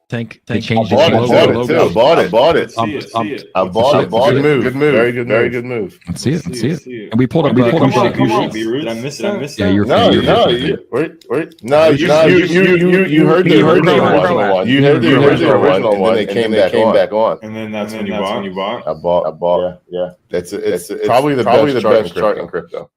They I changed bought the it. logo. I bought it. See it. I bought it. Good move. Good Very good move. Let's see it. See it. And we pulled up. Come on, Kush. Did I miss that? Yeah, you're No, you heard the original one. You heard the original one, and then they came back on. And then that's when you bought. I bought. Yeah. It's probably the best chart in crypto.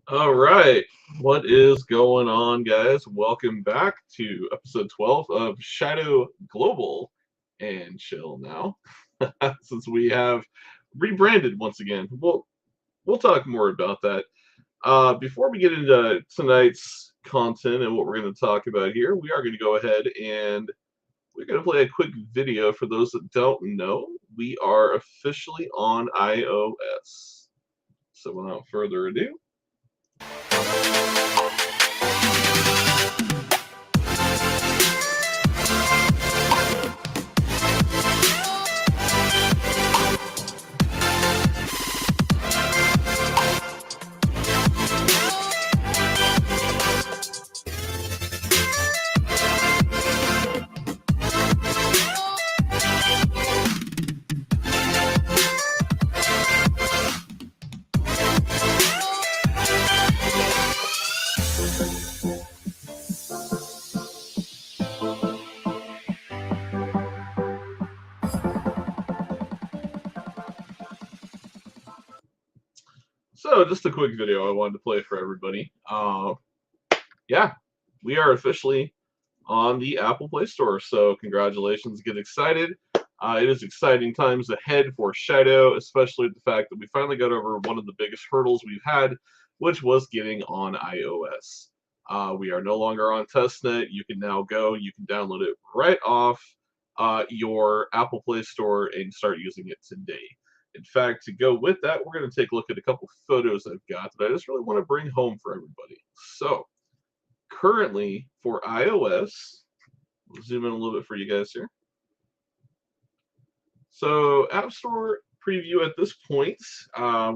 All right, what is going on, guys? Welcome back to episode 12 of Shido Global and Chill Now. Since we have rebranded once again, we'll talk more about that. Before we get into tonight's content and what we're going to talk about here, we are going to go ahead and we're going to play a quick video. For those that don't know, we are officially on iOS. So without further ado, so just a quick video I wanted to play for everybody. Yeah, we are officially on the Apple Play Store, so congratulations, get excited. It is exciting times ahead for Shido, especially with the fact that we finally got over one of the biggest hurdles we've had, which was getting on iOS. We are no longer on testnet. You can now go, you can download it right off your Apple Play Store and start using it today. In fact, to go with that, we're going to take a look at a couple photos I've got that I just really want to bring home for everybody. So, currently for iOS, we'll zoom in a little bit for you guys here. So, App Store preview at this point,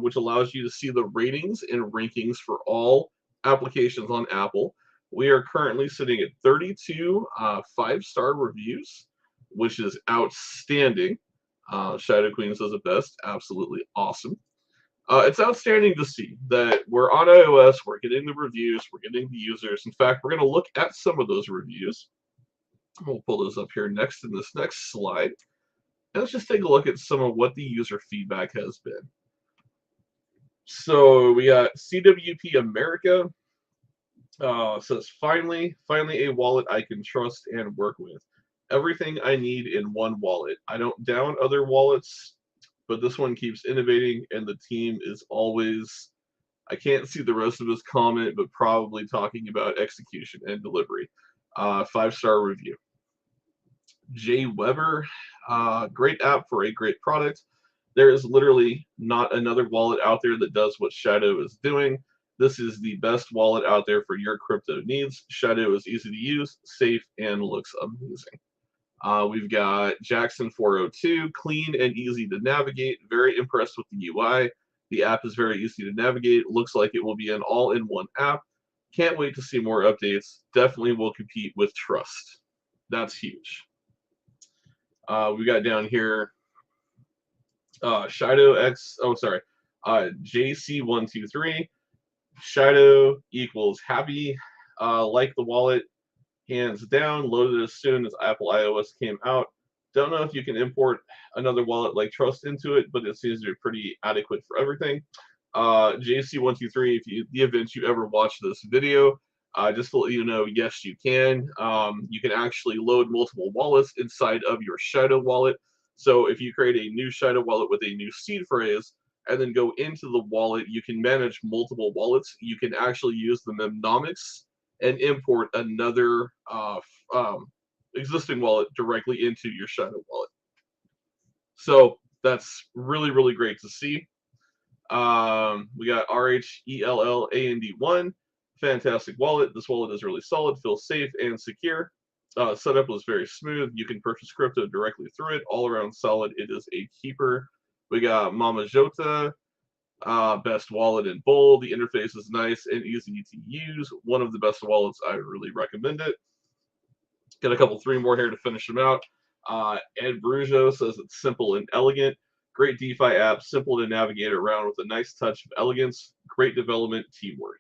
which allows you to see the ratings and rankings for all applications on Apple. We are currently sitting at 32 5-star reviews, which is outstanding. Shido Queen says it best. Absolutely awesome. It's outstanding to see that we're on iOS, we're getting the reviews, we're getting the users. In fact, we're going to look at some of those reviews. We'll pull those up here next in this next slide. And let's just take a look at some of what the user feedback has been. So we got CWP America. Says, finally a wallet I can trust and work with. Everything I need in one wallet. I don't down other wallets, but this one keeps innovating, and the team is always, I can't see the rest of his comment, but probably talking about execution and delivery. 5-star review. Jay Weber, great app for a great product. There is literally not another wallet out there that does what Shido is doing. This is the best wallet out there for your crypto needs. Shido is easy to use, safe, and looks amazing. We've got Jackson402, clean and easy to navigate. Very impressed with the UI. The app is very easy to navigate. Looks like it will be an all-in-one app. Can't wait to see more updates. Definitely will compete with trust. That's huge. We got down here Shido X. Oh, sorry. JC123. Shido equals happy. Like the wallet. Hands down, loaded as soon as Apple iOS came out. Don't know if you can import another wallet like Trust into it, but it seems to be pretty adequate for everything. JC123, if the event you ever watch this video, just to let you know, yes, you can. You can actually load multiple wallets inside of your Shido wallet. So if you create a new Shido wallet with a new seed phrase, and then go into the wallet, you can manage multiple wallets. You can actually use the memnomics and import another existing wallet directly into your Shido wallet. So that's really, really great to see. We got RHELLAND1, fantastic wallet. This wallet is really solid, feels safe and secure. Setup was very smooth. You can purchase crypto directly through it. All around solid. It is a keeper. We got Mama Jota. Best wallet in bold. The interface is nice and easy to use. One of the best wallets. I really recommend it. Got a couple, 3 more here to finish them out. Ed Brujo says it's simple and elegant. Great DeFi app, simple to navigate around with a nice touch of elegance. Great development teamwork.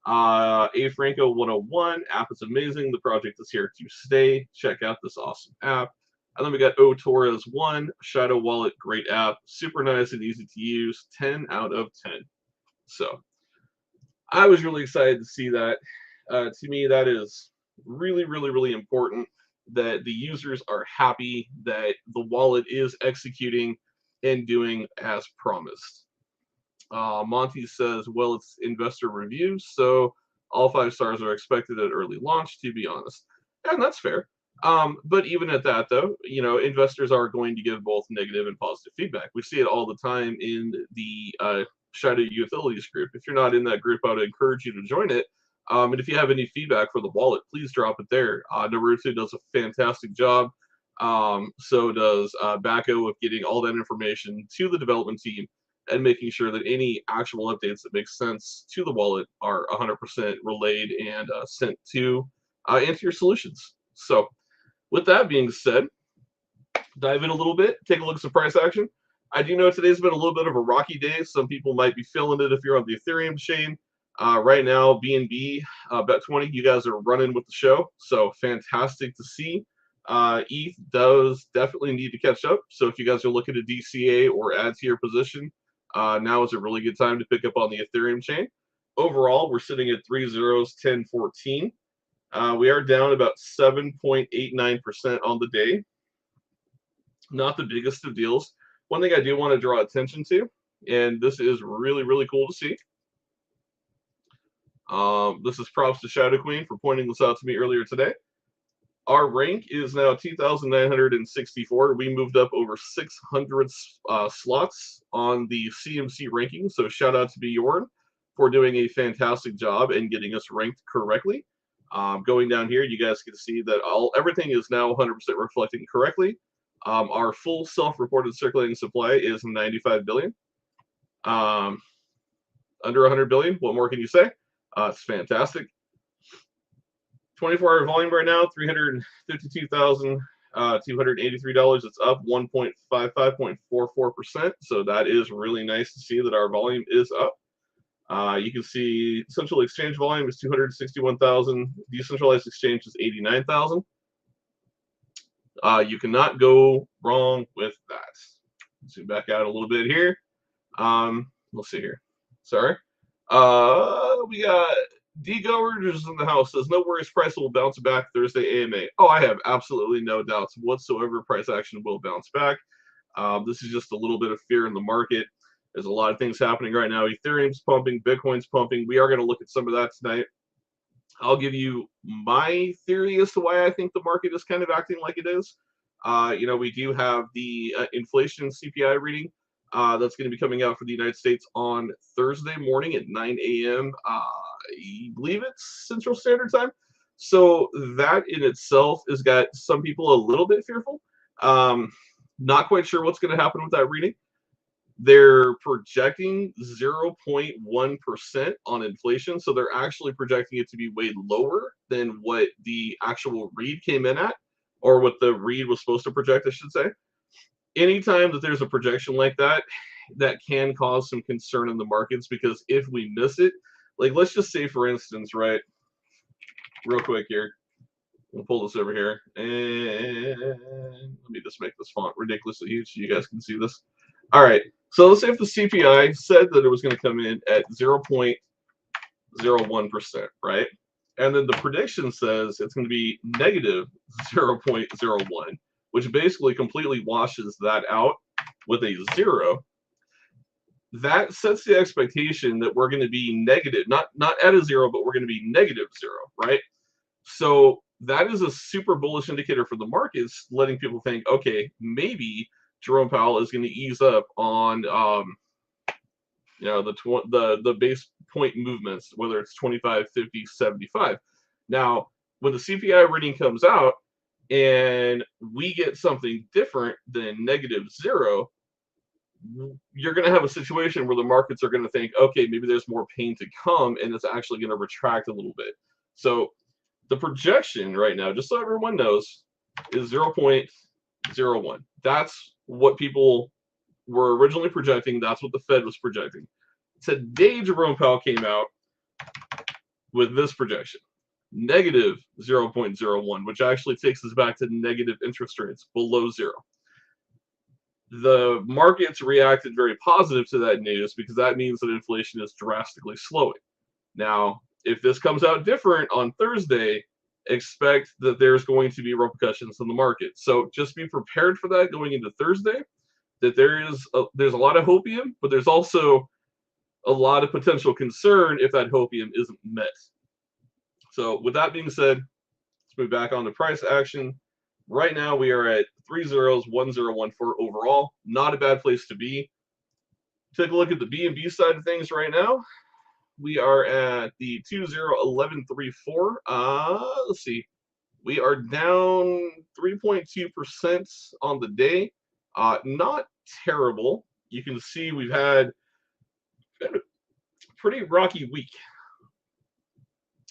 A Franco 101 app is amazing. The project is here to stay. Check out this awesome app. And then we got O Torres 1 Shadow Wallet, great app, super nice and easy to use. 10 out of 10. So I was really excited to see that. To me, that is really, really, really important that the users are happy that the wallet is executing and doing as promised. Monty says, well, it's investor reviews, so all 5 stars are expected at early launch, to be honest. And that's fair. But even at that, though, investors are going to give both negative and positive feedback. We see it all the time in the Shido Utilities group. If you're not in that group, I would encourage you to join it. And if you have any feedback for the wallet, please drop it there. Naruto does a fantastic job. So does Bacco with getting all that information to the development team and making sure that any actual updates that make sense to the wallet are 100% relayed and sent to answer your solutions. So with that being said, dive in a little bit, take a look at some price action. I do know today's been a little bit of a rocky day. Some people might be feeling it if you're on the Ethereum chain. Right now, BNB, Bet20, you guys are running with the show. So fantastic to see. ETH does definitely need to catch up. So if you guys are looking to DCA or add to your position, now is a really good time to pick up on the Ethereum chain. Overall, we're sitting at 3 zeros, 1014. We are down about 7.89% on the day. Not the biggest of deals. One thing I do want to draw attention to, and this is really, really cool to see. This is props to Shadow Queen for pointing this out to me earlier today. Our rank is now 2,964. We moved up over 600 slots on the CMC ranking. So shout out to Bjorn for doing a fantastic job and getting us ranked correctly. Going down here, you guys can see that everything is now 100% reflecting correctly. Our full self-reported circulating supply is 95 billion. Under 100 billion. What more can you say? It's fantastic. 24-hour volume right now, $352,283. It's up 1.55.44%. So that is really nice to see that our volume is up. You can see central exchange volume is 261,000. Decentralized exchange is 89,000. You cannot go wrong with that. Zoom back out a little bit here. Let's see here. Sorry. We got D Goers in the house. Says no worries, price will bounce back Thursday AMA. Oh, I have absolutely no doubts whatsoever. Price action will bounce back. This is just a little bit of fear in the market. There's a lot of things happening right now. Ethereum's pumping, Bitcoin's pumping. We are going to look at some of that tonight. I'll give you my theory as to why I think the market is kind of acting like it is. We do have the inflation CPI reading that's going to be coming out for the United States on Thursday morning at 9 a.m. I believe it's Central Standard Time. So that in itself has got some people a little bit fearful. Not quite sure what's going to happen with that reading. They're projecting 0.1% on inflation, so they're actually projecting it to be way lower than what the actual read came in at, or what the read was supposed to project, I should say. Anytime that there's a projection like that, that can cause some concern in the markets, because if we miss it, like let's just say, for instance, right, real quick here, we'll pull this over here, and let me just make this font ridiculously huge so you guys can see this. All right, so let's say if the CPI said that it was going to come in at 0.01%, right? And then the prediction says it's going to be negative 0.01, which basically completely washes that out with a 0. That sets the expectation that we're going to be negative, not at a 0, but we're going to be negative 0, right? So that is a super bullish indicator for the markets, letting people think, okay, maybe Jerome Powell is going to ease up on, the base point movements, whether it's 25, 50, 75. Now, when the CPI reading comes out and we get something different than negative 0, you're going to have a situation where the markets are going to think, okay, maybe there's more pain to come, and it's actually going to retract a little bit. So the projection right now, just so everyone knows, is 0.01. That's what people were originally projecting. That's what the Fed was projecting. Today, Jerome Powell came out with this projection, negative 0.01, which actually takes us back to negative interest rates below zero. The markets reacted very positive to that news because that means that inflation is drastically slowing. Now, if this comes out different on Thursday, expect that there's going to be repercussions in the market. So just be prepared for that going into Thursday, that there's a lot of hopium, but there's also a lot of potential concern if that hopium isn't met. So with that being said, let's move back on to price action. Right now we are at 301014 overall. Not a bad place to be. Take a look at the B&B side of things right now. We are at the 201134. Let's see. We are down 3.2% on the day. Not terrible. You can see we've had a pretty rocky week.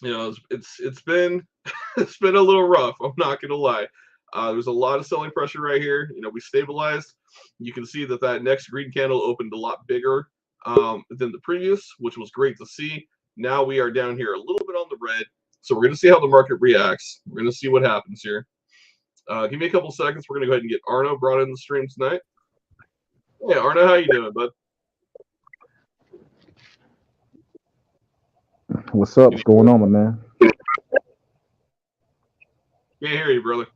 You know, it's been it's been a little rough. I'm not gonna lie. There's a lot of selling pressure right here. You know, we stabilized. You can see that next green candle opened a lot bigger than the previous, which was great to see. Now we are down here a little bit on the red. So we're going to see how the market reacts. We're going to see what happens here. Give me a couple seconds. We're going to go ahead and get Arno brought in the stream tonight. Hey, Arno, how you doing, bud? What's up? What's going on, my man? Can't hear you, brother.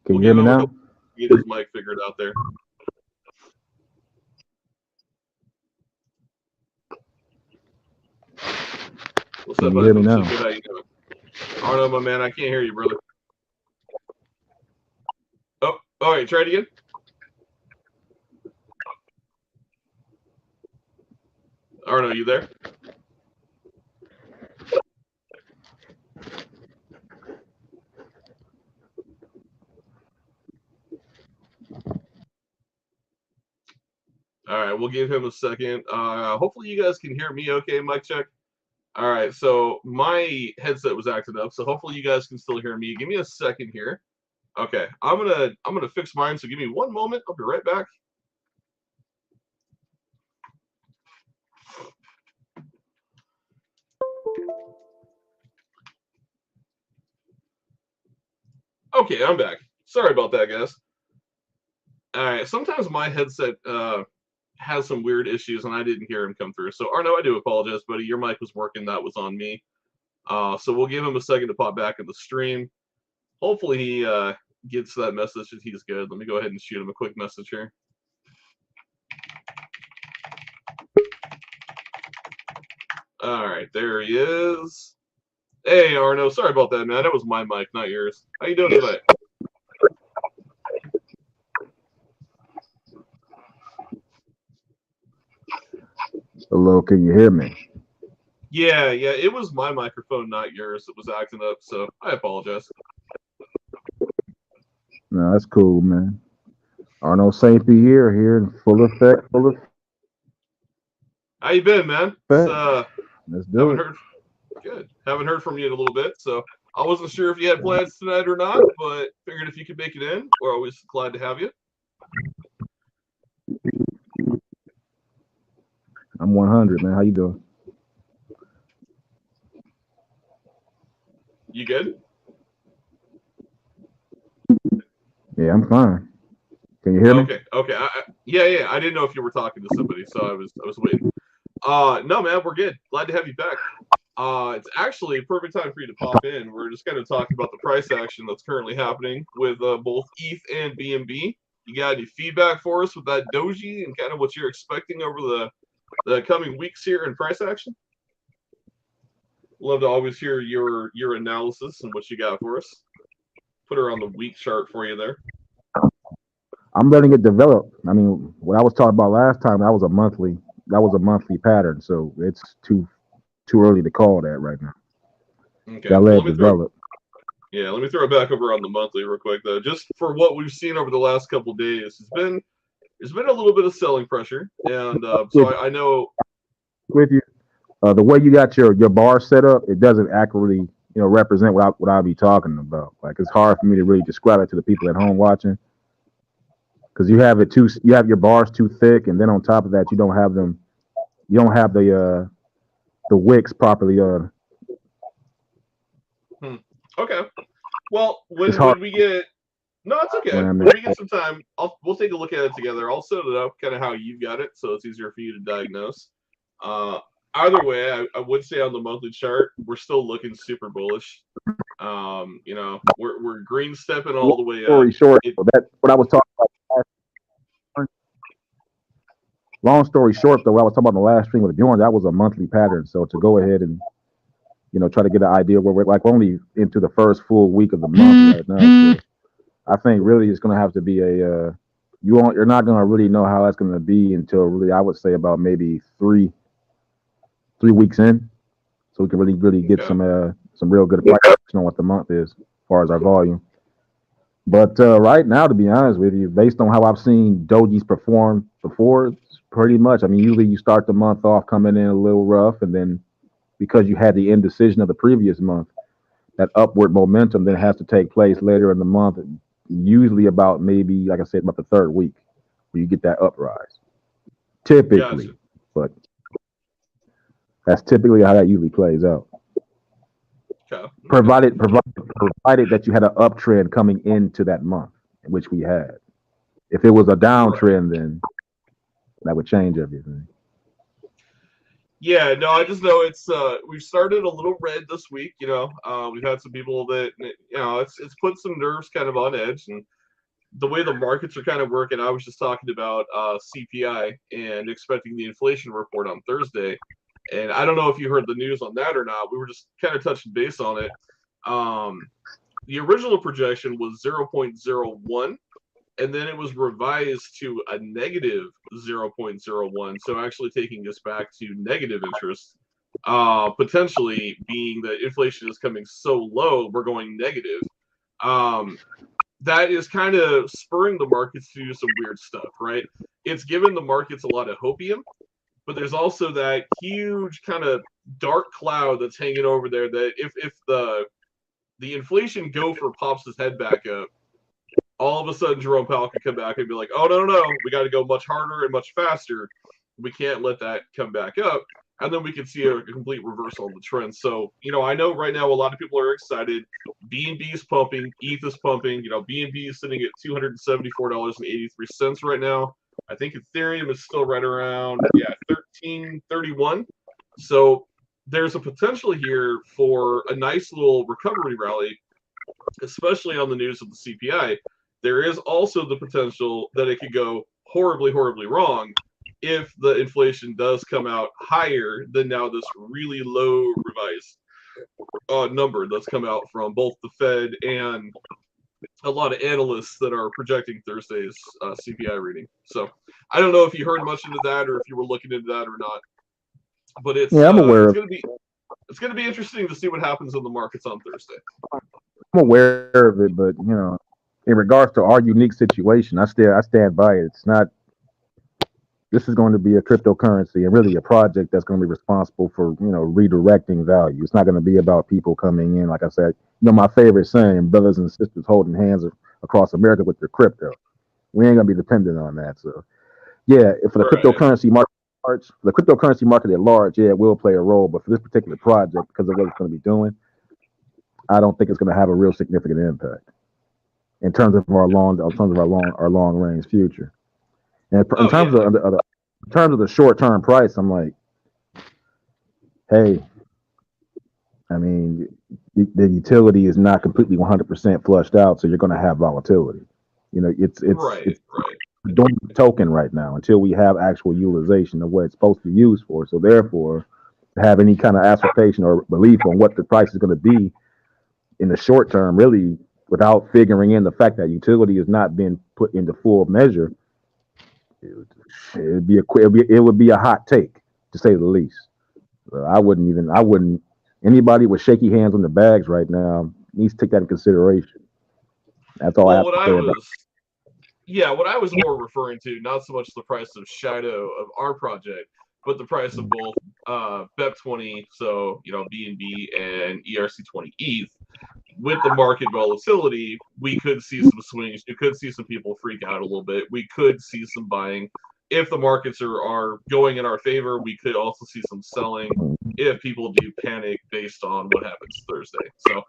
Can you hear me now? Get his mic figured out there. What's up, Can you hear me now? Good, how you doing? Arno, my man, I can't hear you, brother. Oh, all right, try it again. Arno, you there? All right, we'll give him a second. Hopefully you guys can hear me okay, mic check. All right, so my headset was acting up, so hopefully you guys can still hear me. Give me a second here. Okay, I'm gonna fix mine, so give me one moment. I'll be right back. Okay, I'm back. Sorry about that, guys. All right, sometimes my headset has some weird issues, and I didn't hear him come through. So, Arno, I do apologize, buddy. Your mic was working. That was on me. So we'll give him a second to pop back in the stream. Hopefully he gets that message that he's good. Let me go ahead and shoot him a quick message here. All right, there he is. Hey, Arno. Sorry about that, man. That was my mic, not yours. How you doing today? Hello, can you hear me? Yeah, it was my microphone, not yours, that was acting up, so I apologize. No, that's cool, man. Arno St. P here in full effect, How you been, man? Let's do it. Good. Haven't heard from you in a little bit, so I wasn't sure if you had plans tonight or not, but figured if you could make it in, we're always glad to have you. I'm 100, man. How you doing? You good? Yeah, I'm fine. Can you hear me? Okay. Yeah. I didn't know if you were talking to somebody, so I was waiting. No, man, we're good. Glad to have you back. It's actually a perfect time for you to pop in. We're just kind of talking about the price action that's currently happening with both ETH and BNB. You got any feedback for us with that doji and kind of what you're expecting over the coming weeks here in price action? Love to always hear your analysis and what you got for us. Put her on the week chart for you there. I'm letting it develop. I mean, what I was talking about last time, that was a monthly pattern, so it's too early to call that right now. Okay. Gotta let it develop. Let me throw it back over on the monthly real quick though. Just for what we've seen over the last couple of days, it's been there's been a little bit of selling pressure, and so I know with you. The way you got your bar set up, it doesn't accurately represent what I'll be talking about. Like it's hard for me to really describe it to the people at home watching because you have your bars too thick, and then on top of that, you don't have the wicks properly. Okay. Well, It's hard. when we get no, it's okay. When When we get some time, we'll take a look at it together. I'll set it up kind of how you've got it, so it's easier for you to diagnose. Either way, I would say on the monthly chart, we're still looking super bullish. We're green stepping all the way up. Story short, that's what I was talking about. Long story short, though, what I was talking about in the last stream with Bjorn, that was a monthly pattern. So to go ahead and try to get an idea where we're only into the first full week of the month right now. So I think really it's going to have to be you're not going to really know how that's going to be until really I would say about maybe three weeks in, so we can really get some real good practice on what the month is as far as our volume. But right now, to be honest with you, based on how I've seen dojis perform before, it's pretty much. I mean, usually you start the month off coming in a little rough, and then because you had the indecision of the previous month, that upward momentum then has to take place later in the month, usually about maybe, like I said, about the third week where you get that uprise. Typically, Gotcha. But that's typically how that usually plays out. Okay. Provided that you had an uptrend coming into that month, which we had. If it was a downtrend, then that would change everything. Yeah, no, I just know it's we've started a little red this week. We've had some people that it's put some nerves kind of on edge, and the way the markets are kind of working. I was just talking about CPI and expecting the inflation report on Thursday, and I don't know if you heard the news on that or not. We were just kind of touching base on it. The original projection was 0.01. And then it was revised to a negative 0.01. So actually taking us back to negative interest, potentially being that inflation is coming so low, we're going negative. That is kind of spurring the markets to do some weird stuff, right? It's given the markets a lot of hopium, but there's also that huge kind of dark cloud that's hanging over there that if the inflation gopher pops his head back up, all of a sudden Jerome Powell could come back and be like, oh, no, we got to go much harder and much faster. We can't let that come back up. And then we could see a complete reversal of the trend. So, I know right now a lot of people are excited. BNB is pumping. ETH is pumping. BNB is sitting at $274.83 right now. I think Ethereum is still right around, $13.31. So there's a potential here for a nice little recovery rally, especially on the news of the CPI. There is also the potential that it could go horribly, horribly wrong if the inflation does come out higher than now this really low revised number that's come out from both the Fed and a lot of analysts that are projecting Thursday's CPI reading. So I don't know if you heard much into that or if you were looking into that or not. But I'm aware it's going to be interesting to see what happens in the markets on Thursday. I'm aware of it, but in regards to our unique situation, I stand by it. It's not. This is going to be a cryptocurrency and really a project that's going to be responsible for redirecting value. It's not going to be about people coming in. Like I said, my favorite saying: brothers and sisters holding hands across America with their crypto. We ain't going to be dependent on that. So, yeah, for the cryptocurrency market at large, yeah, it will play a role. But for this particular project, because of what it's going to be doing, I don't think it's going to have a real significant impact in terms of our long range future. And in terms of the short term price, I'm like, hey, I mean, the utility is not completely 100% flushed out, so you're going to have volatility. It's doing the token right now until we have actual utilization of what it's supposed to be used for. So therefore, to have any kind of assertion or belief on what the price is going to be in the short term, really, without figuring in the fact that utility is not being put into full measure, it would be a hot take, to say the least. I wouldn't. Anybody with shaky hands on the bags right now needs to take that in consideration. That's all I have to say about it. Yeah, what I was more referring to, not so much the price of Shido of our project, but the price of both BEP20, so BNB and ERC20 ETH. With the market volatility, we could see some swings. You could see some people freak out a little bit. We could see some buying. If the markets are going in our favor, we could also see some selling if people do panic based on what happens Thursday. So,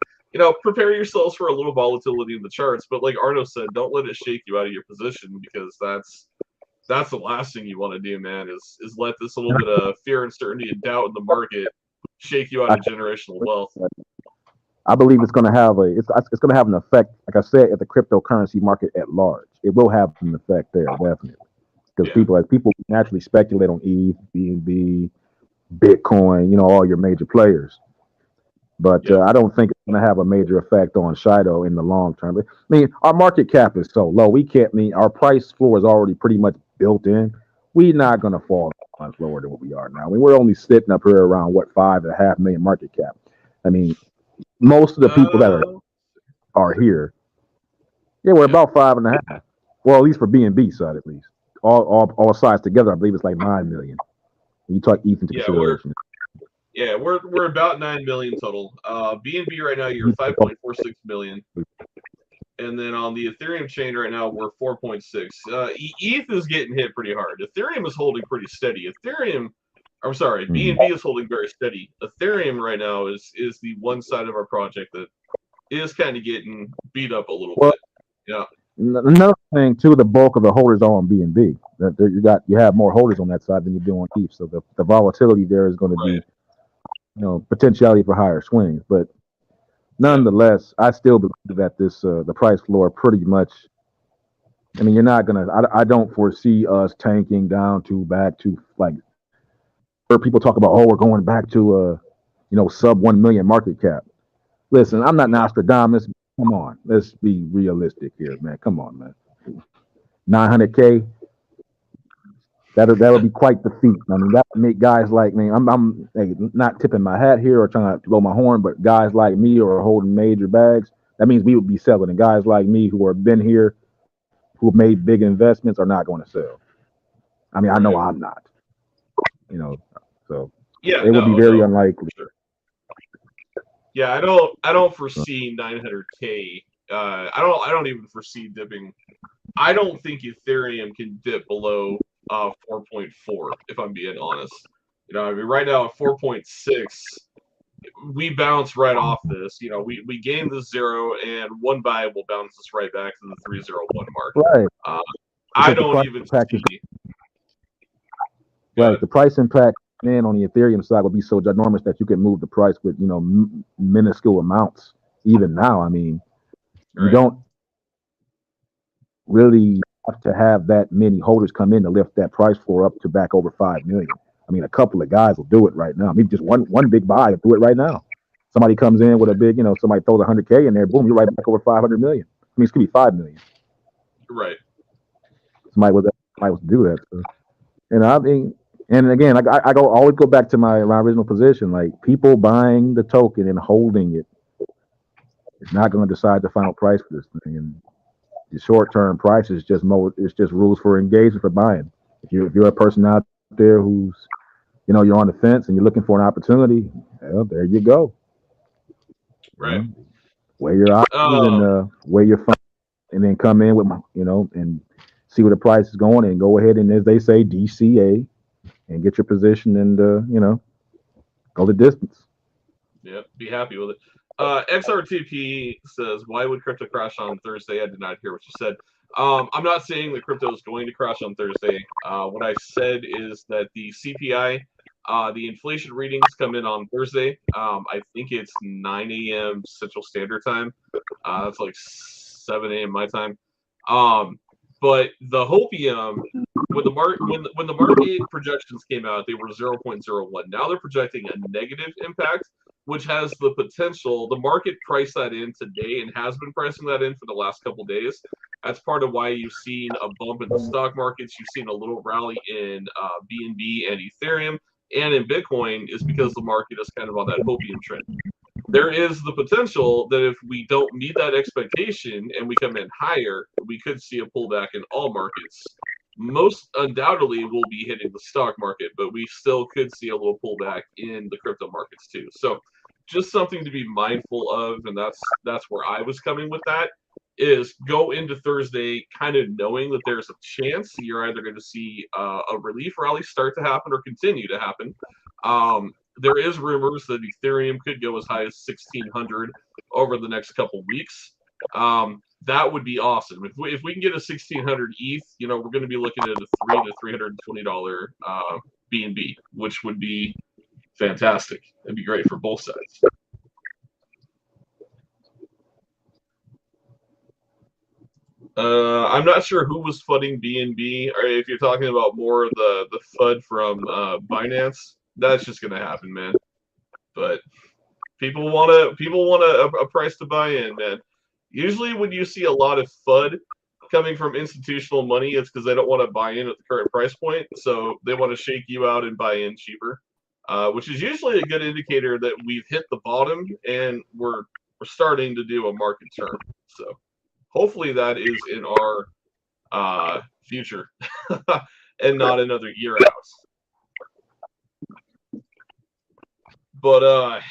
prepare yourselves for a little volatility in the charts. But like Arno said, don't let it shake you out of your position, because that's the last thing you want to do, man, is let this little bit of fear, uncertainty, and doubt in the market shake you out of generational wealth. I believe it's going to have it's going to have an effect, like I said, at the cryptocurrency market at large. It will have an effect there, definitely, because people naturally speculate on ETH, BNB, Bitcoin, all your major players. But I don't think it's going to have a major effect on Shido in the long term. I mean, our market cap is so low. We can't our price floor is already pretty much built in. We're not going to fall much lower than what we are now. I mean, we're only sitting up here around 5.5 million market cap. I mean, most of the people that are here, we're about 5.5. Well, at least for BNB side, at least all sides together, I believe it's like 9 million. When you talk ETH into consideration. We're about 9 million total. BNB right now, you're 5.46 million. And then on the Ethereum chain right now, we're 4.6. ETH is getting hit pretty hard. Ethereum is holding pretty steady. BNB is holding very steady. Ethereum right now is the one side of our project that is kind of getting beat up a little bit. Yeah. Another thing too, the bulk of the holders are on BNB. You have more holders on that side than you do on ETH. So the volatility there is going to be, potentiality for higher swings. But nonetheless, I still believe that the price floor pretty much. I mean, you're not gonna. I don't foresee us tanking down back to like. Where people talk about, we're going back to sub 1 million market cap. Listen, I'm not Nostradamus. Come on, let's be realistic here, man. Come on, man. 900K. That'll be quite the feat. I mean, that would make guys like me. I'm not tipping my hat here or trying to blow my horn, but guys like me who are holding major bags, that means we would be selling. And guys like me who have been here, who have made big investments, are not going to sell. I mean, I know I'm not. So it would be very unlikely. Sure. Yeah, I don't foresee 900K. I don't even foresee dipping. I don't think Ethereum can dip below 4.4, if I'm being honest. I mean, right now at 4.6, we bounce right off this. We gain the 0, and one buy will bounce us right back to the 301 mark. Right. I don't even see. Right. The price impact on the Ethereum side will be so ginormous that you can move the price with minuscule amounts. Even now, I mean, you don't really have to have that many holders come in to lift that price floor up to back over 5 million. I mean, a couple of guys will do it right now. Maybe just one big buy will do it right now. Somebody comes in with a big, somebody throws 100K in there, boom, you're right back over 500 million. I mean, it's gonna be 5 million. Right. Somebody will do that. So. I mean. And again, I always go back to my original position. Like, people buying the token and holding it is not going to decide the final price for this thing. And the short-term price is just rules for engagement for buying. If you're a person out there who's you're on the fence and you're looking for an opportunity, well, there you go. Right. Weigh your options and weigh your funds, and then come in with and see where the price is going, and go ahead and, as they say, DCA. And get your position and go the distance. Yep, be happy with it. XRTP says, "Why would crypto crash on Thursday?" I did not hear what you said. I'm not saying that crypto is going to crash on Thursday. What I said is that the CPI, the inflation readings come in on Thursday. I think it's 9 a.m. Central Standard Time. That's like 7 a.m. my time. But the hopium, when the market projections came out, they were 0.01. Now they're projecting a negative impact, which has the potential. The market priced that in today and has been pricing that in for the last couple of days. That's part of why you've seen a bump in the stock markets. You've seen a little rally in BNB and Ethereum, and in Bitcoin, is because the market is kind of on that hopium trend. there is the potential that if we don't meet that expectation and we come in higher, we could see a pullback in all markets. Most undoubtedly will be hitting the stock market, but we still could see a little pullback in the crypto markets too. So just something to be mindful of, and that's where I was coming with that, is go into Thursday kind of knowing that there's a chance you're either going to see a relief rally start to happen or continue to happen. There is rumors that Ethereum could go as high as 1,600 over the next couple weeks. That would be awesome. If we can get a 1,600 ETH, we're going to be looking at a $300 to $320 BNB, which would be fantastic. It'd be great for both sides. I'm not sure who was fudding BNB, or if you're talking about more of the FUD from Binance. That's just gonna happen, man. But people want a price to buy in, man. Usually, when you see a lot of FUD coming from institutional money, it's because they don't want to buy in at the current price point, so they want to shake you out and buy in cheaper, which is usually a good indicator that we've hit the bottom and we're starting to do a market turn. So hopefully that is in our future and not another year out. But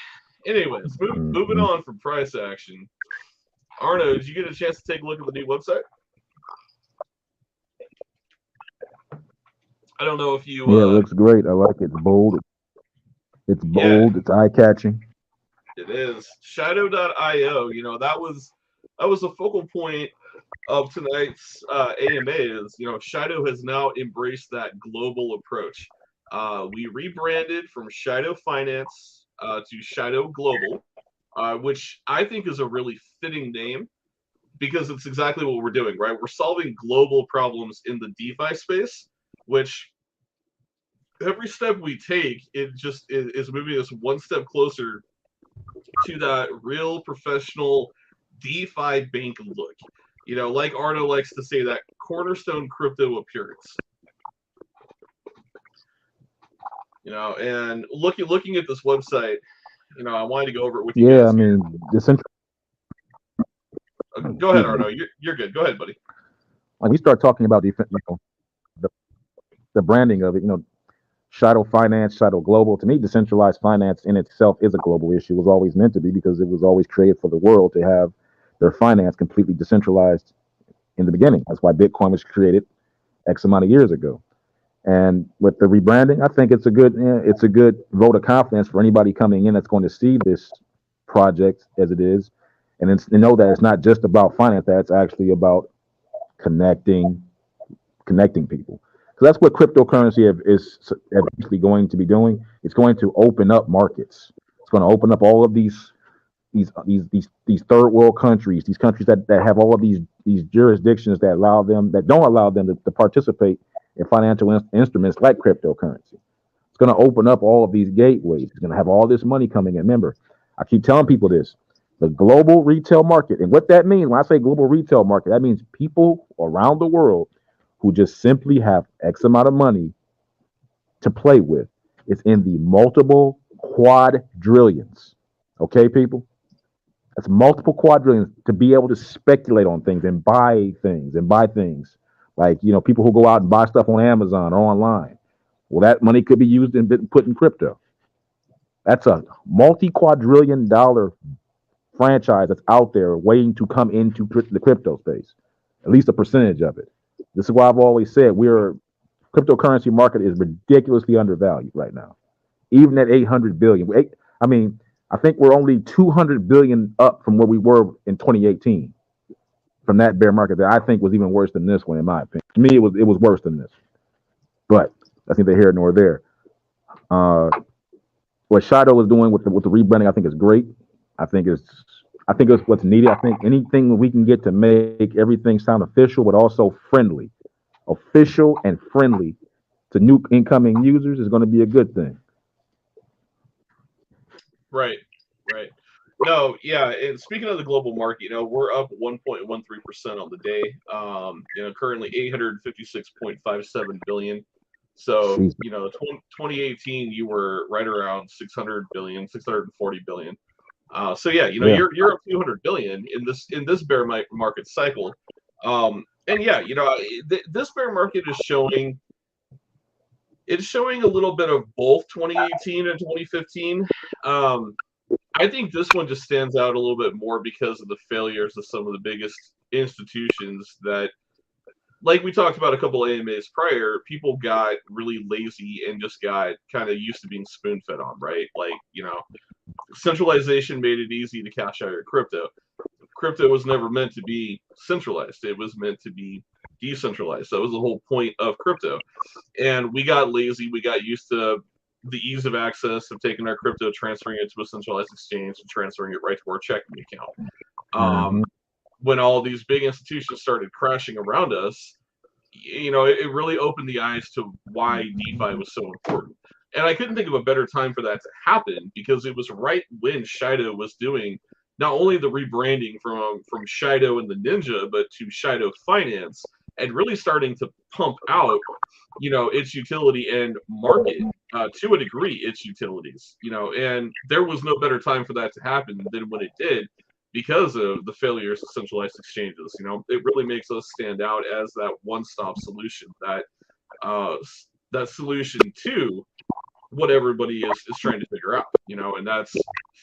anyways, moving on from price action. Arno, did you get a chance to take a look at the new website? I don't know if you. Yeah, it looks great. I like it. It's bold. It's bold. Yeah. It's eye-catching. It is. Shido.io. That was a focal point of tonight's AMA. Is Shido has now embraced that global approach. We rebranded from Shido Finance to Shido Global, which I think is a really fitting name because it's exactly what we're doing, right? We're solving global problems in the DeFi space, which every step we take, it just is moving us one step closer to that real professional DeFi bank look. Like Arno likes to say, that cornerstone crypto appearance. And looking at this website, I wanted to go over it with you guys. Yeah, I mean, go ahead, Arno. You're good. Go ahead, buddy. When you start talking about the branding of it, Shido Finance, Shido Global, to me, decentralized finance in itself is a global issue. It was always meant to be because it was always created for the world to have their finance completely decentralized in the beginning. That's why Bitcoin was created X amount of years ago. And with the rebranding, I think it's a good vote of confidence for anybody coming in that's going to see this project as it is, and then to know that it's not just about finance; that it's actually about connecting people. So that's what cryptocurrency is eventually going to be doing. It's going to open up markets. It's going to open up all of these third world countries, these countries that have all of these jurisdictions that don't allow them to participate in financial instruments like cryptocurrency. It's going to open up all of these gateways. It's going to have all this money coming in. Remember, I keep telling people this, the global retail market. And what that means, when I say global retail market, that means people around the world who just simply have X amount of money to play with. It's in the multiple quadrillions. Okay, people? That's multiple quadrillions to be able to speculate on things and buy things. Like, people who go out and buy stuff on Amazon or online. Well, that money could be used and put in crypto. That's a multi-quadrillion dollar franchise that's out there waiting to come into the crypto space, at least a percentage of it. This is why I've always said cryptocurrency market is ridiculously undervalued right now. Even at 800 billion. I think we're only 200 billion up from where we were in 2018. From that bear market that I think was even worse than this one, in my opinion. To me, it was worse than this. But that's neither here nor there. What Shido is doing with the rebranding, I think is great. I think it's what's needed. I think anything we can get to make everything sound official, but also friendly, official and friendly to new incoming users is going to be a good thing. Right. No, yeah. And speaking of the global market, we're up 1.13% on the day. Currently 856.57 billion. So, 2018, you were right around 600 billion, 640 billion. So yeah, you're up 200 billion in this bear market cycle, and yeah, this bear market is showing. It's showing a little bit of both 2018 and 2015. I think this one just stands out a little bit more because of the failures of some of the biggest institutions that, like we talked about a couple AMAs prior, people got really lazy and just got kind of used to being spoon-fed on, right? Like, centralization made it easy to cash out your crypto. Crypto was never meant to be centralized. It was meant to be decentralized. That was the whole point of crypto. And we got lazy. We got used to the ease of access of taking our crypto, transferring it to a centralized exchange, and transferring it right to our checking account. When all these big institutions started crashing around us, it really opened the eyes to why DeFi was so important. And I couldn't think of a better time for that to happen because it was right when Shido was doing not only the rebranding from Shido and the Ninja, but to Shido Finance, and really starting to pump out, its utility and market to a degree, its utilities, and there was no better time for that to happen than when it did because of the failures of centralized exchanges. It really makes us stand out as that one-stop solution, that solution to what everybody is trying to figure out, and that's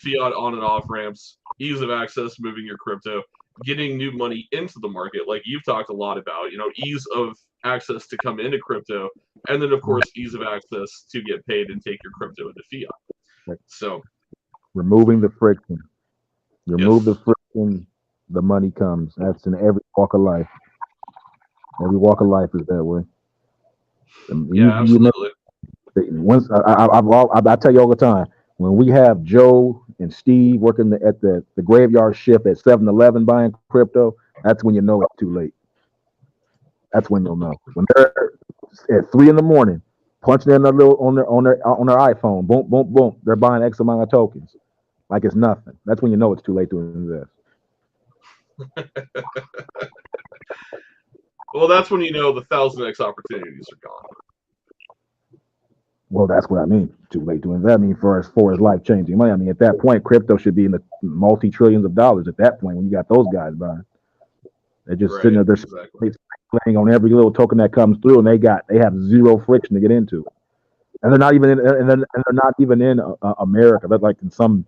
fiat on and off ramps, ease of access, moving your crypto, getting new money into the market, like you've talked a lot about, ease of access to come into crypto, and then of course ease of access to get paid and take your crypto into fiat. So removing the friction. Remove yes. the friction, the money comes. That's in every walk of life. Every walk of life is that way. Yeah, absolutely. Once I tell you all the time, when we have Joe and Steve working at the graveyard shift at 7-Eleven buying crypto, that's when you know it's too late. That's when you'll know. When they're at 3 a.m, punching in on their iPhone, boom, boom, boom, they're buying X amount of tokens, like it's nothing. That's when you know it's too late to invest. Well, that's when you know the 1,000x opportunities are gone. Well, that's what I mean. Too late to invest. I mean, for as life changing money. I mean, at that point, crypto should be in the multi-trillions of dollars. At that point, when you got those guys buying, they're just sitting there. They're speculating on every little token that comes through, and they have zero friction to get into, and they're not even in America. They're like in some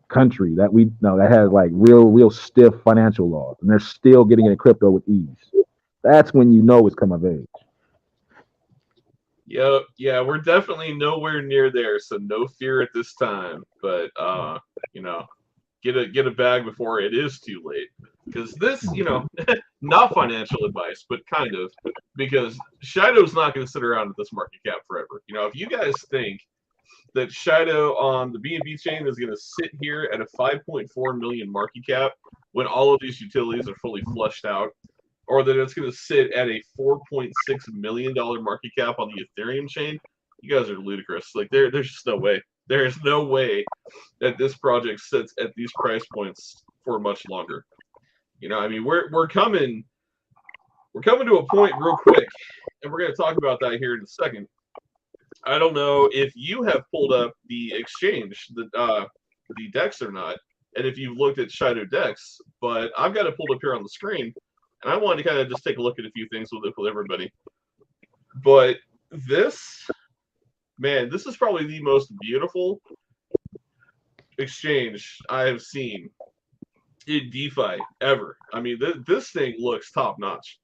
country that that has like real stiff financial laws, and they're still getting into crypto with ease. That's when you know it's come of age. Yeah, we're definitely nowhere near there, so no fear at this time. But get a bag before it is too late. Because this, not financial advice, but kind of, because Shido's not going to sit around at this market cap forever. If you guys think that Shido on the BNB chain is going to sit here at a 5.4 million market cap when all of these utilities are fully flushed out, or that it's going to sit at a $4.6 million market cap on the Ethereum chain, you guys are ludicrous. Like there's just no way. There is no way that this project sits at these price points for much longer. I mean, we're coming to a point real quick, and we're going to talk about that here in a second. I don't know if you have pulled up the exchange, the DEX or not, and if you've looked at Shido DEX, but I've got it pulled up here on the screen. And I wanted to kind of just take a look at a few things with everybody. But this is probably the most beautiful exchange I have seen in DeFi ever. I mean, this thing looks top notch.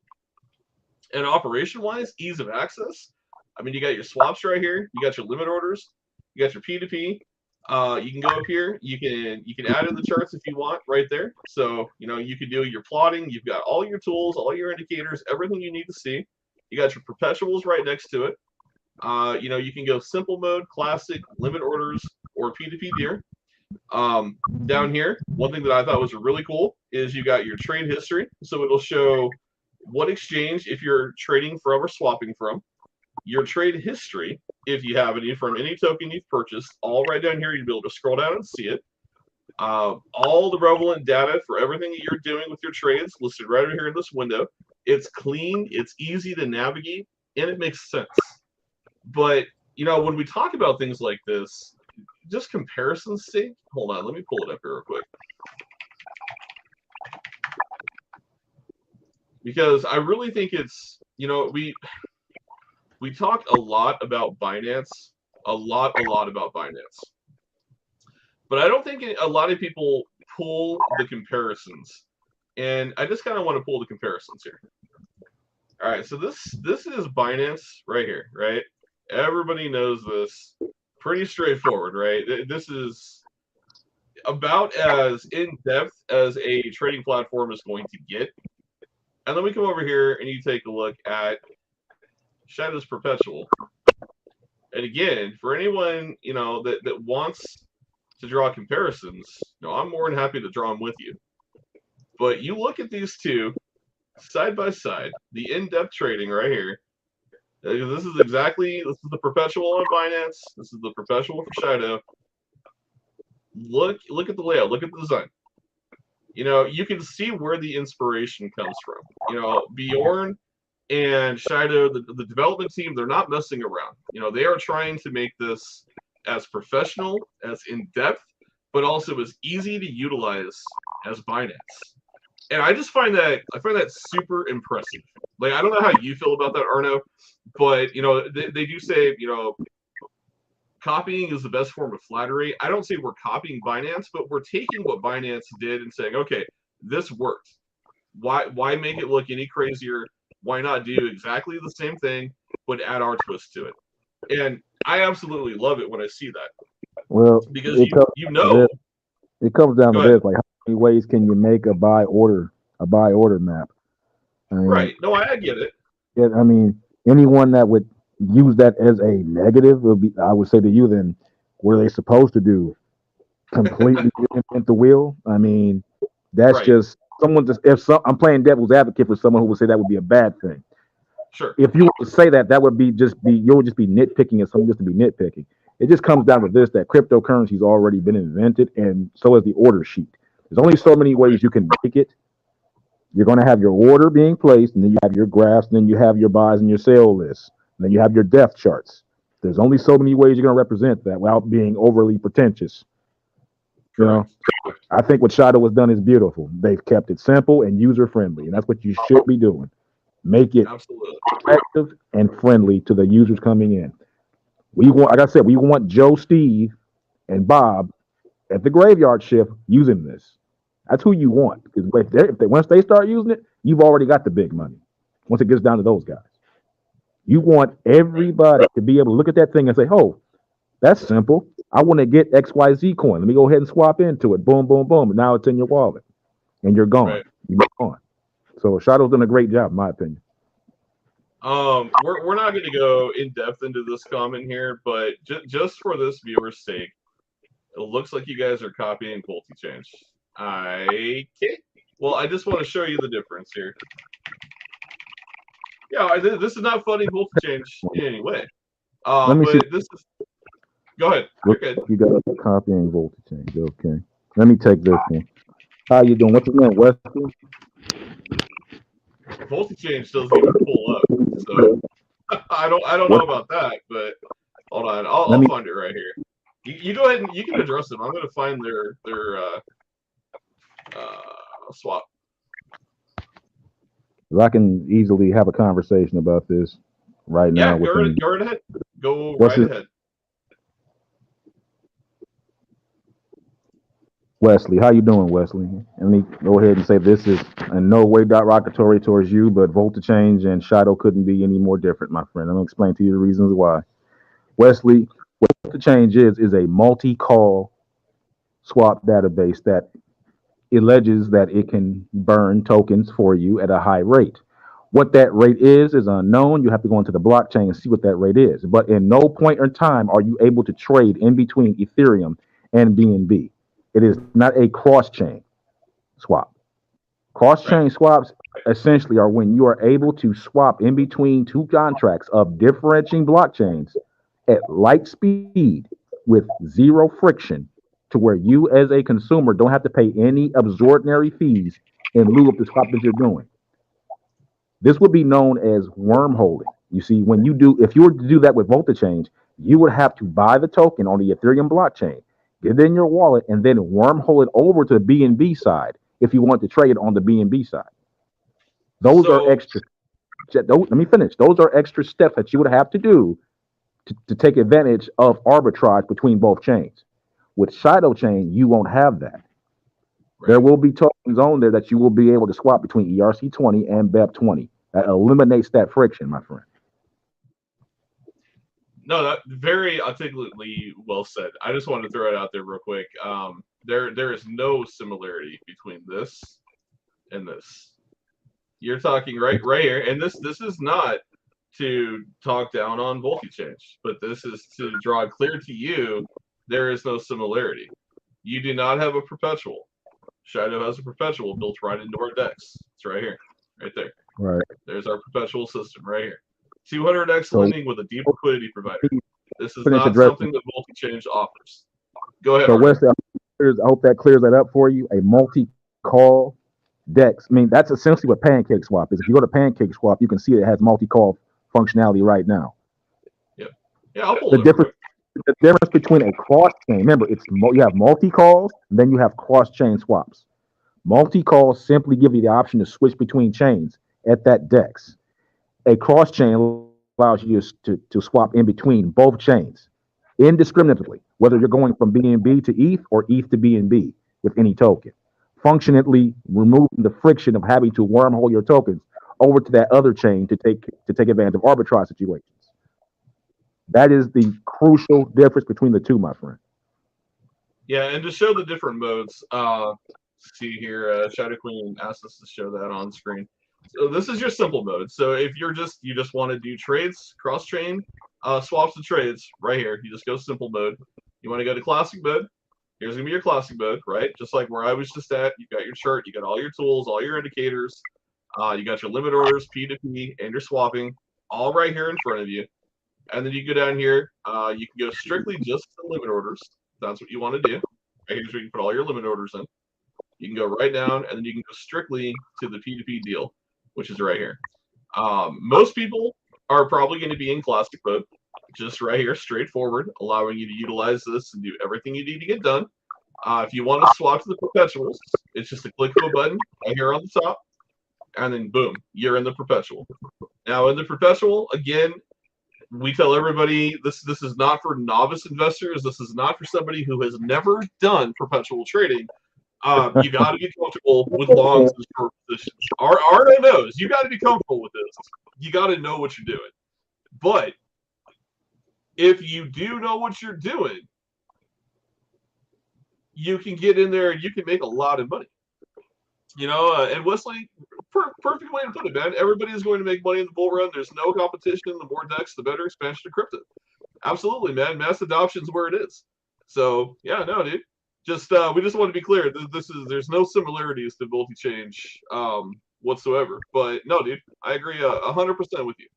And operation-wise, ease of access. I mean, you got your swaps right here. You got your limit orders. You got your P2P. You can go up here. You can add in the charts if you want right there. So you can do your plotting. You've got all your tools, all your indicators, everything you need to see. You got your perpetuals right next to it. You can go simple mode, classic, limit orders, or P2P deer. Down here, one thing that I thought was really cool is you got your trade history. So it'll show what exchange if you're trading from or swapping from. Your trade history, if you have any from any token you've purchased, all right down here, you'll be able to scroll down and see it. All the relevant data for everything that you're doing with your trades listed right over here in this window. It's clean, it's easy to navigate, and it makes sense. But when we talk about things like this, just comparison's sake, hold on, let me pull it up here real quick. Because I really think it's, we talk a lot about Binance, a lot about Binance. But I don't think a lot of people pull the comparisons. And I just kind of want to pull the comparisons here. All right, so this is Binance right here, right? Everybody knows this. Pretty straightforward, right? This is about as in-depth as a trading platform is going to get. And then we come over here and you take a look at Shido's Perpetual. And again, for anyone, that wants to draw comparisons, I'm more than happy to draw them with you. But you look at these two side by side, the in-depth trading right here. This is the Perpetual on Binance. This is the Perpetual for Shido. Look at the layout. Look at the design. You can see where the inspiration comes from. Bjorn and Shido, the development team, they're not messing around. They are trying to make this as professional, as in-depth, but also as easy to utilize as Binance. And I just find that super impressive. Like, I don't know how you feel about that, Arno, but they do say, copying is the best form of flattery. I don't say we're copying Binance, but we're taking what Binance did and saying, okay, this worked. Why make it look any crazier? Why not do exactly the same thing, but add our twist to it? And I absolutely love it when I see that. Well, because it comes down to this, like, how many ways can you make a buy order map? Right. No, I get it. Yeah, I mean, anyone that would use that as a negative I would say to you, then what are they supposed to do? Completely reinvent the wheel? I mean, that's right. Just someone I'm playing devil's advocate for someone who would say that would be a bad thing. Sure. If you were to say that would be you would just be nitpicking at something just to be nitpicking. It just comes down to this, that cryptocurrency's already been invented, and so is the order sheet. There's only so many ways you can make it. You're going to have your order being placed, and then you have your graphs, and then you have your buys and your sell lists, and then you have your depth charts. There's only so many ways you're going to represent that without being overly pretentious. I think what Shido has done is beautiful. They've kept it simple and user-friendly, and that's what you should be doing. Make it effective and friendly to the users coming in. We want Joe, Steve, and Bob at the graveyard shift using this. That's who you want. Because once they start using it, you've already got the big money. Once it gets down to those guys, you want everybody to be able to look at that thing and say, "Oh, that's simple. I want to get XYZ coin. Let me go ahead and swap into it. Boom, boom, boom. And now it's in your wallet, and you're gone. Right. You're gone." So Shido's done a great job, in my opinion. We're not going to go in depth into this comment here, but just for this viewer's sake, it looks like you guys are copying Voltichange. I just want to show you the difference here. Yeah, this is not funny Voltichange in any way. Let me see. Go ahead. Okay. You got copying Voltichange. Okay. Let me take this one. How you doing? What's your name, Wesley? Voltichange doesn't even pull up, so I don't know about that. But hold on, I'll find it right here. You go ahead and you can address them. I'm going to find their swap. I can easily have a conversation about this right now. Go right ahead. Go right ahead. Wesley, how you doing, Wesley? Let me go ahead and say this is in no way derogatory towards you, but Voltichange and Shido couldn't be any more different, my friend. I'm going to explain to you the reasons why. Wesley, what Voltichange is a multi-call swap database that alleges that it can burn tokens for you at a high rate. What that rate is unknown. You have to go into the blockchain and see what that rate is. But in no point in time are you able to trade in between Ethereum and BNB. It is not a cross-chain swap. Cross-chain swaps essentially are when you are able to swap in between two contracts of differentiating blockchains at light speed with zero friction, to where you as a consumer don't have to pay any extraordinary fees in lieu of the swap that you're doing. This would be known as wormholing. You see, if you were to do that with Voltichange, You would have to buy the token on the Ethereum blockchain, get it in your wallet, and then wormhole it over to the BNB side if you want to trade on the BNB side. Those are So extra. Let me finish. Those are extra steps that you would have to do to take advantage of arbitrage between both chains. With Shido chain, you won't have that. There will be tokens on there that you will be able to swap between ERC20 and BEP20. That eliminates that friction, my friend. no, that very articulately well said. I just wanted to throw it out there real quick. There is no similarity between this and this. You're talking right here, and this is not to talk down on multi-change, but this is to draw clear to you there is no similarity. You do not have a perpetual. Shido has a perpetual built right into our DEX. It's right here, right there. Right. There's our perpetual system right here. 200x lending with a deep liquidity provider. This is not something that multi-change offers. Go ahead. So Wesley, I hope that clears that up for you. A multi-call DEX. I mean, that's essentially what Pancake Swap is. If you go to Pancake Swap, you can see it has multi-call functionality right now. Yeah, I'll pull the difference between a cross-chain. Remember, you have multi-calls, and then you have cross-chain swaps. Multi-calls simply give you the option to switch between chains at that DEX. A cross-chain allows you to swap in between both chains indiscriminately, whether you're going from BNB to ETH or ETH to BNB with any token, functionally removing the friction of having to wormhole your tokens over to that other chain to take advantage of arbitrage situations. That is the crucial difference between the two, my friend. Yeah, and to show the different modes, see here, Shadow Queen asked us to show that on screen. So this is your simple mode. So if you just want to do trades, cross-chain, swaps and trades, right here, you just go simple mode. You want to go to classic mode, here's going to be your classic mode, right? Just like where I was just at, you got your chart, you got all your tools, all your indicators, you got your limit orders, P2P, and your swapping, all right here in front of you. And then you go down here, you can go strictly just to limit orders. That's what you want to do. Right here's where you can put all your limit orders in. You can go right down, and then you can go strictly to the P2P deal, which is right here. Most people are probably going to be in classic mode, just right here, straightforward, allowing you to utilize this and do everything you need to get done. If you want to swap to the perpetuals, it's just a click of a button right here on the top, and then boom, you're in the perpetual. Now in the perpetual, again, we tell everybody this is not for novice investors. This is not for somebody who has never done perpetual trading. You got to be comfortable with longs and short positions. Arno knows you got to be comfortable with this. You got to know what you're doing. But if you do know what you're doing, you can get in there and you can make a lot of money. You know, and Wesley, perfect way to put it, man. Everybody is going to make money in the bull run. There's no competition. The more DEX, the better expansion of crypto. Absolutely, man. Mass adoption is where it is. So, yeah, no, dude. Just we just want to be clear. There's no similarities to multi-change whatsoever. But no, dude, I agree 100% with you.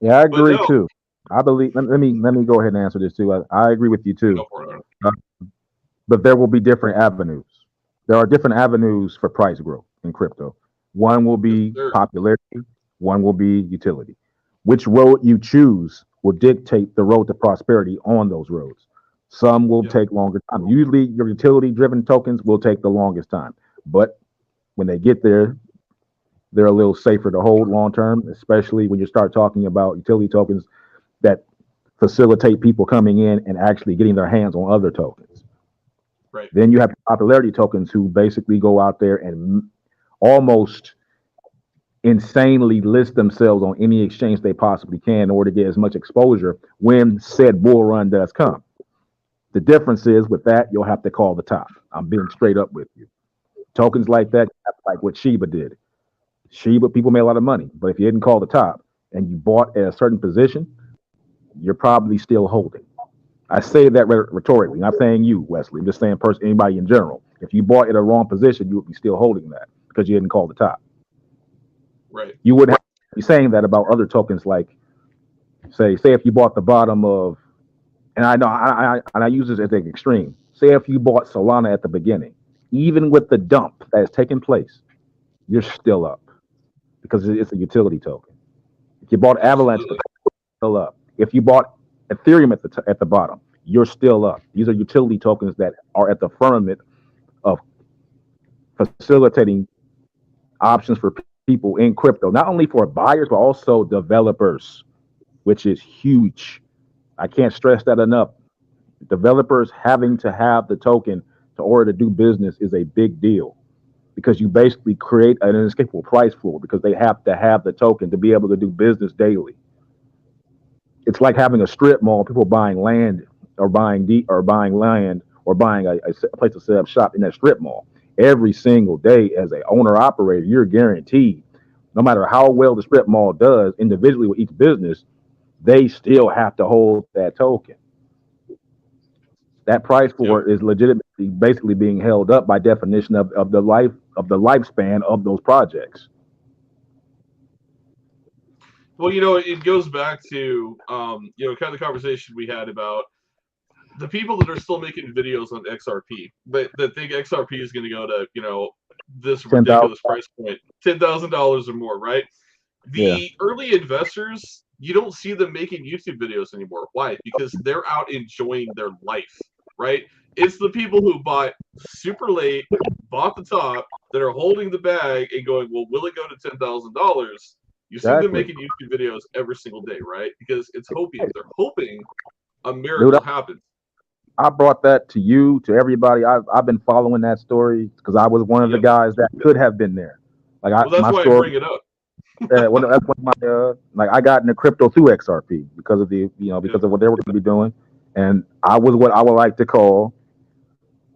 Yeah, I agree too. I believe. Let me go ahead and answer this too. I agree with you too. But there will be different avenues. There are different avenues for price growth in crypto. One will be popularity. One will be utility. Which road you choose will dictate the road to prosperity on those roads. Some will take longer time. Usually your utility-driven tokens will take the longest time. But when they get there, they're a little safer to hold long-term, especially when you start talking about utility tokens that facilitate people coming in and actually getting their hands on other tokens. Right. Then you have popularity tokens who basically go out there and almost insanely list themselves on any exchange they possibly can in order to get as much exposure when said bull run does come. The difference is with that, you'll have to call the top. I'm being straight up with you. Tokens like that, like what Shiba did. Shiba, people made a lot of money, but if you didn't call the top and you bought at a certain position, you're probably still holding. I say that rhetorically, not saying you, Wesley. I'm just saying anybody in general. If you bought at a wrong position, you would be still holding that because you didn't call the top. Right. You would have to be saying that about other tokens, like say if you bought the bottom of, and I know I use this as an extreme. Say if you bought Solana at the beginning, even with the dump that has taken place, you're still up because it's a utility token. If you bought Avalanche, you're still up. If you bought Ethereum at the bottom. You're still up. These are utility tokens that are at the firmament of facilitating options for people in crypto, not only for buyers but also developers, which is huge. I can't stress that enough. Developers having to have the token to order to do business is a big deal because you basically create an inescapable price floor because they have to have the token to be able to do business daily. It's like having a strip mall, people buying land or buying land or buying a place to set up shop in that strip mall. Every single day, as a owner operator, you're guaranteed, no matter how well the strip mall does individually with each business, they still have to hold that token. That price for it is legitimately basically being held up by definition of the lifespan of those projects. Well, it goes back to kind of the conversation we had about the people that are still making videos on XRP, that think XRP is going to go to this ridiculous price point, $10,000 or more, right? The early investors, you don't see them making YouTube videos anymore. Why? Because they're out enjoying their life, right? It's the people who bought super late, bought the top, that are holding the bag and going, well, will it go to $10,000? You see them making YouTube videos every single day, right? Because it's hoping. They're hoping a miracle happens. I brought that to you, to everybody. I've been following that story because I was one of the guys that could have been there. That's why I bring it up. That's what my I got into crypto through XRP because of because of what they were going to be doing, and I was what I would like to call.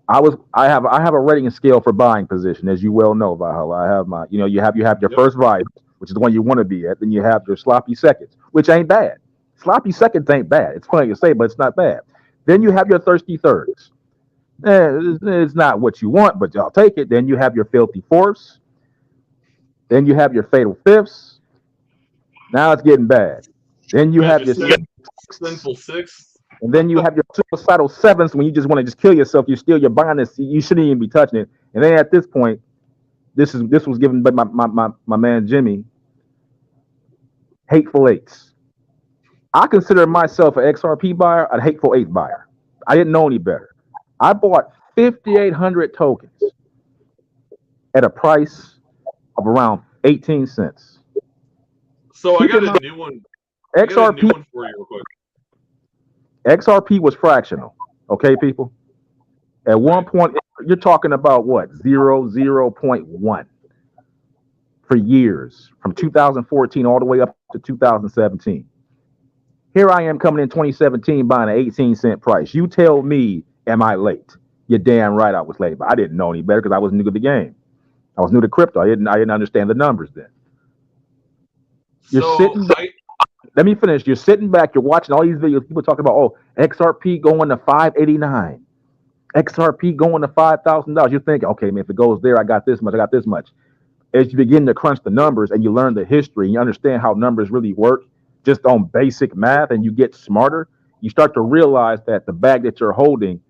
I have a rating scale for buying position, as you well know, Valhalla. I have my you have your first vibe, which is the one you want to be at. Then you have your sloppy seconds, which ain't bad. Sloppy seconds ain't bad. It's funny to say, but it's not bad. Then you have your thirsty thirds. It's not what you want, but y'all take it. Then you have your filthy fourths. Then you have your fatal fifths. Now it's getting bad. Then you have your sinful sixths. And then you have your suicidal sevenths when you just want to just kill yourself. You're buying this. You shouldn't even be touching it. And then at this point, this was given by my man Jimmy. Hateful eights. I consider myself an XRP buyer, a hateful eight buyer. I didn't know any better. I bought 5,800 tokens at a price of around 18 cents. So I got a new one. XRP for you real quick. XRP was fractional. Okay, people? At one point, you're talking about what? 0.1 for years, from 2014 all the way up to 2017. Here I am coming in 2017 buying an 18-cent price. You tell me, am I late? You're damn right I was late, but I didn't know any better because I was new to the game. I was new to crypto. I didn't understand the numbers then. You're sitting back. Let me finish. You're sitting back. You're watching all these videos. People talking about, XRP going to $589. XRP going to $5,000. You're thinking, okay, man, if it goes there, I got this much. I got this much. As you begin to crunch the numbers and you learn the history and you understand how numbers really work just on basic math and you get smarter, you start to realize that the bag that you're holding,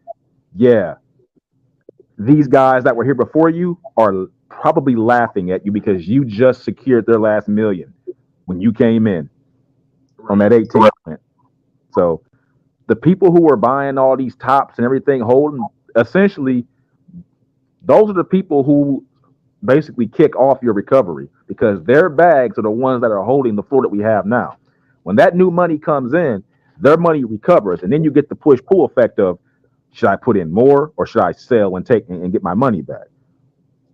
these guys that were here before you are probably laughing at you because you just secured their last million when you came in from that 18%. So the people who are buying all these tops and everything, holding, essentially, those are the people who basically kick off your recovery because their bags are the ones that are holding the floor that we have now. When that new money comes in, their money recovers, and then you get the push-pull effect of, should I put in more or should I sell and take and get my money back?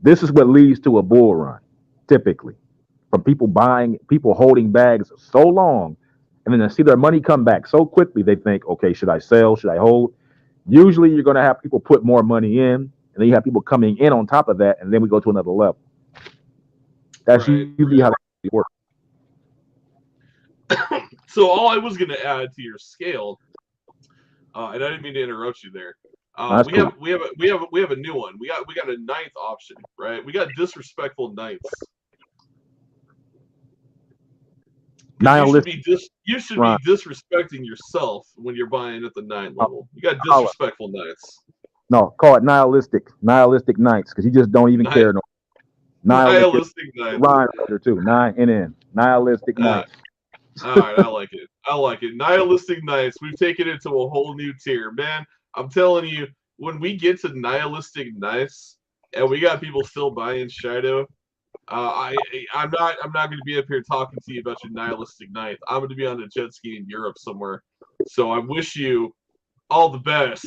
This is what leads to a bull run, typically, from people holding bags so long, and then they see their money come back so quickly, they think, okay, should I sell? Should I hold? Usually you're going to have people put more money in, and then you have people coming in on top of that, and then we go to another level. That's usually how it works. So all I was going to add to your scale, and I didn't mean to interrupt you there. We have a new one. We got a ninth option, right? We got disrespectful ninths. You should be disrespecting yourself when you're buying at the 9 level. You got disrespectful ninths. No, call it nihilistic ninths because you just don't even care. Nihilistic ninths. Rhyme too. Nihilistic ninths. All right, I like it. I like it. Nihilistic Knights. We've taken it to a whole new tier, man. I'm telling you, when we get to Nihilistic Knights, and we got people still buying Shido, I'm not going to be up here talking to you about your Nihilistic Knight. I'm going to be on a jet ski in Europe somewhere. So I wish you all the best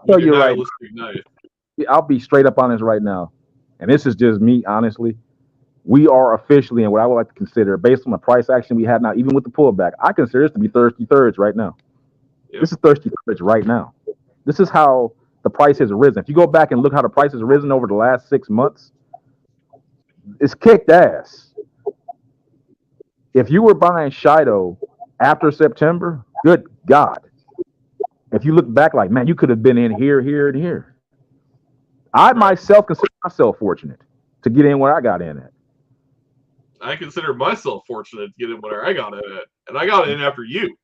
with your Nihilistic Knight. I'll be straight up honest right now, and this is just me, honestly. We are officially in what I would like to consider, based on the price action we had now, even with the pullback, I consider this to be thirsty thirds right now. Yep. This is thirsty thirds right now. This is how the price has risen. If you go back and look how the price has risen over the last 6 months, it's kicked ass. If you were buying Shido after September, good God. If you look back like, man, you could have been in here, here, and here. I myself consider myself fortunate to get in where I got in at. I consider myself fortunate to get in where I got in at. And I got in after you.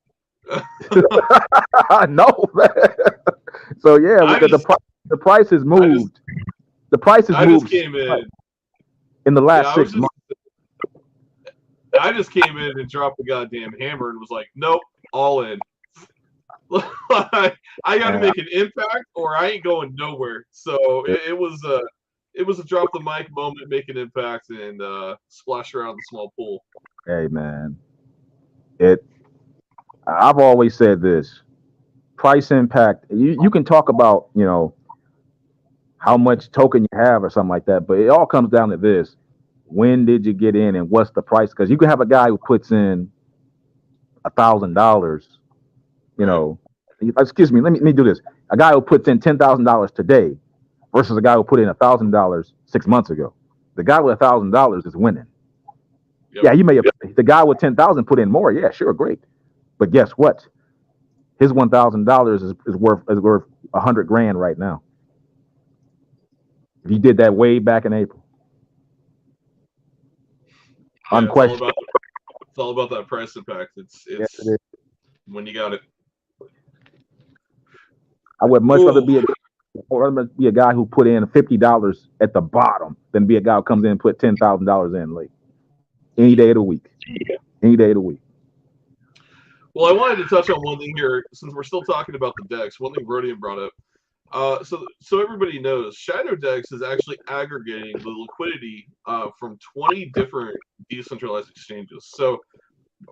I know, man. So, yeah, the price has moved. The price has moved. Just came in the last 6 months. I just came in and dropped the goddamn hammer and was like, nope, all in. I got to make an impact or I ain't going nowhere. So it was a drop the mic moment, make an impact, and splash around the small pool. Hey, man. I've always said this. Price impact, you can talk about, how much token you have or something like that, but it all comes down to this. When did you get in and what's the price? Because you can have a guy who puts in $1,000, excuse me, let me do this. A guy who puts in $10,000 today versus a guy who put in $1,000 6 months ago. The guy with $1,000 is winning. Yep. Yeah, you may have the guy with 10,000 put in more. Yeah, sure, great. But guess what? His $1,000 is worth $100,000 right now. If you did that way back in April. Yeah, unquestionable. It's all about that price impact. It's when you got it. I would much rather be a guy who put in $50 at the bottom than be a guy who comes in and put $10,000 in late. Any day of the week. Any day of the week. Well, I wanted to touch on one thing here, since we're still talking about the decks. One thing Brodian brought up. So everybody knows, Shadow Dex is actually aggregating the liquidity from 20 different decentralized exchanges. So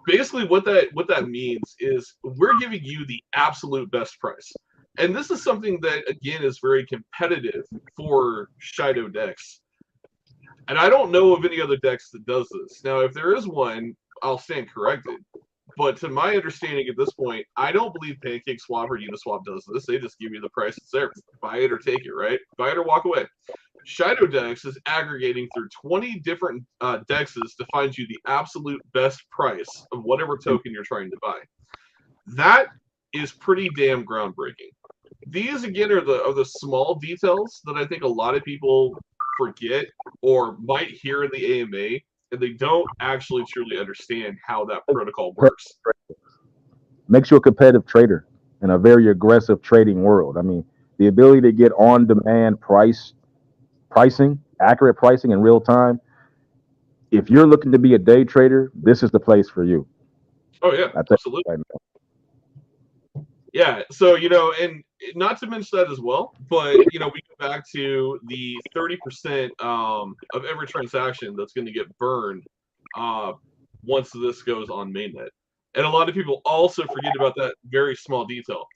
basically what that means is we're giving you the absolute best price. And this is something that, again, is very competitive for Shido Dex. And I don't know of any other decks that does this. Now, if there is one, I'll stand corrected. But to my understanding at this point, I don't believe PancakeSwap or Uniswap does this. They just give you the price it's there. Buy it or take it, right? Buy it or walk away. Shido Dex is aggregating through 20 different dexes to find you the absolute best price of whatever token you're trying to buy. That is pretty damn groundbreaking. These, again, are the small details that I think a lot of people forget or might hear in the AMA, and they don't actually truly understand how that protocol works. Makes you a competitive trader in a very aggressive trading world. I mean, the ability to get on-demand pricing, accurate pricing in real time. If you're looking to be a day trader, this is the place for you. Oh, yeah, absolutely. Right now. Yeah, so, and not to mention that as well, but, we go back to the 30% of every transaction that's going to get burned once this goes on mainnet. And a lot of people also forget about that very small detail.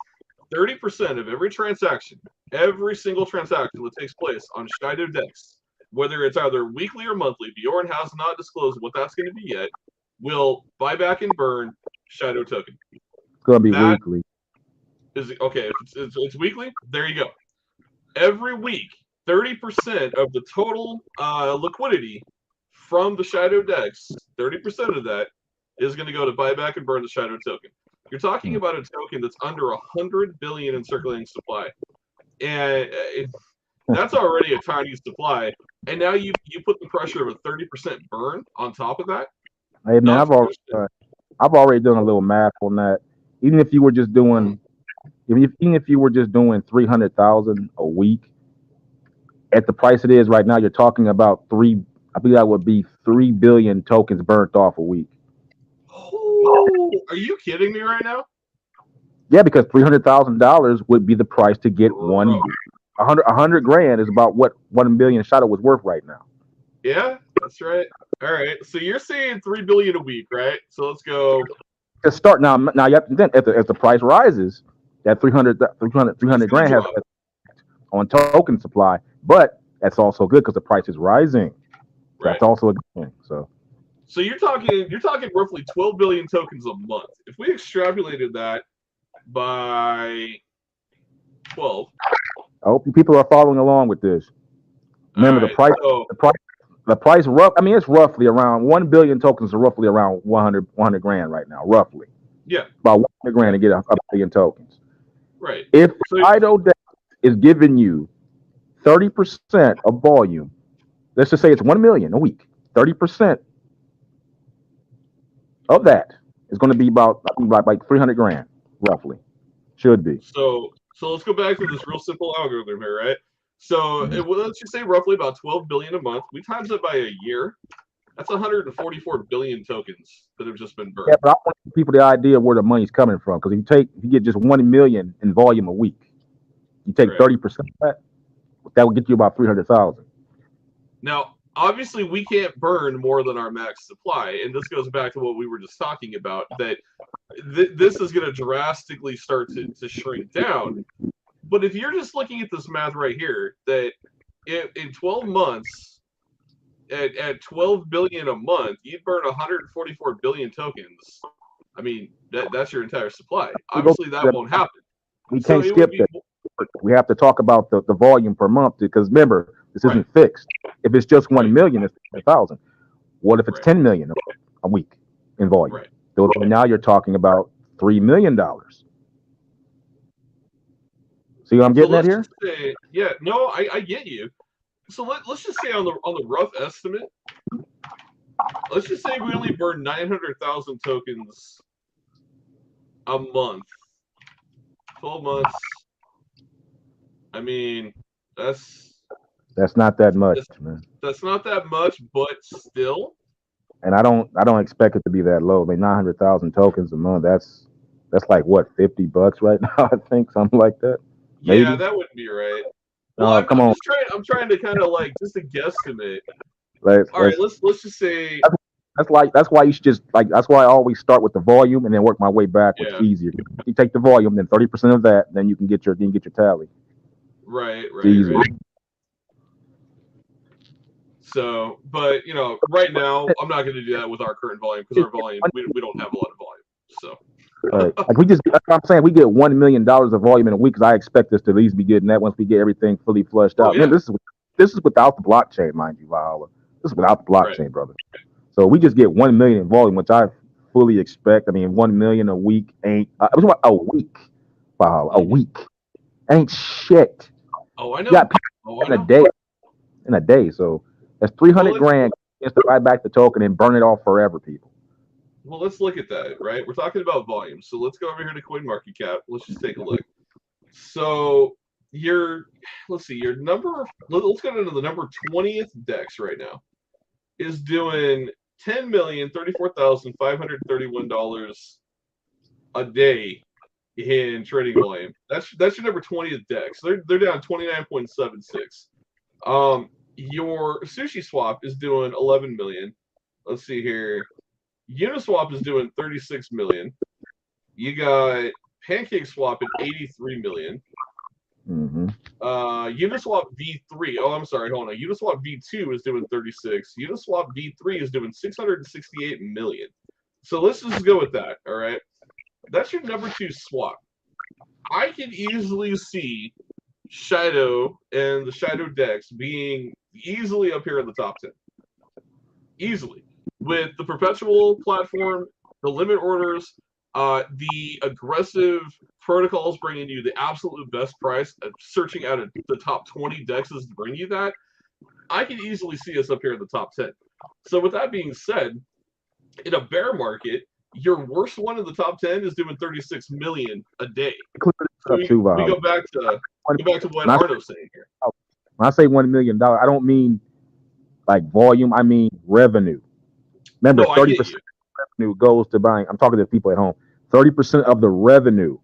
30% of every transaction, every single transaction that takes place on Shido Dex, whether it's either weekly or monthly, Bjorn has not disclosed what that's going to be yet, will buy back and burn Shido token. It's going to be weekly. Okay, if it's weekly, there you go. Every week, 30% of the total liquidity from the Shido Dex, 30% of that is going to go to buy back and burn the Shido token. You're talking about a token that's under 100 billion in circulating supply. And that's already a tiny supply. And now you put the pressure of a 30% burn on top of that. Hey, man, I've already done a little math on that. Even if you were just doing 300,000 a week at the price it is right now, you're talking about I believe that would be 3 billion tokens burnt off a week. Are you kidding me right now? Yeah, because $300,000 would be the price to get one. Bro. 100 grand is about what 1 million Shido was worth right now. Yeah, that's right. All right. So you're saying 3 billion a week, right? So let's go. To start now, you have to then if the price rises, that 300 grand has on token supply, but that's also good because the price is rising. Right. That's also a good thing. So you're talking roughly 12 billion tokens a month. If we extrapolated that by 12. I hope people are following along with this. Remember Right, the price rough. I mean, it's roughly around 1 billion tokens are roughly around 100 grand right now, roughly. Yeah. About 100 grand to get a billion tokens. Right. If Shido is giving you 30% of volume, let's just say it's 1 million a week, 30% of that is going to be about like 300 grand, roughly. Should be. So let's go back to this real simple algorithm here, right? So let's just say roughly about 12 billion a month. We times it by a year. That's 144 billion tokens that have just been burned. Yeah, but I want people the idea of where the money's coming from. Because if you get just 1 million in volume a week, you take 30% of that would get you about 300,000. Now, obviously, we can't burn more than our max supply, and this goes back to what we were just talking about. That this is going to drastically start to shrink down. But if you're just looking at this math right here, that in 12 months, at 12 billion a month, you'd burn 144 billion tokens. I mean, that's your entire supply. Obviously, that won't happen. We can't skip that. We have to talk about the volume per month because remember, this isn't fixed. If it's just 1 million, it's 1,000. What if it's 10 million a week in volume? Right. So now you're talking about $3 million. See what I'm getting at here? I get you. So let's just say on the rough estimate, let's just say we only burn 900,000 tokens a month. 12 months. I mean, that's not that much, man. That's not that much, but still. And I don't expect it to be that low. I mean, 900,000 tokens a month. That's like what, $50 right now? I think something like that. Maybe? Yeah, that wouldn't be right. Well, come on. I'm trying to kind of like just a guesstimate. All right, let's just say. That's why you should just that's why I always start with the volume and then work my way backwards. Yeah. Easier. You take the volume, then 30% of that, then you can get your tally. Right. Easier. Right. So, but right now I'm not going to do that with our current volume because our volume we don't have a lot of volume. So. Right. That's what I'm saying. We get $1 million of volume in a week because I expect us to at least be getting that once we get everything fully flushed out. Yeah. Man, this is without the blockchain, mind you, Valhalla. This is without the blockchain, brother. So we just get 1 million in volume, which I fully expect. I mean, 1 million a week ain't a week, Valhalla. A week ain't shit. Oh, I know. You got people in a day. So that's 300 grand just to buy back the token and burn it off forever, people. Well, let's look at that, right? We're talking about volume. So let's go over here to CoinMarketCap. Let's just take a look. So let's go into the number 20th DEX right now. Is doing $10,034,531 a day in trading volume. That's your number 20th DEX. They're down 29.76. Your Sushi Swap is doing 11 million. Let's see here. Uniswap is doing 36 million. You got Pancake Swap at 83 million. Mm-hmm. Uniswap V3. Oh, I'm sorry. Hold on. Uniswap V2 is doing 36. Uniswap V3 is doing 668 million. So let's just go with that. All right. That's your number 2 swap. I can easily see Shido and the Shido DEX being easily up here in the top 10. Easily. With the Perpetual platform, the limit orders, the aggressive protocols bringing you the absolute best price, searching out the top 20 DEXs to bring you that, I can easily see us up here in the top 10. So with that being said, in a bear market, your worst one in the top 10 is doing 36 million a day. So we go back to what Arno's saying here. When I say $1 million, I don't mean like volume. I mean revenue. Remember, 30%. revenue goes to buying. I'm talking to people at home. 30% of the revenue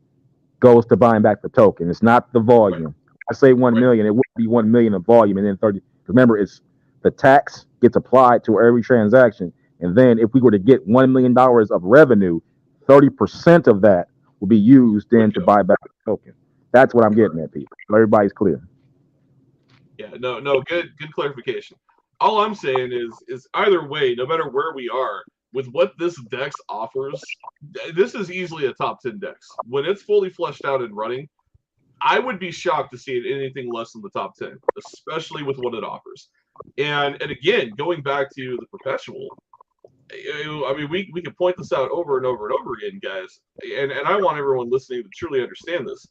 goes to buying back the token. It's not the volume. I say 1 million, it would be 1 million of volume, and then 30. Remember, it's the tax gets applied to every transaction, and then if we were to get $1 million of revenue, 30% of that will be used then to buy back the token. That's what I'm getting at, people. Everybody's clear. Yeah, no, good clarification. All I'm saying is either way, no matter where we are, with what this DEX offers, this is easily a top 10 DEX. When it's fully fleshed out and running, I would be shocked to see it anything less than the top 10, especially with what it offers. And again, going back to the Perpetual, I mean, we can point this out over and over and over again, guys. And I want everyone listening to truly understand this.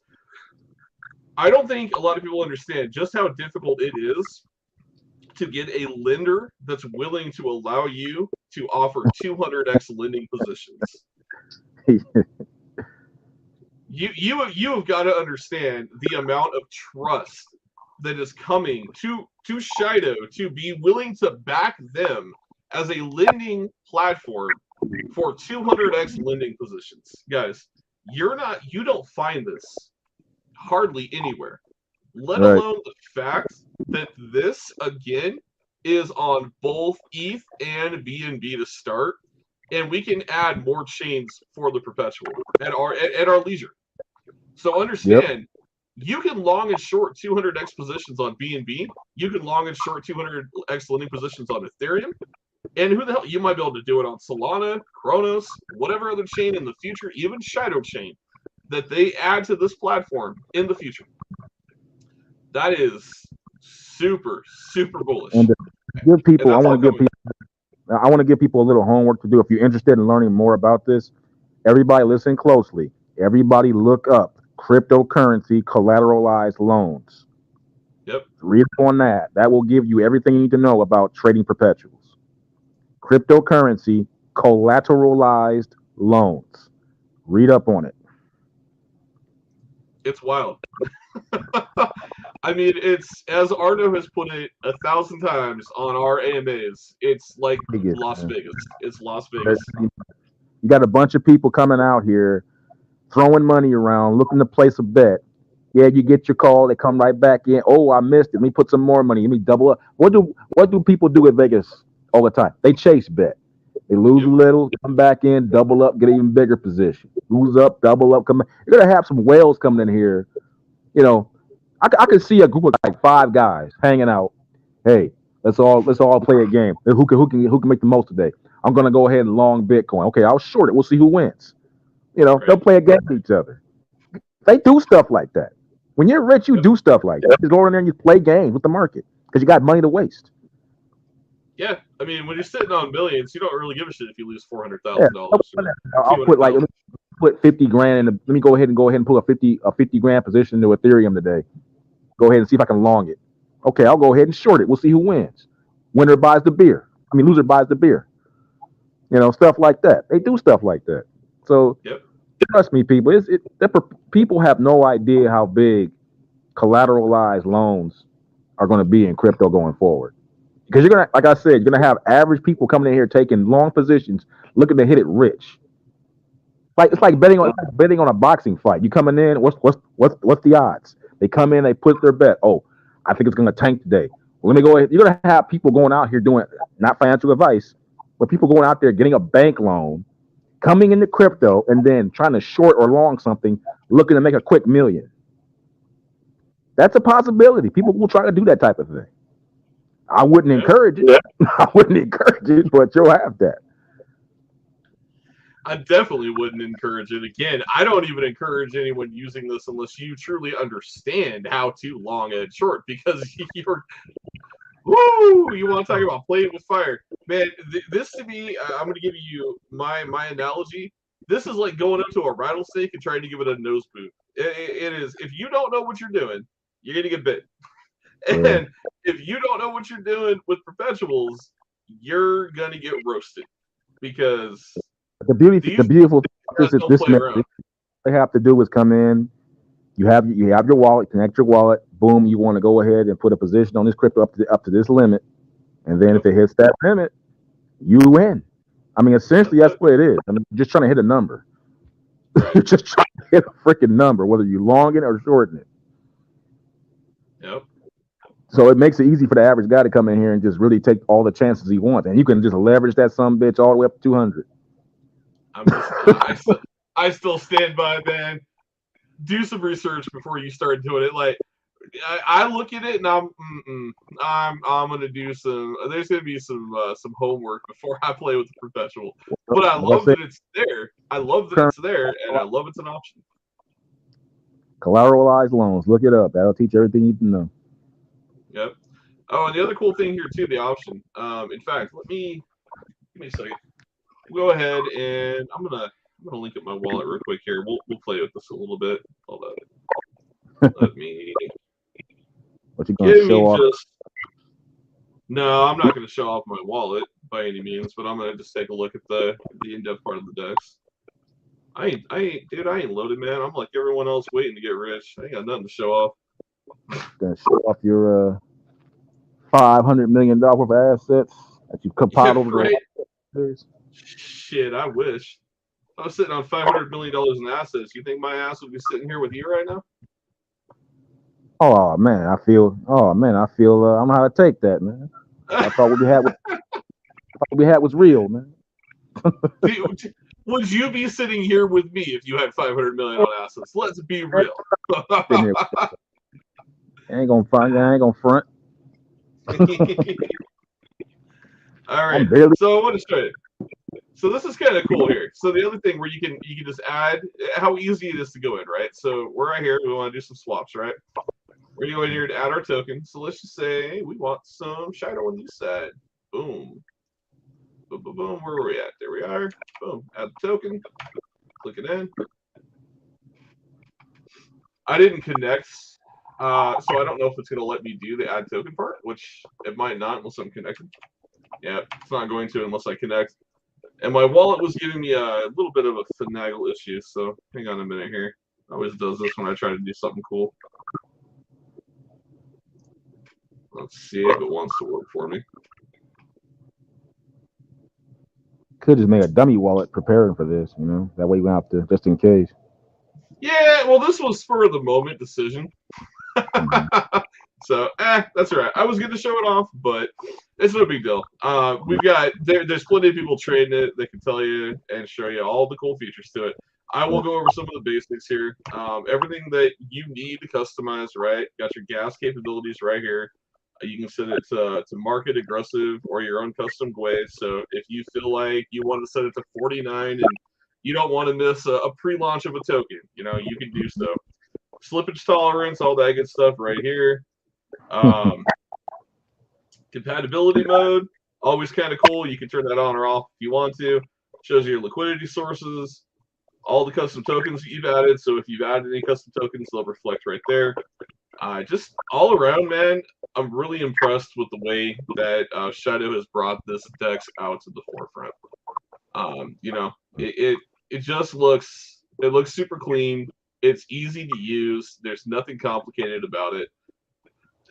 I don't think a lot of people understand just how difficult it is to get a lender that's willing to allow you to offer 200x lending positions. You have got to understand the amount of trust that is coming to Shido to be willing to back them as a lending platform for 200x lending positions. Guys, you don't find this hardly anywhere, let alone the fact that this again is on both ETH and BNB to start, and we can add more chains for the Perpetual at our leisure. So understand, you can long and short 200x positions on BNB, you can long and short 200x lending positions on Ethereum, and who the hell, you might be able to do it on Solana, Kronos, whatever other chain in the future, even Shido chain that they add to this platform in the future. That is super, super bullish. And give people, I want to give people a little homework to do. If you're interested in learning more about this, everybody listen closely. Everybody look up cryptocurrency collateralized loans. Yep. Read up on that. That will give you everything you need to know about trading perpetuals. Cryptocurrency collateralized loans. Read up on it. It's wild. I mean, it's, as Arno has put it 1,000 times on our AMAs, it's like Las Vegas. It's Las Vegas. You got a bunch of people coming out here throwing money around, looking to place a bet. Yeah, you get your call, they come right back in. Oh, I missed it. Let me put some more money. Let me double up. What do people do at Vegas all the time? They chase bet. They lose a little, come back in, double up, get an even bigger position. Lose up, double up, come back. You're gonna have some whales coming in here. You know, I could see a group of like 5 guys hanging out. Hey, let's all play a game. Who can make the most today? I'm gonna go ahead and long Bitcoin. Okay, I'll short it. We'll see who wins. You know, they'll play a game with each other. They do stuff like that. When you're rich, you do stuff like that. You just go in there and you play games with the market because you got money to waste. Yeah, I mean, when you're sitting on millions, you don't really give a shit if you lose $400,000. I'll put 50 grand in. Let me go ahead and pull a 50 grand position into Ethereum today. Go ahead and see if I can long it. Okay, I'll go ahead and short it. We'll see who wins. Winner buys the beer. Loser buys the beer. You know, stuff like that. They do stuff like that. So trust me, people. People have no idea how big collateralized loans are going to be in crypto going forward. Because you're gonna, like I said, you're gonna have average people coming in here taking long positions, looking to hit it rich. It's like betting on a boxing fight. You coming in, what's the odds? They come in, they put their bet. Oh, I think it's gonna tank today. Well, let me go ahead. You're gonna have people going out here doing, not financial advice, but people going out there getting a bank loan, coming into crypto, and then trying to short or long something, looking to make a quick million. That's a possibility. People will try to do that type of thing. I wouldn't encourage it. I wouldn't encourage it, but you'll have that. I definitely wouldn't encourage it. Again, I don't even encourage anyone using this unless you truly understand how to long and short, because you want to talk about playing with fire. Man, this to me, I'm going to give you my analogy. This is like going up to a rattlesnake and trying to give it a nose boot. It is, if you don't know what you're doing, you're going to get bit. And if you don't know what you're doing with perpetuals, you're going to get roasted, because the beautiful thing is that this they have to do is come in. You have your wallet, connect your wallet. Boom, you want to go ahead and put a position on this crypto up to this limit, and then if it hits that limit, you win. I mean, essentially, that's what it is. I mean, you're just trying to hit a number. Right. You're just trying to hit a freaking number, whether you long it or shorten it. Yep. So it makes it easy for the average guy to come in here and just really take all the chances he wants, and you can just leverage that some bitch all the way up to 200. I still stand by, man. Do some research before you start doing it. Like, I look at it and I'm gonna do some. There's gonna be some homework before I play with the Perpetual. But I love that it's there. I love that it's there, and I love it's an option. Collateralized loans. Look it up. That'll teach you everything you need to know. Yep. Oh, and the other cool thing here too, the option. In fact, give me a second. Go ahead and I'm gonna link up my wallet real quick here. We'll play with this a little bit. Hold on. Let me. What you gonna show off? No, I'm not gonna show off my wallet by any means, but I'm gonna just take a look at the in-depth part of the decks. I ain't loaded, man. I'm like everyone else waiting to get rich. I ain't got nothing to show off. Gonna show off your $500 million worth of assets that you compiled over right? the years. Shit, I wish. I was sitting on $500 million in assets. You think my ass would be sitting here with you right now? Oh man, I feel. I don't know how to take that, man. I thought what we had was real, man. Would you be sitting here with me if you had $500 million on assets? Let's be real. I ain't gonna front. All right. So I want to show you. So this is kind of cool here. So the other thing where you can just add how easy it is to go in, right? So we're right here. We want to do some swaps, right? We're going to go in here to add our token. So let's just say we want some Shido on this side. Boom. Boom, boom, boom. Where are we at? There we are. Boom. Add the token. Click it in. I didn't connect, so I don't know if it's going to let me do the add token part, which it might not unless I'm connected. Yeah, it's not going to unless I connect. And my wallet was giving me a little bit of a finagle issue, so hang on a minute here. It always does this when I try to do something cool. Let's see if it wants to work for me. Could just make a dummy wallet preparing for this, you know? That way you don't have to, just in case. Yeah, well, this was spur of the moment decision. So, that's all right. I was going to show it off, but it's no big deal. We've got, there's plenty of people trading it. They can tell you and show you all the cool features to it. I will go over some of the basics here. Everything that you need to customize, right? Got your gas capabilities right here. You can set it to market, aggressive, or your own custom way. So if you feel like you want to set it to 49 and you don't want to miss a pre-launch of a token, you know, you can do so. Slippage tolerance, all that good stuff right here. Compatibility mode, always kind of cool. You can turn that on or off if you want to. Shows you your liquidity sources, all the custom tokens that you've added. So if you've added any custom tokens, they'll reflect right there. Just all around, man, I'm really impressed with the way that Shido has brought this dex out to the forefront. You know, it just looks super clean. It's easy to use. There's nothing complicated about it.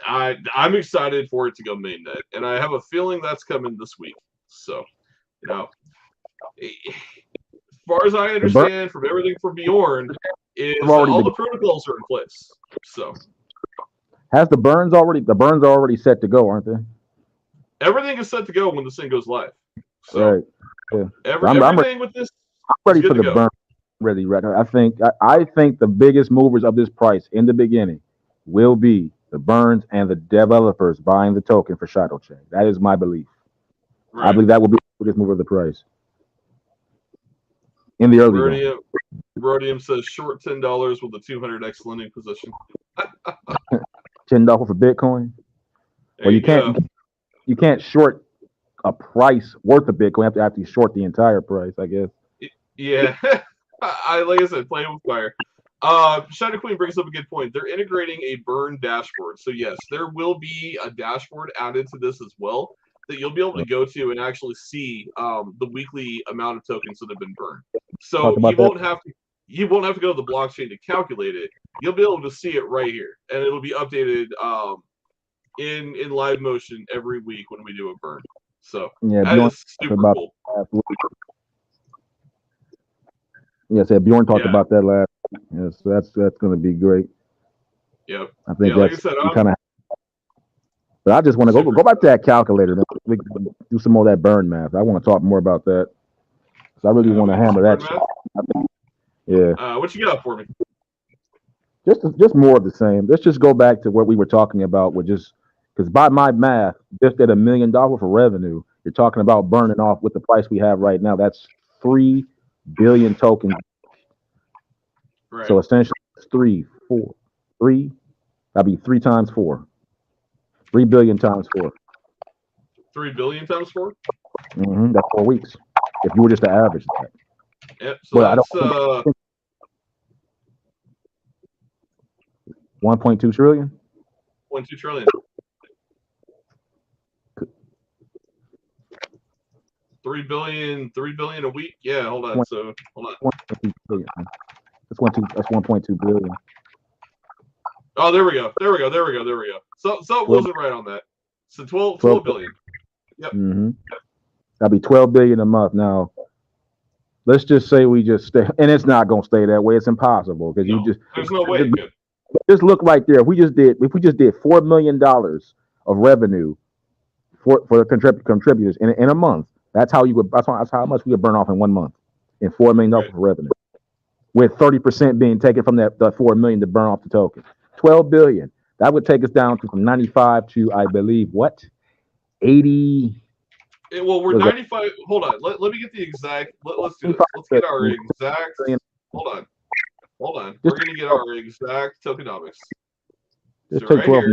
I'm excited for it to go mainnet, and I have a feeling that's coming this week. So, you know, as far as I understand from everything from Bjorn, is all the protocols are in place. So, has the burns already set to go, aren't they? Everything is set to go when this thing goes live. So, right. Yeah. Everything with this. I'm ready for the burn. Really, right. I think the biggest movers of this price in the beginning will be the burns and the developers buying the token for Shido Chain. That is my belief. Right. I believe that will be the biggest mover of the price in the early. Rhodium says short $10 with a 200x lending position. $10 for Bitcoin. Well, you can't short a price worth of Bitcoin. You have to actually short the entire price, I guess. Yeah. Like I said, playing with fire. Shido Queen brings up a good point. They're integrating a burn dashboard. So yes, there will be a dashboard added to this as well that you'll be able to go to and actually see the weekly amount of tokens that have been burned. So you won't have to go to the blockchain to calculate it. You'll be able to see it right here, and it'll be updated in live motion every week when we do a burn. So yeah, that is super cool. last week. Yeah, said Bjorn talked about that last week. Yeah, so that's going to be great. Yep. I think like I that's said, kind of. But I just want to go back to that calculator. Man. We can do some more of that burn math. I want to talk more about that. So I really want to hammer that shit. Yeah. What you got for me? Just more of the same. Let's just go back to what we were talking about with just because by my math, just at $1 million for revenue, you're talking about burning off with the price we have right now. That's 3 billion tokens. Right. So essentially, it's 3. That'd be 3 times 4. 3 billion times 4. 3 billion times 4. That's 4 weeks. If you were just to average that. Yep. So but that's 1.2 trillion. 1.2 trillion. 3 billion a week. Yeah, hold on. So hold on. 1.2 billion. That's 1.2 billion. Oh, there we go. So it wasn't right on that. So 12 billion. Yep. That'd be 12 billion a month. Now, let's just say we just stay, and it's not gonna stay that way. It's impossible because there's no way. Just look right there. If we just did $4 million of revenue for the contributors in a month, that's how much we would burn off in 1 month in $4 million for revenue, with 30% being taken from that 4 million to burn off the token. 12 billion. That would take us down to from 95 to, I believe, 80. Well, we're 95. Hold on. Let me get the exact. Let's do this. Let's get our exact. Hold on. We're gonna get our exact tokenomics. Just take 12.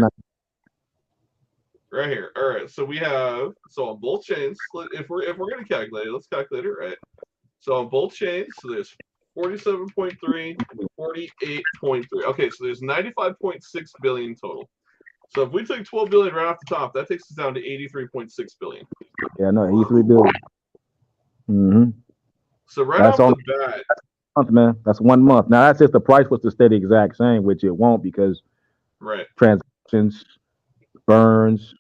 Right here. All right. So we have on both chains. If we're gonna calculate it, let's calculate it right. So on both chains, so there's 47.3 and 48.3. Okay, so there's 95.6 billion total. So if we took 12 billion right off the top, that takes us down to 83.6 billion. Yeah, no, 83 billion. So off the bat, month, man. That's 1 month. Now that's if the price was to stay the exact same, which it won't because transactions, burns,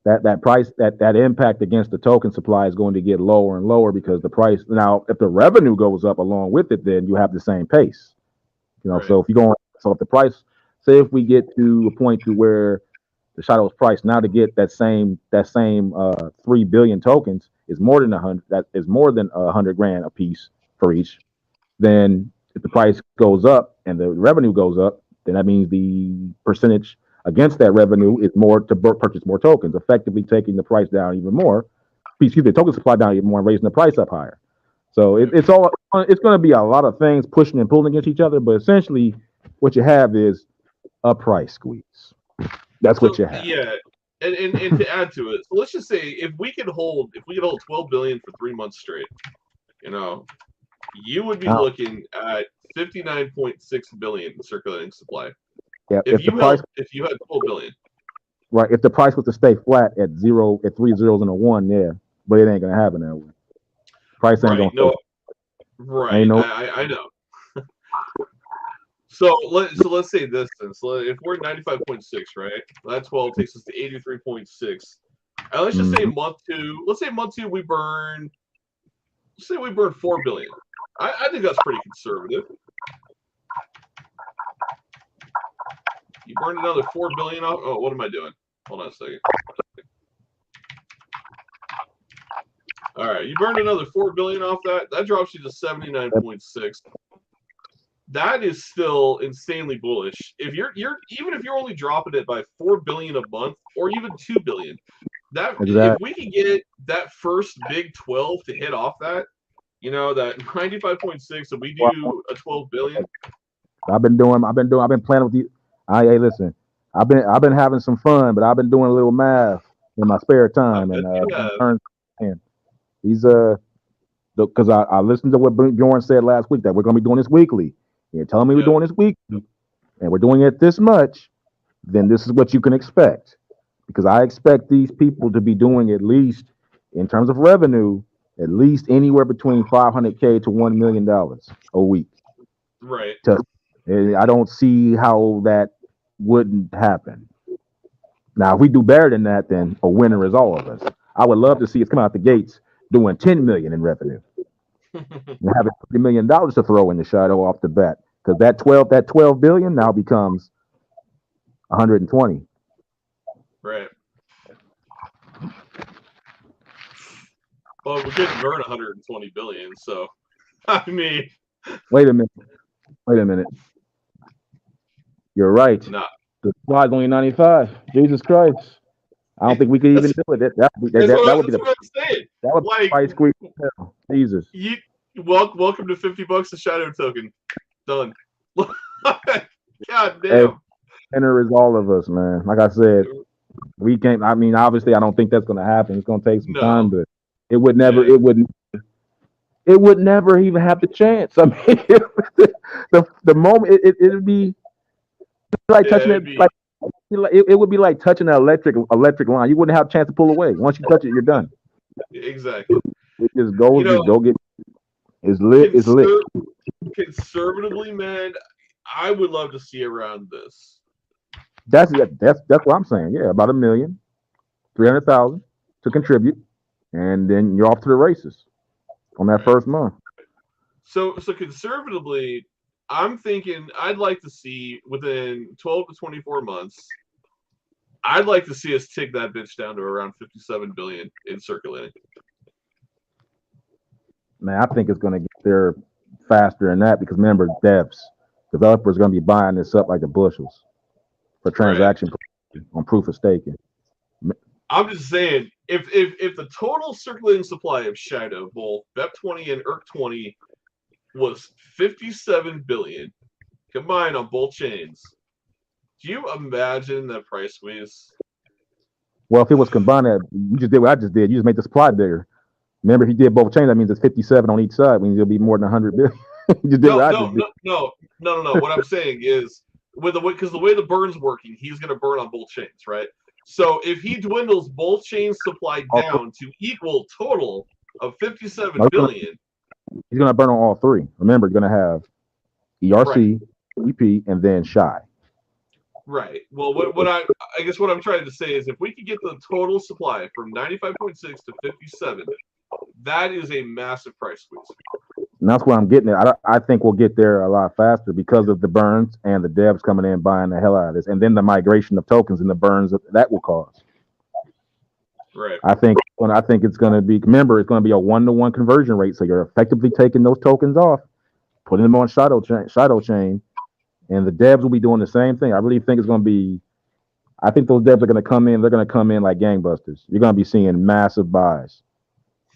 that price, that impact against the token supply is going to get lower and lower because the price. Now, if the revenue goes up along with it, then you have the same pace. So if the price, say if we get to a point to where the Shido's price now to get that same 3 billion tokens is more than 100. That is more than 100 grand a piece for each. Then if the price goes up and the revenue goes up, then that means the percentage against that revenue is more to purchase more tokens, effectively taking the price down even more. Excuse me, the token supply down even more, and raising the price up higher. So it's going to be a lot of things pushing and pulling against each other, but essentially what you have is a price squeeze. That's what you have. Yeah, and to add to it, so let's just say if we could hold 12 billion for 3 months straight, you would be looking at 59.6 billion circulating supply. Yeah, if you had 12 billion. Right. If the price was to stay flat at 3 zeros and a 1, yeah, but it ain't gonna happen that way. Price ain't gonna. Right. I know. So let's say this then. So if we're 95.6, right? That 12 takes us to 83.6. And let's just say month 2. Let's say month 2 we burn. Let's say we burn 4 billion. I think that's pretty conservative. You burned another 4 billion off. Oh, what am I doing? Hold on a second. All right, you burned another 4 billion off that. That drops you to 79.6. That is still insanely bullish. If you're even if you're only dropping it by 4 billion a month or even 2 billion, if we can get that first big 12 to hit off that, that 95.6, and we do a 12 billion. I've been playing with these. Hey, listen, I've been having some fun, but I've been doing a little math in my spare time, and these because I listened to what Bjorn said last week that we're gonna be doing this weekly. You're telling me we're doing this weekly, and we're doing it this much, then this is what you can expect. Because I expect these people to be doing at least, in terms of revenue, at least anywhere between $500K to $1 million a week. Right. I don't see how that wouldn't happen. Now, if we do better than that, then a winner is all of us. I would love to see us come out the gates doing 10 million in revenue. And having $30 million to throw in the Shido off the bat. Because that 12 billion now becomes 120. Right. Well, we couldn't burn 120 billion, so I mean. Wait a minute. You're right. Nah. The supply's only 95. Jesus Christ. I don't think we could even do it. That would be the saying. That would like, price squeeze. Jesus. Welcome to $50 a Shido token. Done. God damn. Hey, Enter is all of us, man. Like I said, we can't. I mean, obviously, I don't think that's going to happen. It's going to take some time, but it would never. Yeah. It would never even have the chance. I mean, the moment it would be like touching it. Like it would be like touching an electric line. You wouldn't have a chance to pull away. Once you touch it, you're done. Exactly. It just goes. Just go get. It's lit. It's lit. Conservatively, man, I would love to see around this. That's what I'm saying. Yeah, about 1,300,000 to contribute, and then you're off to the races on that first month. So conservatively, I'm thinking I'd like to see within 12 to 24 months. I'd like to see us take that bitch down to around 57 billion in circulating. Man, I think it's going to get there faster than that because remember, developers are going to be buying this up like the bushels for transaction on proof of staking. I'm just saying, if the total circulating supply of Shido, both BEP20 and ERC20, was 57 billion combined on both chains, do you imagine that price squeeze? Well, if it was combined, you just did what I just did. You just made the supply bigger. Remember, if you did both chains, that means it's 57 on each side. Means it'll be more than 100 billion. You just did no. What I'm saying is, because the way the burn's working, he's going to burn on both chains, right? So if he dwindles both chains supply down to equal total of 57 billion, he's going to burn on all three. Remember, you're going to have ERC, EP, and then Shy. Right. Well, I guess what I'm trying to say is if we could get the total supply from 95.6 to 57, that is a massive price squeeze. And that's where I'm getting at. I think we'll get there a lot faster because of the burns and the devs coming in buying the hell out of this, and then the migration of tokens and the burns that will cause. Right. I think it's going to be. Remember, it's going to be a 1-to-1 conversion rate, so you're effectively taking those tokens off, putting them on Shido chain, and the devs will be doing the same thing. I really think it's going to be. I think those devs are going to come in. They're going to come in like gangbusters. You're going to be seeing massive buys.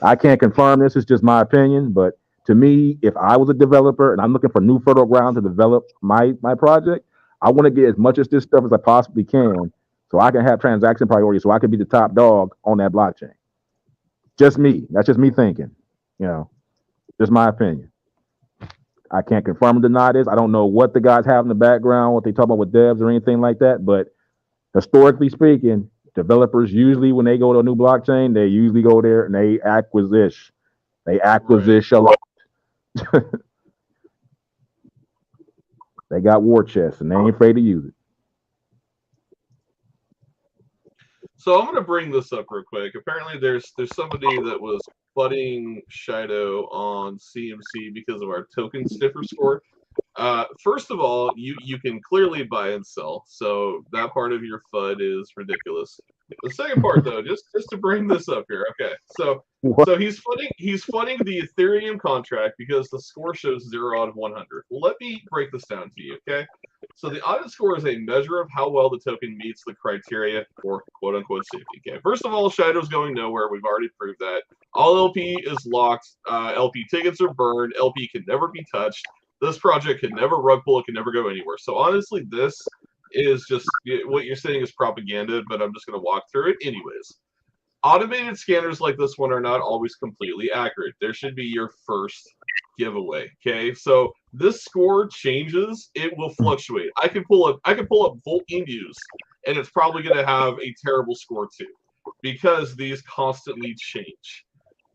I can't confirm this. It's just my opinion, but to me, if I was a developer and I'm looking for new fertile ground to develop my project, I want to get as much of this stuff as I possibly can so I can have transaction priority so I can be the top dog on that blockchain. Just me. That's just me thinking. Just my opinion. I can't confirm or deny this. I don't know what the guys have in the background, what they talk about with devs or anything like that, but historically speaking, developers usually, when they go to a new blockchain, they usually go there and they acquisition. They acquisition a lot. They got war chests and they ain't afraid to use it. So I'm going to bring this up real quick. Apparently, there's somebody that was flooding Shido on CMC because of our token sniffer score. First of all, you can clearly buy and sell, so that part of your FUD is ridiculous. The second part, though, just to bring this up here, okay? So he's flooding the Ethereum contract because the score shows 0 out of 100. Well, let me break this down to you, okay? So the audit score is a measure of how well the token meets the criteria for quote-unquote safety. Okay, first of all, Shido's going nowhere. We've already proved that. All LP is locked. LP tickets are burned. LP can never be touched. This project can never rug pull. It can never go anywhere. So honestly, this is just what you're saying is propaganda, but I'm just going to walk through it anyways. Automated scanners like this one are not always completely accurate. There should be your first giveaway. Okay, so this score changes. It will fluctuate. I can pull up Volt Indies, and it's probably going to have a terrible score too, because these constantly change.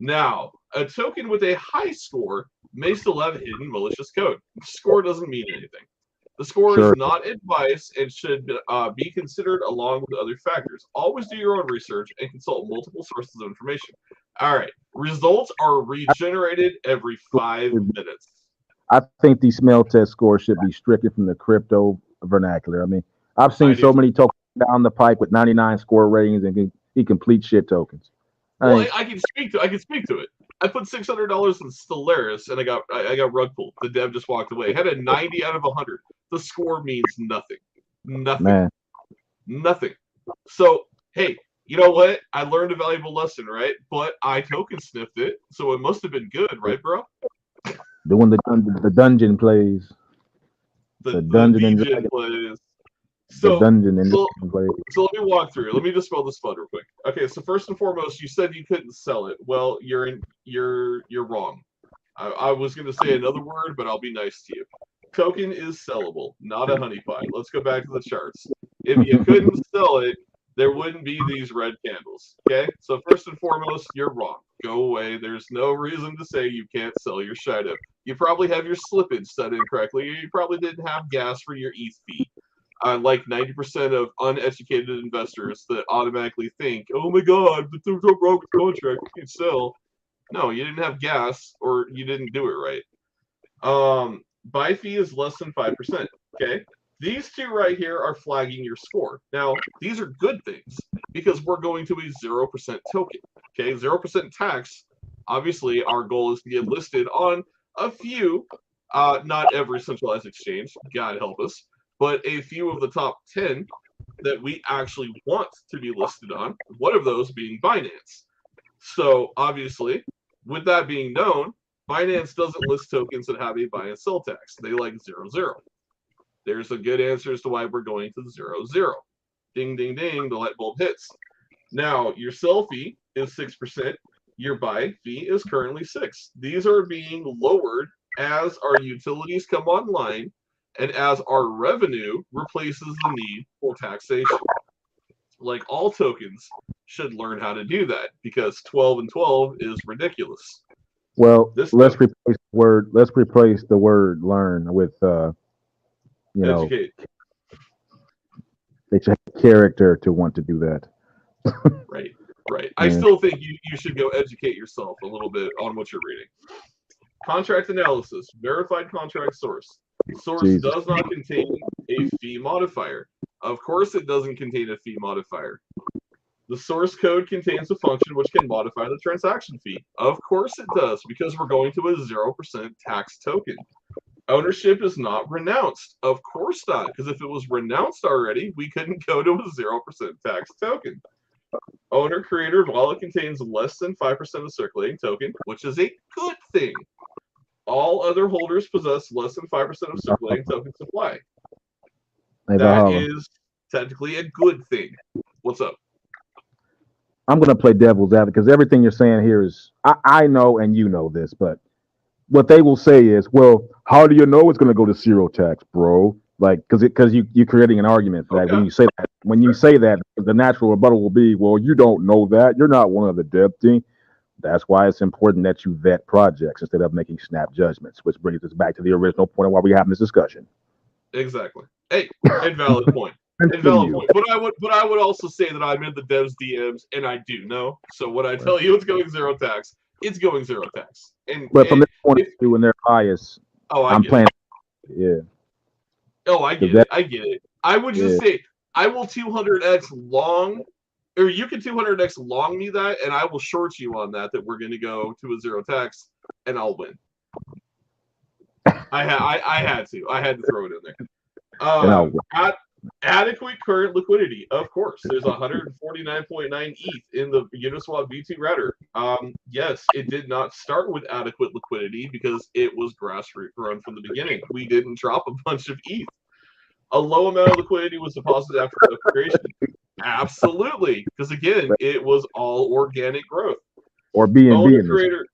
Now, a token with a high score may still have hidden malicious code. The score doesn't mean anything. The score is not advice and should be considered along with other factors. Always do your own research and consult multiple sources of information. All right. Results are regenerated every 5 minutes. I think these smell test scores should be stricken from the crypto vernacular. I mean, I've seen so many tokens down the pike with 99 score ratings and complete shit tokens. Well, I can speak to it. I put $600 in Stellaris and I got rug pulled. The dev just walked away. Had a 90 out of 100. The score means nothing. Nothing. So hey, you know what? I learned a valuable lesson, right? But I token sniffed it, so it must have been good, right, bro? Doing the dungeon plays. The dungeon plays. So let me walk through. Let me dispel this FUD real quick. Okay, so first and foremost, you said you couldn't sell it. Well, you're wrong. I was going to say another word, but I'll be nice to you. Token is sellable, not a honeypot. Let's go back to the charts. If you couldn't sell it, there wouldn't be these red candles. Okay, so first and foremost, you're wrong. Go away. There's no reason to say you can't sell your Shido. You probably have your slippage set in correctly, or you probably didn't have gas for your ETH fee. Like 90% of uneducated investors that automatically think, oh my god, but there's no wrong with the contract, you can sell. No, you didn't have gas, or you didn't do it right. Buy fee is less than 5%. Okay? These two right here are flagging your score. Now, these are good things, because we're going to a 0% token. Okay? 0% tax. Obviously, our goal is to get listed on a few, not every centralized exchange, God help us, but a few of the top 10 that we actually want to be listed on, one of those being Binance. So, obviously, with that being known, Binance doesn't list tokens that have a buy and sell tax. They like 0.0. There's a good answer as to why we're going to 0.0. Ding, ding, ding, the light bulb hits. Now, your sell fee is 6%. Your buy fee is currently 6%. These are being lowered as our utilities come online and as our revenue replaces the need for taxation. Like all tokens should learn how to do that, because 12 and 12 is ridiculous. Well, let's replace the word learn with educate. It's a character to want to do that. Right. I still think you should go educate yourself a little bit on what you're reading. Contract analysis, verified contract source. Source does not contain a fee modifier. Of course it doesn't contain a fee modifier. The source code contains a function which can modify the transaction fee. Of course it does, because we're going to a 0% tax token. Ownership is not renounced. Of course not, because if it was renounced already, we couldn't go to a 0% tax token. Owner creator wallet contains less than 5% of circulating token, which is a good thing. All other holders possess less than 5% of circulating token supply. That is technically a good thing. What's up? I'm going to play devil's advocate, because everything you're saying here is, I know and you know this, but what they will say is, well, how do you know it's going to go to zero tax, bro? Like, because you're creating an argument for that. When you say that, the natural rebuttal will be, well, you don't know that. You're not one of the dev team. That's why it's important that you vet projects instead of making snap judgments, which brings us back to the original point of why we're having this discussion. Exactly. Hey, invalid point. Invalid point. But I would also say that I'm in the devs DMs and I do know. So when I tell you it's going zero tax, it's going zero tax. But from this point of view and their bias, I'm playing. Yeah. Oh, I get it. I get it. I would just say I will 200x long, or you can 200x long me that, and I will short you on that we're going to go to a zero tax, and I'll win. I had to throw it in there. Adequate current liquidity, of course. There's 149.9 ETH in the Uniswap V2 router. Yes, it did not start with adequate liquidity because it was grassroots run from the beginning. We didn't drop a bunch of ETH. A low amount of liquidity was deposited after creation. Absolutely, because again, it was all organic growth. Or BNB creator.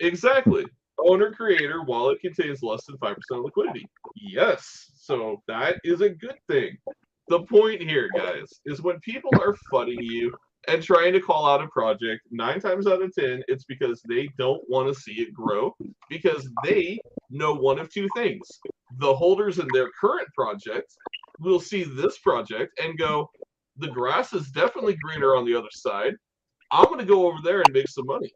Exactly. Owner creator wallet contains less than 5% liquidity. Yes, so that is a good thing. The point here, guys, is when people are fudding you and trying to call out a project, 9 times out of 10, it's because they don't want to see it grow, because they know one of two things. The holders in their current project will see this project and go, the grass is definitely greener on the other side. I'm going to go over there and make some money.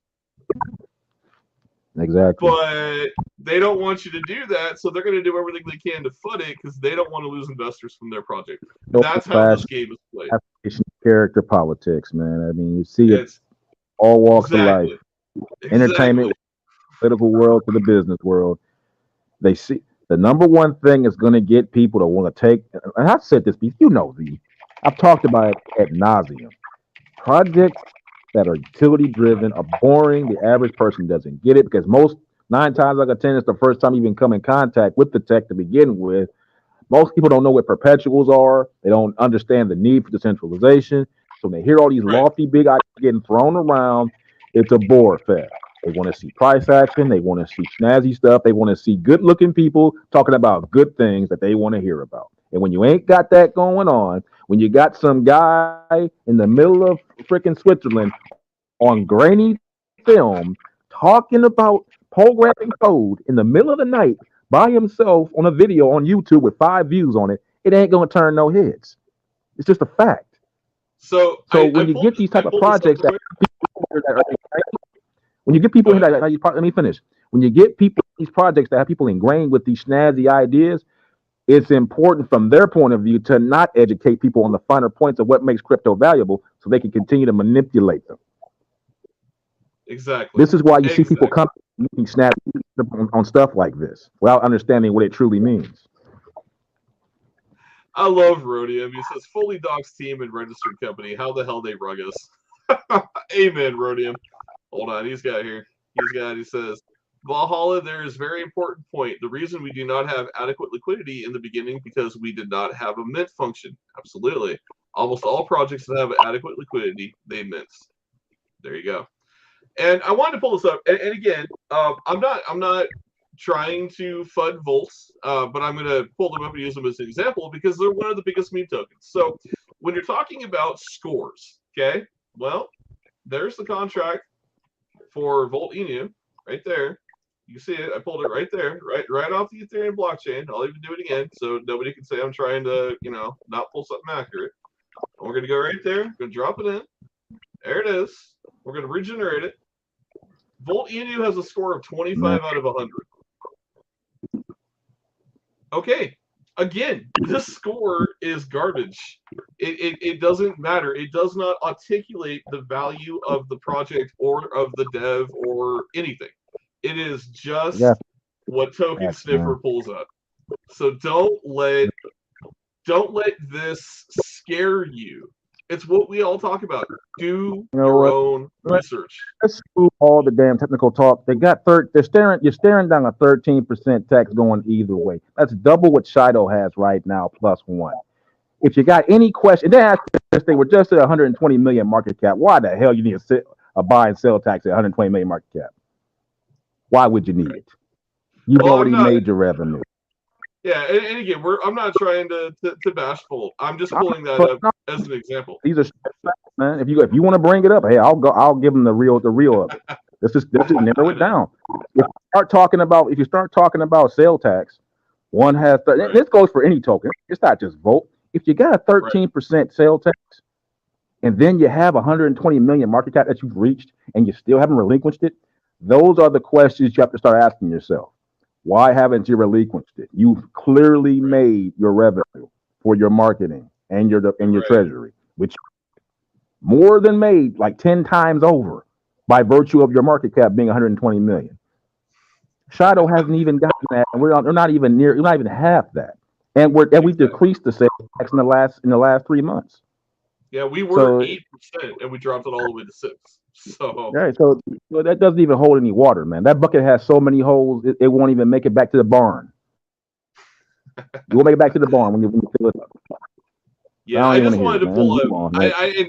Exactly. But they don't want you to do that, so they're going to do everything they can to foot it because they don't want to lose investors from their project. That's how this game is played. Character politics, man. I mean, you see it all walks of life, entertainment, political world to the business world. They see the number one thing is going to get people to want to take. And I've said this, you know, I've talked about it ad nauseum. Projects that are utility driven are boring. The average person doesn't get it because most 9 times out of 10, it's the first time you even come in contact with the tech to begin with. Most people don't know what perpetuals are. They don't understand the need for decentralization. So when they hear all these lofty, big ideas getting thrown around, it's a bore fest. They want to see price action. They want to see snazzy stuff. They want to see good-looking people talking about good things that they want to hear about. And when you ain't got that going on, when you got some guy in the middle of freaking Switzerland on grainy film talking about programming code in the middle of the night by himself on a video on YouTube with 5 views on it, it ain't gonna turn no heads. It's just a fact. So when you get these type of projects that when you get people let me finish. When you get people these projects that have people ingrained with these snazzy ideas, it's important from their point of view to not educate people on the finer points of what makes crypto valuable so they can continue to manipulate them. Exactly. This is why you see people come snap on stuff like this without understanding what it truly means. I love Rhodium. He says, fully doxed team and registered company. How the hell they rug us? Amen, Rhodium. Hold on, he says, Valhalla, there is very important point. The reason we do not have adequate liquidity in the beginning because we did not have a mint function. Absolutely. Almost all projects that have adequate liquidity, they mint. There you go. And I wanted to pull this up. And again, I'm not trying to FUD volts, but I'm going to pull them up and use them as an example because they're one of the biggest meme tokens. So when you're talking about scores, okay, well, there's the contract for Volt Inu right there. You can see it. I pulled it right there, right off the Ethereum blockchain. I'll even do it again so nobody can say I'm trying to, not pull something accurate. And we're going to go right there. We're going to drop it in. There it is. We're going to regenerate it. Volt Inu has a score of 25 out of 100. Okay. Again, this score is garbage. It doesn't matter. It does not articulate the value of the project or of the dev or anything. It is just what Token Sniffer pulls up. So don't let this scare you. It's what we all talk about. Do your own research. Let's screw all the damn technical talk. They got you're staring down a 13% tax going either way. That's double what Shido has right now, +1. If you got any question, they ask if they were just at 120 million market cap. Why the hell you need a buy and sell tax at 120 million market cap? Why would you need it? You've already made your revenue. Yeah, and again, I'm not trying to bash Volt. I'm just pulling that up as an example. These are man. If you want to bring it up, hey, I'll give them the real of it. Let's just narrow it down. If you start talking about sale tax, one has this goes for any token. It's not just Volt. If you got a 13% sale tax, and then you have 120 million market cap that you've reached, and you still haven't relinquished it, those are the questions you have to start asking yourself. Why haven't you relinquished it? You've clearly made your revenue for your marketing and your treasury, which more than made like 10 times over by virtue of your market cap being 120 million. Shido hasn't even gotten that, and we're not even half that. And we decreased the sales tax in the last 3 months. Yeah, we were 8% and we dropped it all the way to 6%. So that doesn't even hold any water, man. That bucket has so many holes, it won't even make it back to the barn. You won't make it back to the barn when you fill it up. Yeah, I just wanted to pull up.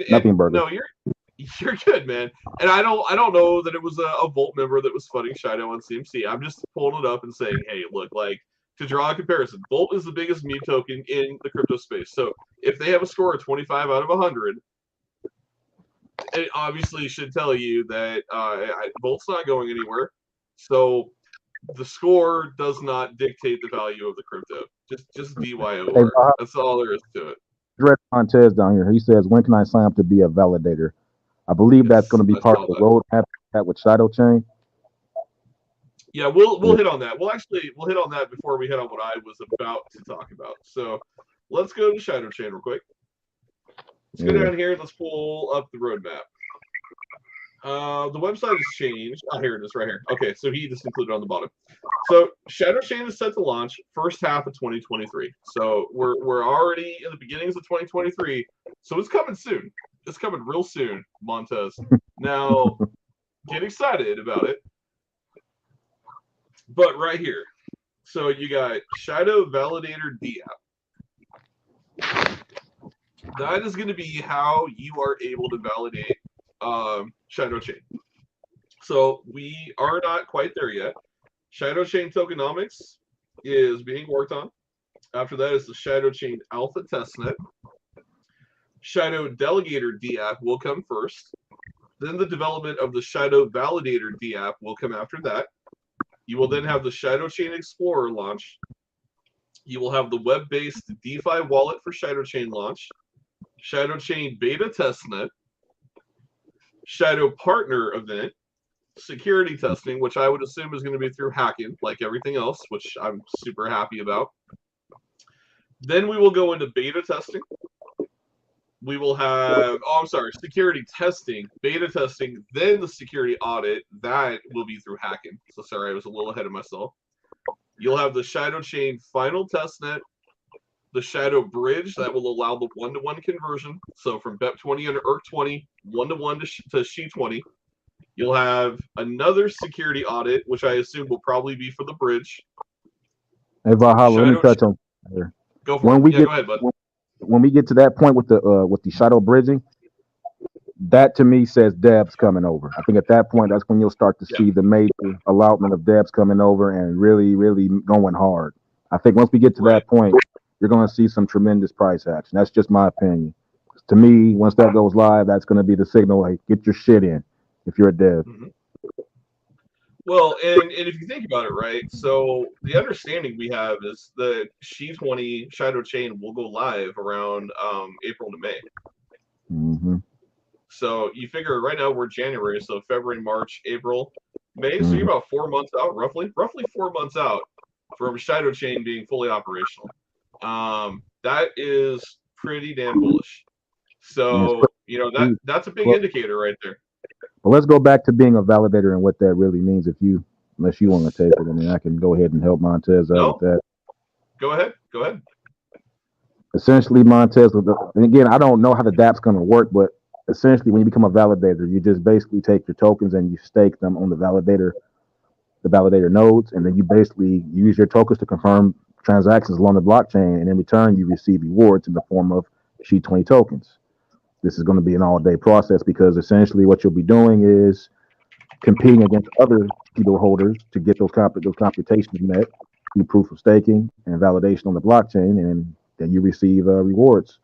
Nothing burger. No, you're good, man. And I don't know that it was a Volt member that was flooding Shido on CMC. I'm just pulling it up and saying, hey, look, like to draw a comparison, Volt is the biggest meme token in the crypto space. So if they have a score of 25 out of 100. It obviously should tell you that Volt's not going anywhere. So the score does not dictate the value of the crypto. Just DYOR. That's all there is to it. Dred Montez down here. He says, when can I sign up to be a validator? I believe that's going to be I part saw of the that. roadmap that with Shido Chain. Yeah, we'll hit on that. We'll hit on that before we hit on what I was about to talk about. So let's go to Shadow Chain real quick. Let's go down here. Let's pull up the roadmap. The website has changed. Oh, here it is, right here. Okay, so he just included on the bottom. So Shadow Chain is set to launch first half of 2023. So we're already in the beginnings of 2023. So it's coming soon. It's coming real soon, Montez. Now, get excited about it. But right here, so you got Shadow Validator DApp. That is going to be how you are able to validate Shadow Chain. So we are not quite there yet. Shadow Chain tokenomics is being worked on. After that is the Shadow Chain Alpha testnet. Shadow Delegator DApp will come first. Then the development of the Shadow Validator DApp will come after that. You will then have the Shadow Chain Explorer launch. You will have the web-based DeFi wallet for Shadow Chain launch. Shadow Chain Beta Testnet. Shadow Partner event. Security testing, which I would assume is going to be through hacking, like everything else, which I'm super happy about. Then we will go into beta testing. We will have, security testing, beta testing, then the security audit. That will be through hacking. So sorry, I was a little ahead of myself. You'll have the Shadow Chain final testnet, the Shadow Bridge that will allow the one-to-one conversion. So from BEP20 and ERC20, one-to-one to SHE20. You'll have another security audit, which I assume will probably be for the bridge. Hey, Valhalla, let me touch on here. Go for it. Go ahead, bud. When we get to that point with the Shadow bridging, that to me says devs coming over. I think at that point, that's when you'll start to see the major allotment of devs coming over and really, really going hard. I think once we get to that point, you're going to see some tremendous price action. That's just my opinion. To me, once that goes live, that's going to be the signal, like, get your shit in if you're a dev. Mm-hmm. Well, and if you think about it, right, so the understanding we have is the SHE20 Shadow Chain will go live around April to May. Mm-hmm. So you figure right now we're January, so February, March, April, May. So you're about 4 months out, roughly 4 months out from Shadow Chain being fully operational. That is pretty damn bullish. So that's a big indicator right there. Well, let's go back to being a validator and what that really means. Unless you want to take it, I mean, I can go ahead and help Montez out with that. Go ahead. Essentially, Montez, and again, I don't know how the DApp's going to work, but essentially, when you become a validator, you just basically take your tokens and you stake them on the validator nodes, and then you basically use your tokens to confirm transactions along the blockchain, and in return, you receive rewards in the form of SHE20 tokens. This is going to be an all-day process because essentially what you'll be doing is competing against other Shido holders to get those computations met through proof of staking and validation on the blockchain, and then you receive rewards.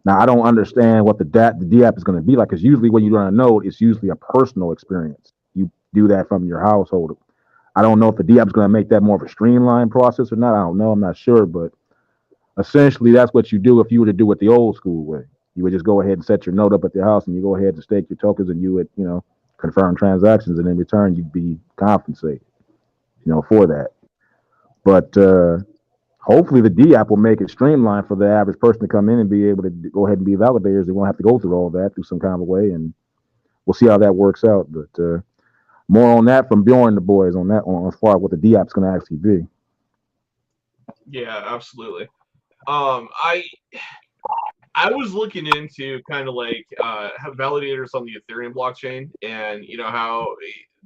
Now, I don't understand what the DApp is going to be like, because usually when you run a node, it's usually a personal experience. You do that from your household. I don't know if the DApp is going to make that more of a streamlined process or not. I don't know. I'm not sure, but essentially that's what you do if you were to do it the old school way. You would just go ahead and set your node up at the house, and you go ahead and stake your tokens, and you would, confirm transactions, and in return, you'd be compensated, for that. But hopefully the DApp will make it streamlined for the average person to come in and be able to go ahead and be validators. They won't have to go through all that through some kind of a way, and we'll see how that works out. But more on that from Bjorn and the boys on as far as what the DApp is going to actually be. Yeah, absolutely. I was looking into kind of like have validators on the Ethereum blockchain, and how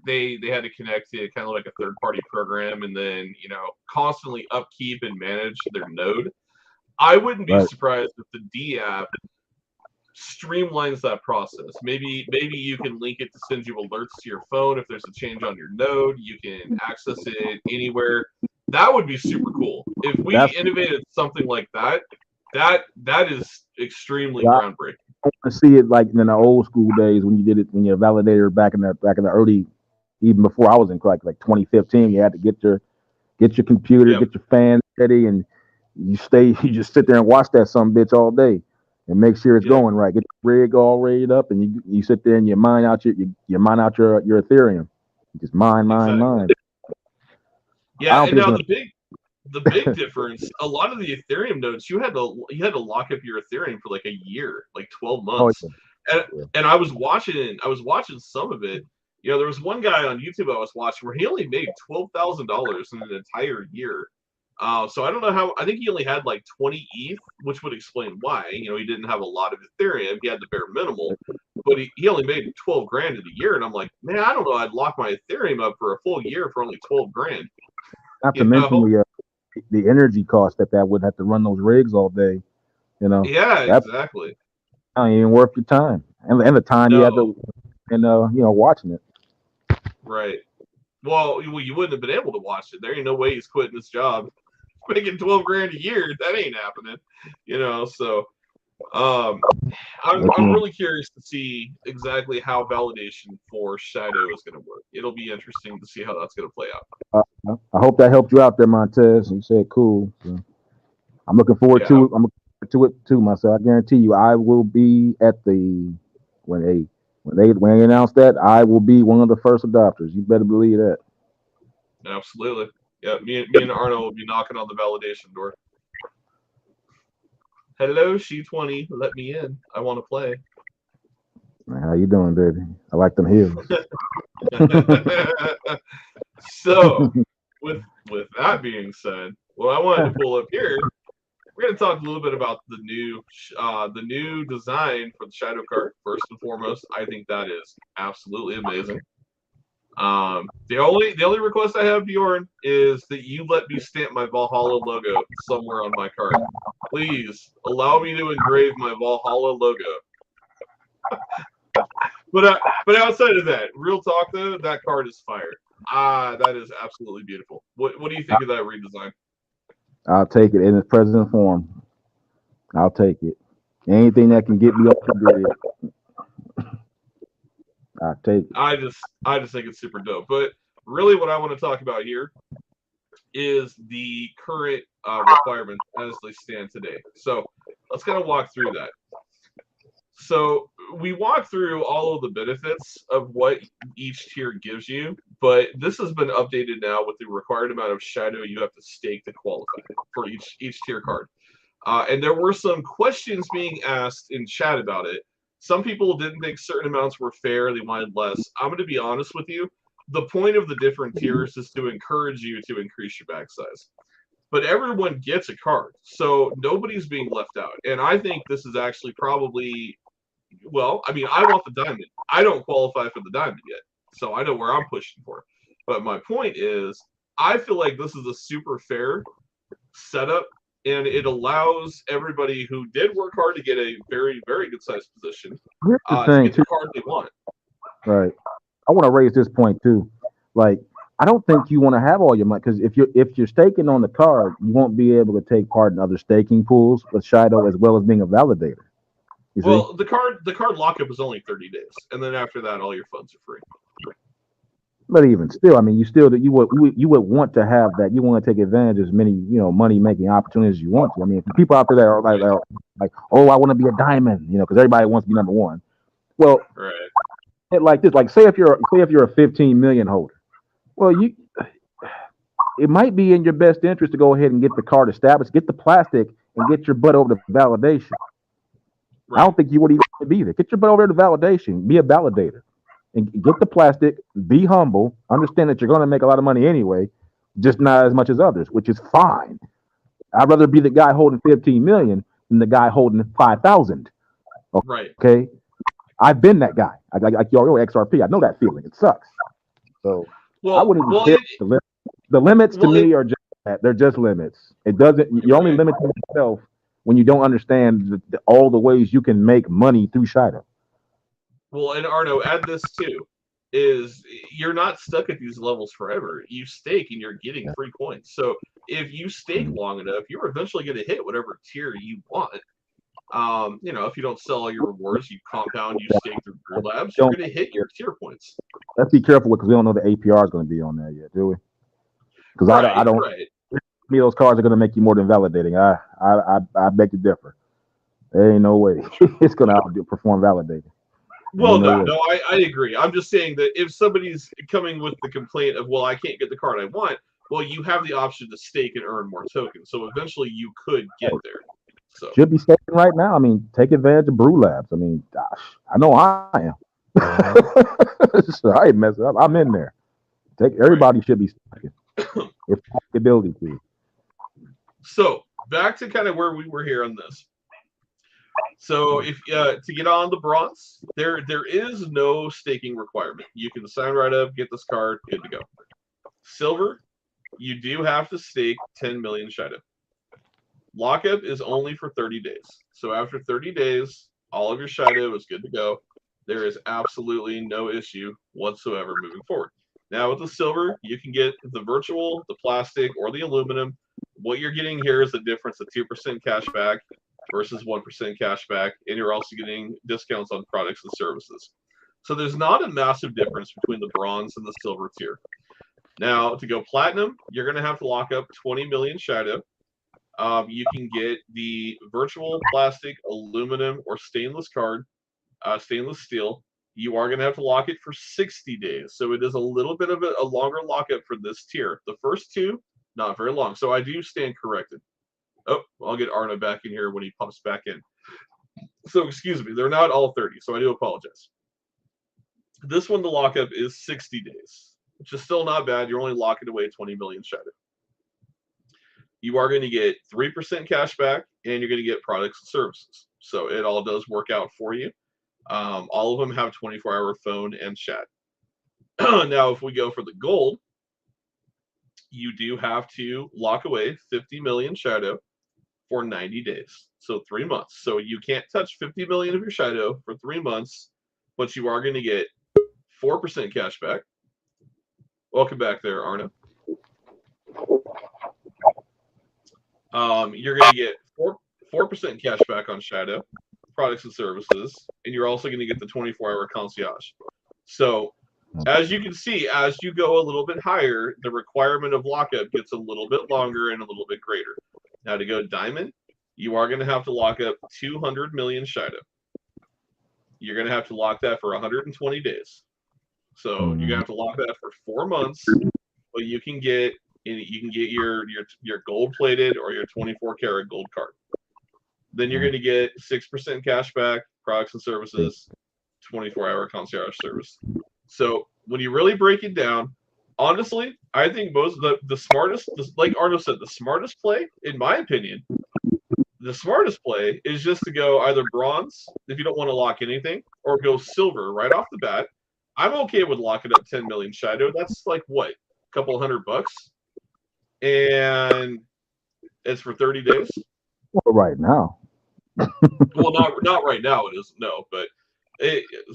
they had to connect to kind of like a third-party program, and then constantly upkeep and manage their node. I wouldn't be surprised if the DApp streamlines that process. Maybe you can link it to send you alerts to your phone if there's a change on your node. You can access it anywhere. That would be super cool. If we innovated something like that, that is extremely groundbreaking. I want to see it like in the old school days when you did it, when you're a validator back in the early, even before I was in like 2015. You had to get your computer, get your fans ready, and you just sit there and watch that some bitch all day. and make sure it's going right. Get the rig all rated up, and you sit there and you mine out your Ethereum. You just mine. Yeah, and now the big difference, a lot of the Ethereum nodes, you had to lock up your Ethereum for like a year, like 12 months. And I was watching some of it. You know, there was one guy on YouTube I was watching where he only made $12,000 in an entire year. So I don't know how. I think he only had like 20 ETH, which would explain why. You know, he didn't have a lot of Ethereum. He had the bare minimal, but he only made 12 grand in a year. And I'm like, man, I don't know. I'd lock my Ethereum up for a full year for only 12 grand. Not to mention the energy cost that would have to run those rigs all day. You know. Yeah, exactly. Not even worth your time, and the time you have to, watching it. Right. Well, you wouldn't have been able to watch it. There ain't no way he's quitting his job, making 12 grand a year. That ain't happening. You know. So, I'm really curious to see exactly how validation for Shido is going to work. It'll be interesting to see how that's going to play out. I hope that helped you out there, Montez. You said cool. So I'm looking forward to it. I'm looking forward to it too, myself. I guarantee you, I will be at when they announce that, I will be one of the first adopters. You better believe that. Absolutely. Yeah, me and Arno will be knocking on the validation door. Hello, She20. Let me in. I want to play. How you doing, baby? I like them heels. So, with that being said, what I wanted to pull up here, we're going to talk a little bit about the new design for the Shido card. First and foremost, I think that is absolutely amazing. The only request I have, Bjorn, is that you let me stamp my Valhalla logo somewhere on my card. Please allow me to engrave my Valhalla logo. But outside of that, real talk though, that card is fire. That is absolutely beautiful. What do you think of that redesign? I'll take it in its present form. I'll take it. Anything that can get me off the grid. I'll take it. I just think it's super dope. But really what I want to talk about here is the current requirements as they stand today. So let's kind of walk through that. So we walk through all of the benefits of what each tier gives you, but this has been updated now with the required amount of Shido you have to stake to qualify for each tier card. And there were some questions being asked in chat about it. Some people didn't think certain amounts were fair. They wanted less. I'm going to be honest with you. The point of the different tiers is to encourage you to increase your bag size. But everyone gets a card, so nobody's being left out. And I think this is actually probably... Well, I mean, I want the diamond. I don't qualify for the diamond yet, so I know where I'm pushing for. But my point is, I feel like this is a super fair setup, and it allows everybody who did work hard to get a very, very good sized position to get the card they want. Right. I want to raise this point too. Like, I don't think you want to have all your money, because if you're staking on the card, you won't be able to take part in other staking pools with Shido as well as being a validator. Well, the card lockup is only 30 days, and then after that, all your funds are free. But even still, I mean, you would want to have that. You want to take advantage of as many money making opportunities as you want to. I mean, people out there that are like, oh, I want to be a diamond, because everybody wants to be number one. Well, right. Like this, like say if you're a 15 million holder, well, it might be in your best interest to go ahead and get the card established, get the plastic, and get your butt over to validation. Right. I don't think you would even be there. Get your butt over to validation. Be a validator. And get the plastic. Be humble. Understand that you're going to make a lot of money anyway, just not as much as others, which is fine. I'd rather be the guy holding 15 million than the guy holding 5,000. Okay? Right. Okay. I've been that guy. Like your XRP. I know that feeling. It sucks. So I wouldn't even hit the limits. The limits to me are just that. They're just limits. It doesn't. You're only limiting yourself when you don't understand all the ways you can make money through Shido. Well, and Arno, add this too, is you're not stuck at these levels forever. You stake and you're getting free coins. So if you stake long enough, you're eventually going to hit whatever tier you want. If you don't sell all your rewards, you compound, you stake through Brew Labs, you're going to hit your tier points. Let's be careful because we don't know the APR is going to be on there yet, do we? Because I don't. Right. Me, those cards are going to make you more than validating. I beg to differ. There ain't no way it's gonna outperform validated. Well, no no, I agree. I'm just saying that if somebody's coming with the complaint of, well, I can't get the card I want, well, you have the option to stake and earn more tokens. So eventually you could get there. So Should be staking right now. I mean, take advantage of Brew Labs. I mean, gosh, I know I am. So I ain't messing up. I'm in there. Everybody should be staking. If the ability to. So back to kind of where we were here on this. So if to get on the bronze, there is no staking requirement. You can sign right up, get this card, good to go. Silver, you do have to stake 10 million Shido. Lockup is only for 30 days. So after 30 days, all of your Shido is good to go. There is absolutely no issue whatsoever moving forward. Now with the silver, you can get the virtual, the plastic, or the aluminum. What you're getting here is the difference of 2% cash back versus 1% cash back, and you're also getting discounts on products and services. So there's not a massive difference between the bronze and the silver tier. Now, to go platinum, you're going to have to lock up 20 million Shido. You can get the virtual, plastic, aluminum, or stainless card, stainless steel. You are going to have to lock it for 60 days. So it is a little bit of a longer lockup for this tier. The first two, not very long. So I do stand corrected. Oh, I'll get Arna back in here when he pops back in. So excuse me, they're not all 30, so I do apologize. This one, the lockup is 60 days, which is still not bad. You're only locking away 20 million Shido. You are going to get 3% cash back, and you're going to get products and services. So it all does work out for you. All of them have 24-hour phone and chat. Now, if we go for the gold, you do have to lock away 50 million Shido for 90 days. So 3 months. So you can't touch 50 million of your Shido for 3 months, but you are going to get 4% cash back. Welcome back there, Arna. You're going to get 4% cash back on Shido, products and services, and you're also going to get the 24-hour concierge. So as you can see, as you go a little bit higher, the requirement of lockup gets a little bit longer and a little bit greater. Now to go diamond, you are going to have to lock up 200 million Shido. You're going to have to lock that for 120 days. So you're going to have to lock that for 4 months, but you can get your gold plated or your 24 karat gold card. Then you're going to get 6% cash back, products and services, 24-hour concierge service. So when you really break it down, honestly, I think most the smartest, like Arno said, the smartest play, in my opinion, the smartest play is just to go either bronze if you don't want to lock anything, or go silver right off the bat. I'm okay with locking up 10 million Shido. That's like what, a couple $100, and it's for 30 days. Well, right now. Well, not right now. It isn't. No, but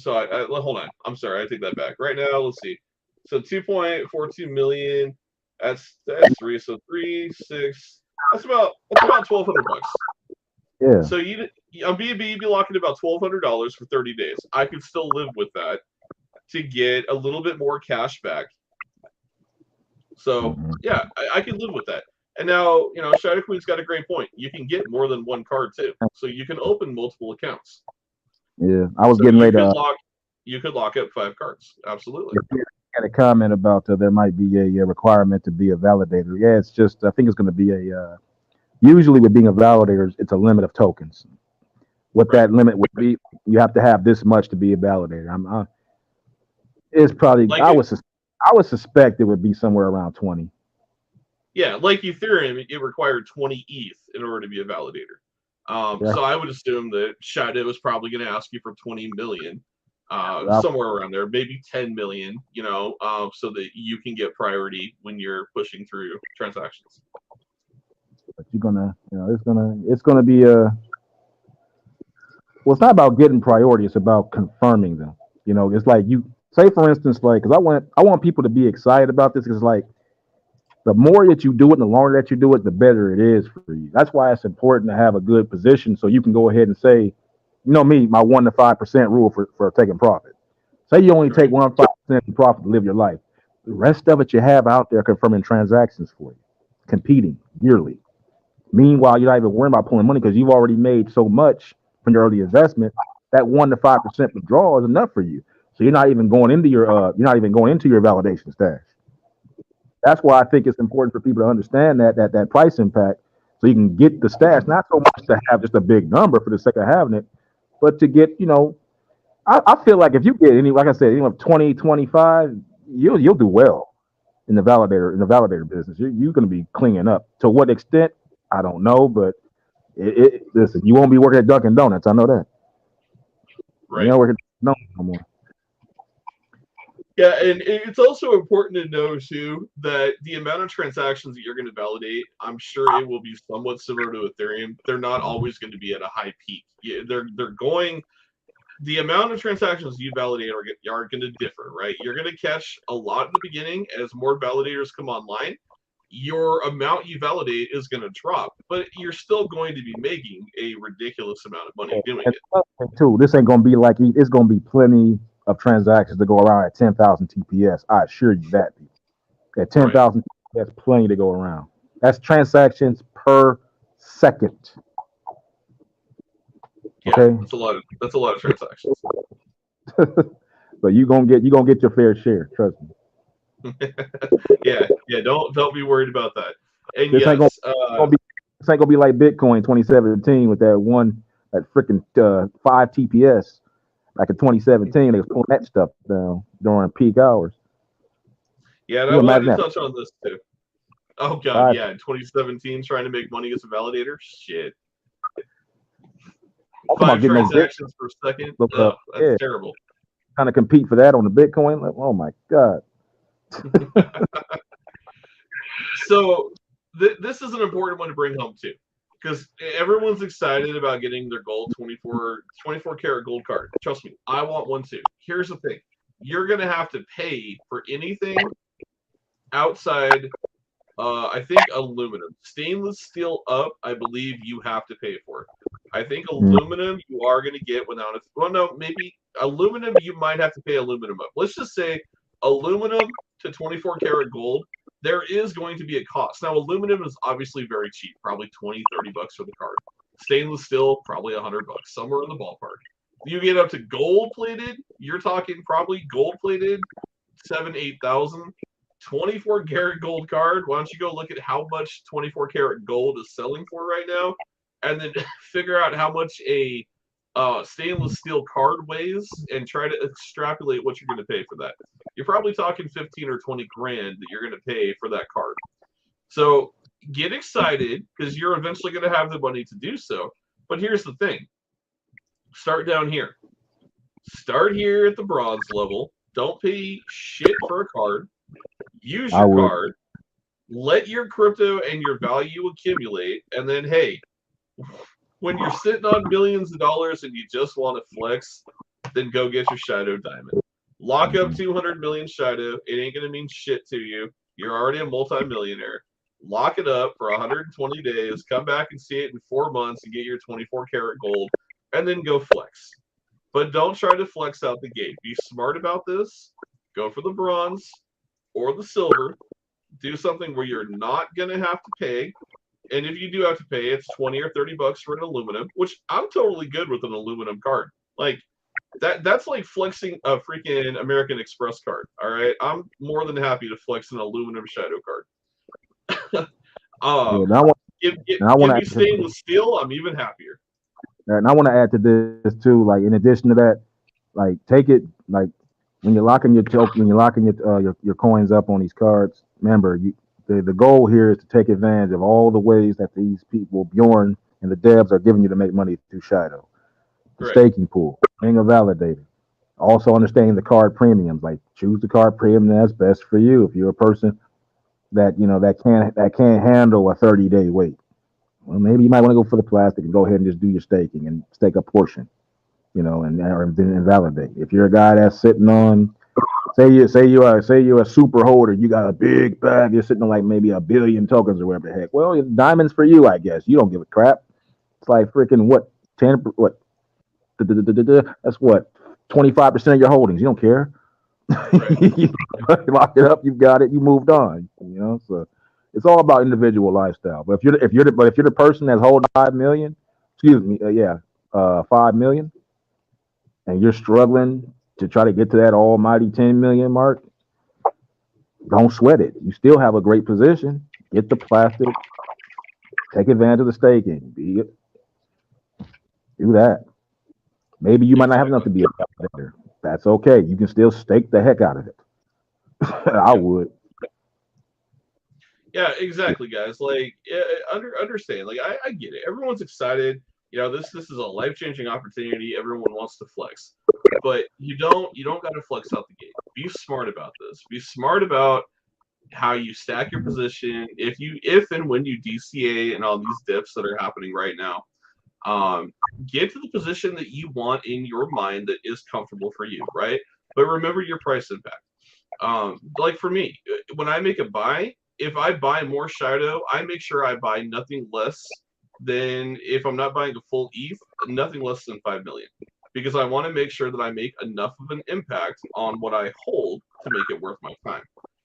hold on. I'm sorry. I take that back. Right now, let's see. So 2.42 million. That's 3. So 3, 6. That's about $1,200. Yeah. So on B&B, you'd be locking about $1,200 for 30 days. I could still live with that to get a little bit more cash back. So yeah, I can live with that. And now, Shadow Queen's got a great point. You can get more than one card too, so you can open multiple accounts. Yeah, I was getting ready to. You could lock up 5 cards. Absolutely. I had a comment about there might be a requirement to be a validator. Yeah, it's just I think it's going to be a. Usually, with being a validator, it's a limit of tokens. What that limit would be, you have to have this much to be a validator. It's probably I would suspect it would be somewhere around 20. Yeah, like Ethereum, it required 20 ETH in order to be a validator. So I would assume that Shadow is probably going to ask you for 20 million, somewhere around there, maybe 10 million, so that you can get priority when you're pushing through transactions. But you're gonna, it's gonna be a. Well, it's not about getting priority; it's about confirming them. It's like you say, for instance, like, because I want people to be excited about this. Because like, the more that you do it, and the longer that you do it, the better it is for you. That's why it's important to have a good position, so you can go ahead and say, my 1 to 5% rule for taking profit. Say you only take 1 to 5% profit to live your life. The rest of it you have out there confirming transactions for you, competing yearly. Meanwhile, you're not even worrying about pulling money because you've already made so much from your early investment, that 1 to 5% withdrawal is enough for you. So you're not even going into your validation stash. That's why I think it's important for people to understand that price impact, so you can get the stash, not so much to have just a big number for the sake of having it, but to get, I feel like if you get like I said, 20, 25, you'll do well in the validator business. You're going to be cleaning up. To what extent, I don't know, but listen, you won't be working at Dunkin' Donuts. I know that. Right. You're not working at Dunkin' Donuts no more. Yeah, and it's also important to know too that the amount of transactions that you're going to validate, I'm sure it will be somewhat similar to Ethereum. They're not always going to be at a high peak. They're going. The amount of transactions you validate are going to differ, right? You're going to catch a lot in the beginning as more validators come online. Your amount you validate is going to drop, but you're still going to be making a ridiculous amount of money doing it. Too, this ain't going to be like it's going to be plenty of transactions to go around at 10,000 TPS. I assure you that. At 10,000 TPS, plenty to go around. That's transactions per second. Yeah, okay, that's a lot of transactions. So you're gonna get your fair share. Trust me. yeah. Don't be worried about that. And this yes, this ain't gonna be like Bitcoin 2017 with that freaking 5 TPS. Like in 2017, they was pulling that stuff down during peak hours. Yeah, and I wanted to touch on this too. Oh god, yeah, in 2017, trying to make money as a validator, shit. 5 transactions per second. That's terrible. Trying to compete for that on the Bitcoin. Like, oh my god. So this is an important one to bring home too, because everyone's excited about getting their gold 24 karat gold card. Trust me, I want one too. Here's the thing: you're gonna have to pay for anything outside. I think aluminum, stainless steel up. I believe you have to pay for it. I think aluminum you are going to get without it. Well, no, maybe aluminum you might have to pay aluminum up. Let's just say aluminum to 24 karat gold. There is going to be a cost. Now, aluminum is obviously very cheap, probably 20, 30 bucks for the card. Stainless steel, probably 100 bucks, somewhere in the ballpark. You get up to gold plated, you're talking probably gold plated 7,000, 8,000. 24 karat gold card. Why don't you go look at how much 24 karat gold is selling for right now, and then figure out how much a stainless steel card weighs, and try to extrapolate what you're going to pay for that. You're probably talking 15 or 20 grand that you're going to pay for that card. So get excited because you're eventually going to have the money to do so. But here's the thing: start down here. Start here at the bronze level. Don't pay shit for a card. Use your card, let your crypto and your value accumulate, and then, hey, when you're sitting on millions of dollars and you just want to flex, then go get your Shido diamond. Lock up 200 million Shido. It ain't going to mean shit to you. You're already a multimillionaire. Lock it up for 120 days. Come back and see it in 4 months and get your 24 karat gold, and then go flex. But don't try to flex out the gate. Be smart about this. Go for the bronze or the silver. Do something where you're not going to have to pay. And if you do have to pay, it's 20 or 30 bucks for an aluminum, which I'm totally good with an aluminum card. Like, that's like flexing a freaking American Express card. All right. I'm more than happy to flex an aluminum Shido card. Give me stainless steel, I'm even happier. And I want to add to this too, like in addition to that, like take it like when you're locking your coins up on these cards, remember the goal here is to take advantage of all the ways that these people, Bjorn and the devs, are giving you to make money through Shido. The staking pool, being a validator. Also understanding the card premiums, like choose the card premium that's best for you. If you're a person that that can't handle a 30-day wait, well, maybe you might want to go for the plastic and go ahead and just do your staking and stake a portion, and then validate. If you're a guy that's sitting on, say you're a super holder, you got a big bag, you're sitting on like maybe 1 billion tokens or whatever the heck. Well, diamonds for you, I guess. You don't give a crap. It's like freaking what 10 what that's what 25% of your holdings. You don't care. You lock it up, you've got it, you moved on. So it's all about individual lifestyle. But if you're the person that's holding 5 million, excuse me, $5 million, and you're struggling to try to get to that almighty 10 million mark, don't sweat it. You still have a great position. Get the plastic. Take advantage of the staking. Do that. Maybe you might not have enough to be a calculator. That's okay. You can still stake the heck out of it. I would. Yeah, exactly, guys. Like, understand. Like, I get it. Everyone's excited. This is a life changing opportunity. Everyone wants to flex, but you don't got to flex out the gate. Be smart about this. Be smart about how you stack your position. If and when you DCA and all these dips that are happening right now, get to the position that you want in your mind that is comfortable for you, right? But remember your price impact. Like for me, when I make a buy, if I buy more Shido, I make sure I buy nothing less than, if I'm not buying a full ETH, nothing less than 5 million. Because I want to make sure that I make enough of an impact on what I hold to make it worth my time.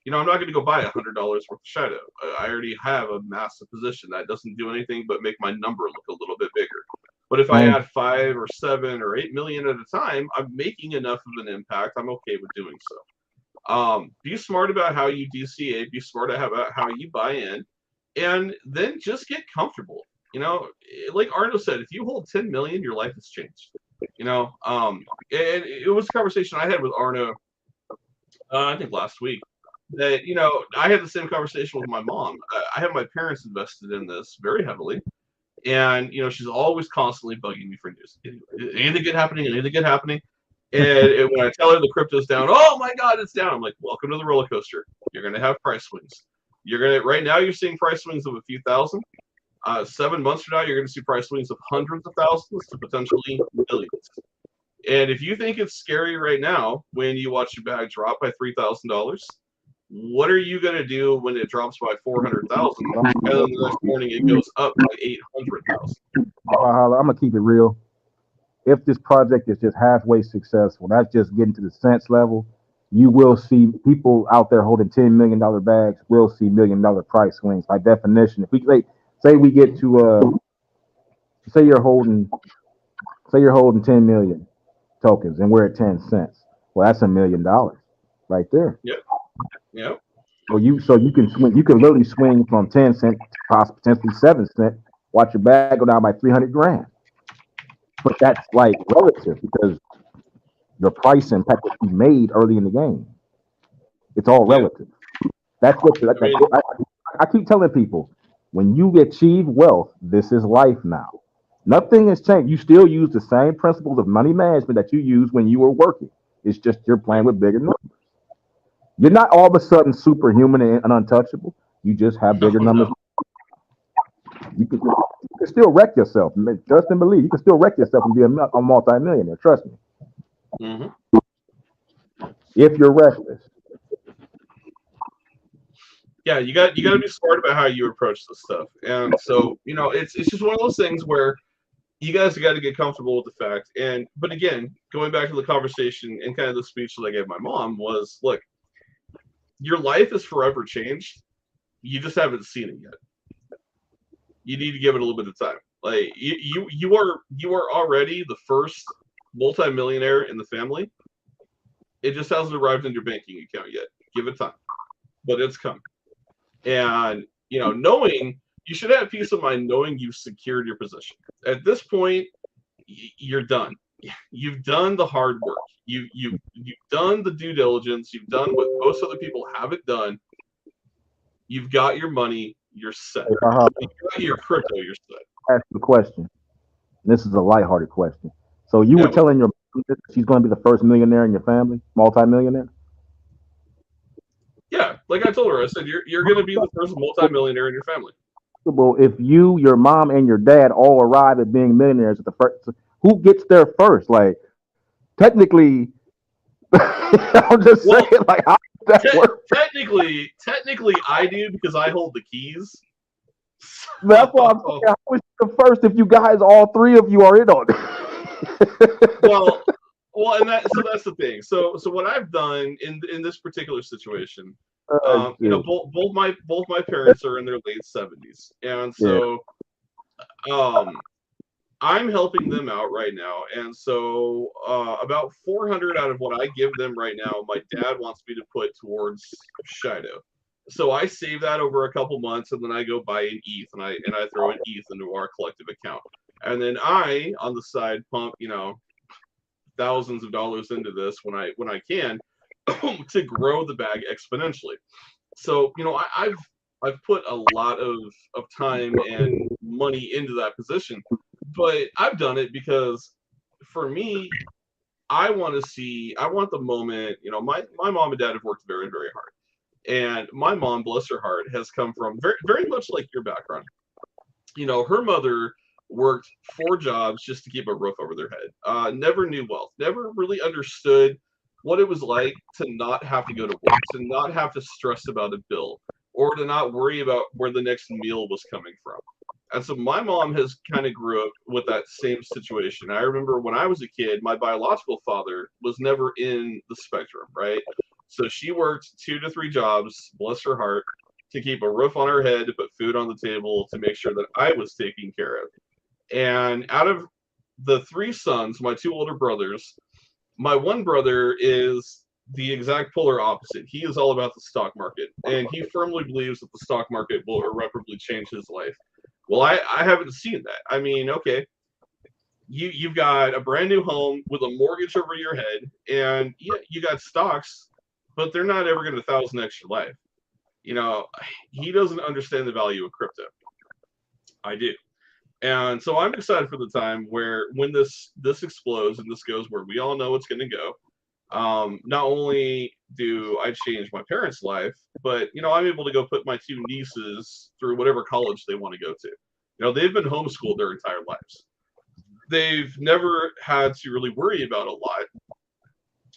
I'm not going to go buy $100 worth of Shido. I already have a massive position that doesn't do anything but make my number look a little bit bigger. But if I add 5 or 7 or 8 million at a time, I'm making enough of an impact. I'm okay with doing so. Be smart about how you DCA, be smart about how you buy in, and then just get comfortable. Like Arno said, if you hold 10 million, your life has changed. And it was a conversation I had with Arno, I think last week, that, I had the same conversation with my mom. I have my parents invested in this very heavily. And, she's always constantly bugging me for news. Anything good happening? Anything good happening? And when I tell her the crypto's down, oh my God, it's down. I'm like, welcome to the roller coaster. You're going to have price swings. Right now you're seeing price swings of a few thousand. 7 months from now, you're going to see price swings of hundreds of thousands to potentially millions. And if you think it's scary right now when you watch your bag drop by $3,000, what are you going to do when it drops by 400,000 and then the next morning it goes up by 800,000? I'm going to keep it real. If this project is just halfway successful, that's just getting to the cents level, you will see people out there holding $10 million bags will see $1 million price swings by definition. If we say we get to say you're holding 10 million tokens and we're at 10 cents, well, that's $1 million right there. Yep. So you can swing, you can literally swing from 10 cents to potentially 7 cents. Watch your bag go down by 300 grand. But that's like relative because your price impact that you made early in the game. It's all relative. That's what I keep telling people. When you achieve wealth, this is life now. Nothing has changed. You still use the same principles of money management that you used when you were working. It's just you're playing with bigger numbers. You're not all of a sudden superhuman and untouchable. You just have bigger numbers. You can still wreck yourself. Trust and believe. You can still wreck yourself and be a multi-millionaire. Trust me. Mm-hmm. If you're reckless. Yeah, you got to be smart about how you approach this stuff. And so, it's just one of those things where you guys got to get comfortable with the fact. But again, going back to the conversation and kind of the speech that I gave my mom was, look, your life is forever changed. You just haven't seen it yet. You need to give it a little bit of time. Like you are already the first multimillionaire in the family. It just hasn't arrived in your banking account yet. Give it time, but it's coming. And knowing you should have peace of mind knowing you've secured your position. At this point, you're done. You've done the hard work. You've done the due diligence. You've done what most other people haven't done. You've got your money. You're set. You got your crypto. You're set. Ask the question. This is a lighthearted question. So you were telling your mom that she's going to be the first millionaire in your family, multi-millionaire? Yeah, like I told her, I said you're going to be the first multi-millionaire in your family. Well, if you, your mom, and your dad all arrive at being millionaires at the first, who gets there first? Like, technically, I'm just saying, like, how does that work? Technically, I do because I hold the keys. That's why I'm saying, how is the first if you guys, all three of you, are in on it? Well, and that's the thing. So what I've done in this particular situation, both my parents are in their late 70s, and so I'm helping them out right now, and so about 400 out of what I give them right now, my dad wants me to put towards Shido. So I save that over a couple months, and then I go buy an ETH, and I throw an ETH into our collective account, and then I on the side pump thousands of dollars into this when I can to grow the bag exponentially. So I've put a lot of time and money into that position, but I've done it because for me, I want the moment. My mom and dad have worked very, very hard, and my mom, bless her heart, has come from very, very much like your background. Her mother worked 4 jobs just to keep a roof over their head. Never knew wealth. Never really understood what it was like to not have to go to work, to not have to stress about a bill, or to not worry about where the next meal was coming from. And so my mom has kind of grew up with that same situation. I remember when I was a kid, my biological father was never in the spectrum, right? So she worked 2 to 3 jobs, bless her heart, to keep a roof on her head, to put food on the table, to make sure that I was taken care of. And out of the 3 sons, my 2 older brothers, my one brother is the exact polar opposite. He is all about the stock market, and he firmly believes that the stock market will irreparably change his life. Well, I haven't seen that. I mean, okay, you've got a brand new home with a mortgage over your head, and yeah, you got stocks, but they're not ever going to 1000x your life. He doesn't understand the value of crypto. I do. And so I'm excited for the time where when this explodes and this goes where we all know it's going to go. Not only do I change my parents' life, but I'm able to go put my 2 nieces through whatever college they want to go to. They've been homeschooled their entire lives. They've never had to really worry about a lot,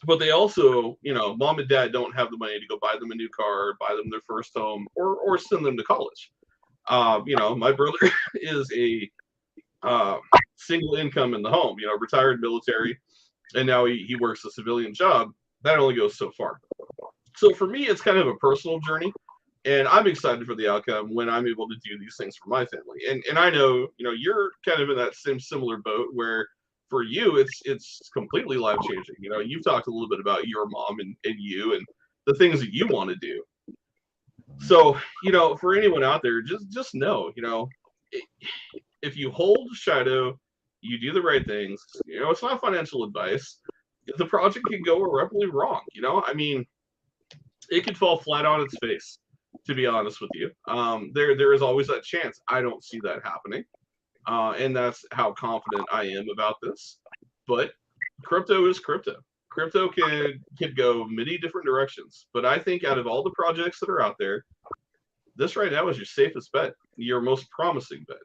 but they also, mom and dad don't have the money to go buy them a new car, buy them their first home, or send them to college. My brother is a single income in the home, retired military, and now he works a civilian job. That only goes so far. So for me, it's kind of a personal journey, and I'm excited for the outcome when I'm able to do these things for my family. And I know, you're kind of in that similar boat where for you it's completely life changing. You've talked a little bit about your mom and you and the things that you want to do. So, for anyone out there, just know, if you hold Shido, you do the right things. It's not financial advice. The project can go irreparably wrong. I mean, it could fall flat on its face. To be honest with you, there is always that chance. I don't see that happening, and that's how confident I am about this. But crypto is crypto. Crypto can go many different directions. But I think out of all the projects that are out there, this right now is your safest bet, your most promising bet.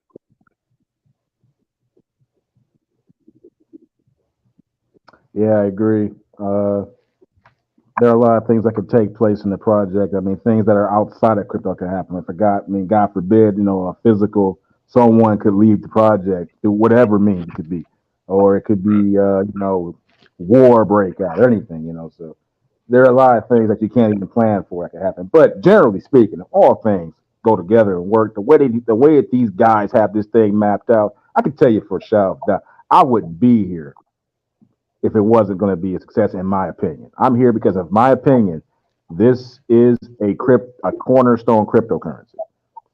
Yeah, I agree. There are a lot of things that could take place in the project. I mean, things that are outside of crypto can happen. God forbid, a physical someone could leave the project through whatever means it could be, or it could be, war breakout or anything. So there are a lot of things that you can't even plan for that could happen. But generally speaking, all things go together and work. The way that these guys have this thing mapped out, I can tell you for sure that I wouldn't be here if it wasn't going to be a success, in my opinion. I'm here because of my opinion. This is a cornerstone cryptocurrency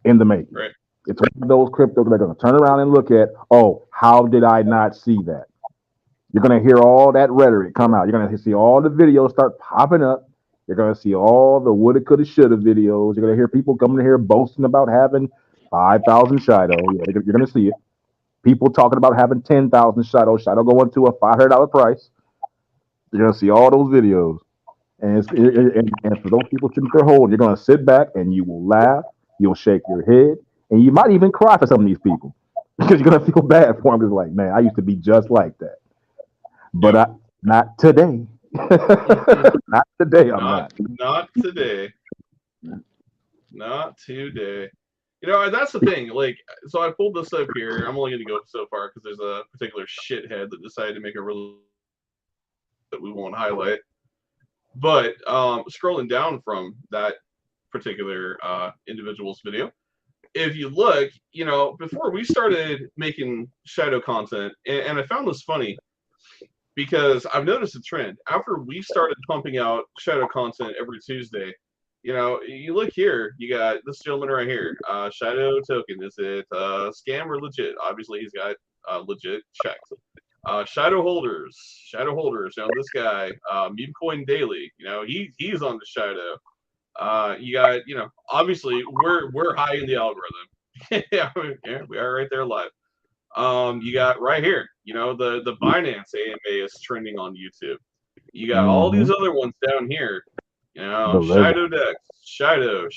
in the making. Right. It's one of those cryptos they're going to turn around and look at. Oh, how did I not see that? You're going to hear all that rhetoric come out. You're going to see all the videos start popping up. You're going to see all the woulda, coulda, shoulda videos. You're going to hear people coming here boasting about having 5,000 Shido. Yeah, you're going to see it. People talking about having 10,000 Shido going to a $500 price. You're going to see all those videos. And for those people shooting their hole, you're going to sit back and you will laugh. You'll shake your head. And you might even cry for some of these people because you're going to feel bad for them. Because, like, man, I used to be just like that. But not today. Not today, I'm not. Not today. Not today. That's the thing. Like, so I pulled this up here. I'm only going to go so far because there's a particular shithead that decided to make a really that we won't highlight. But scrolling down from that particular individual's video, if you look, before we started making Shadow content, and I found this funny because I've noticed a trend. After we started pumping out Shadow content every Tuesday, you look here, you got this gentleman right here, Shadow token. Is it scam or legit? Obviously, he's got legit checked. Shadow holders. Now this guy, Meme Coin Daily. He's on the Shadow. You got, obviously we're high in the algorithm. Yeah, we are right there live. You got right here, the Binance AMA is trending on YouTube. You got all these other ones down here, Shadow Dex, Shadow.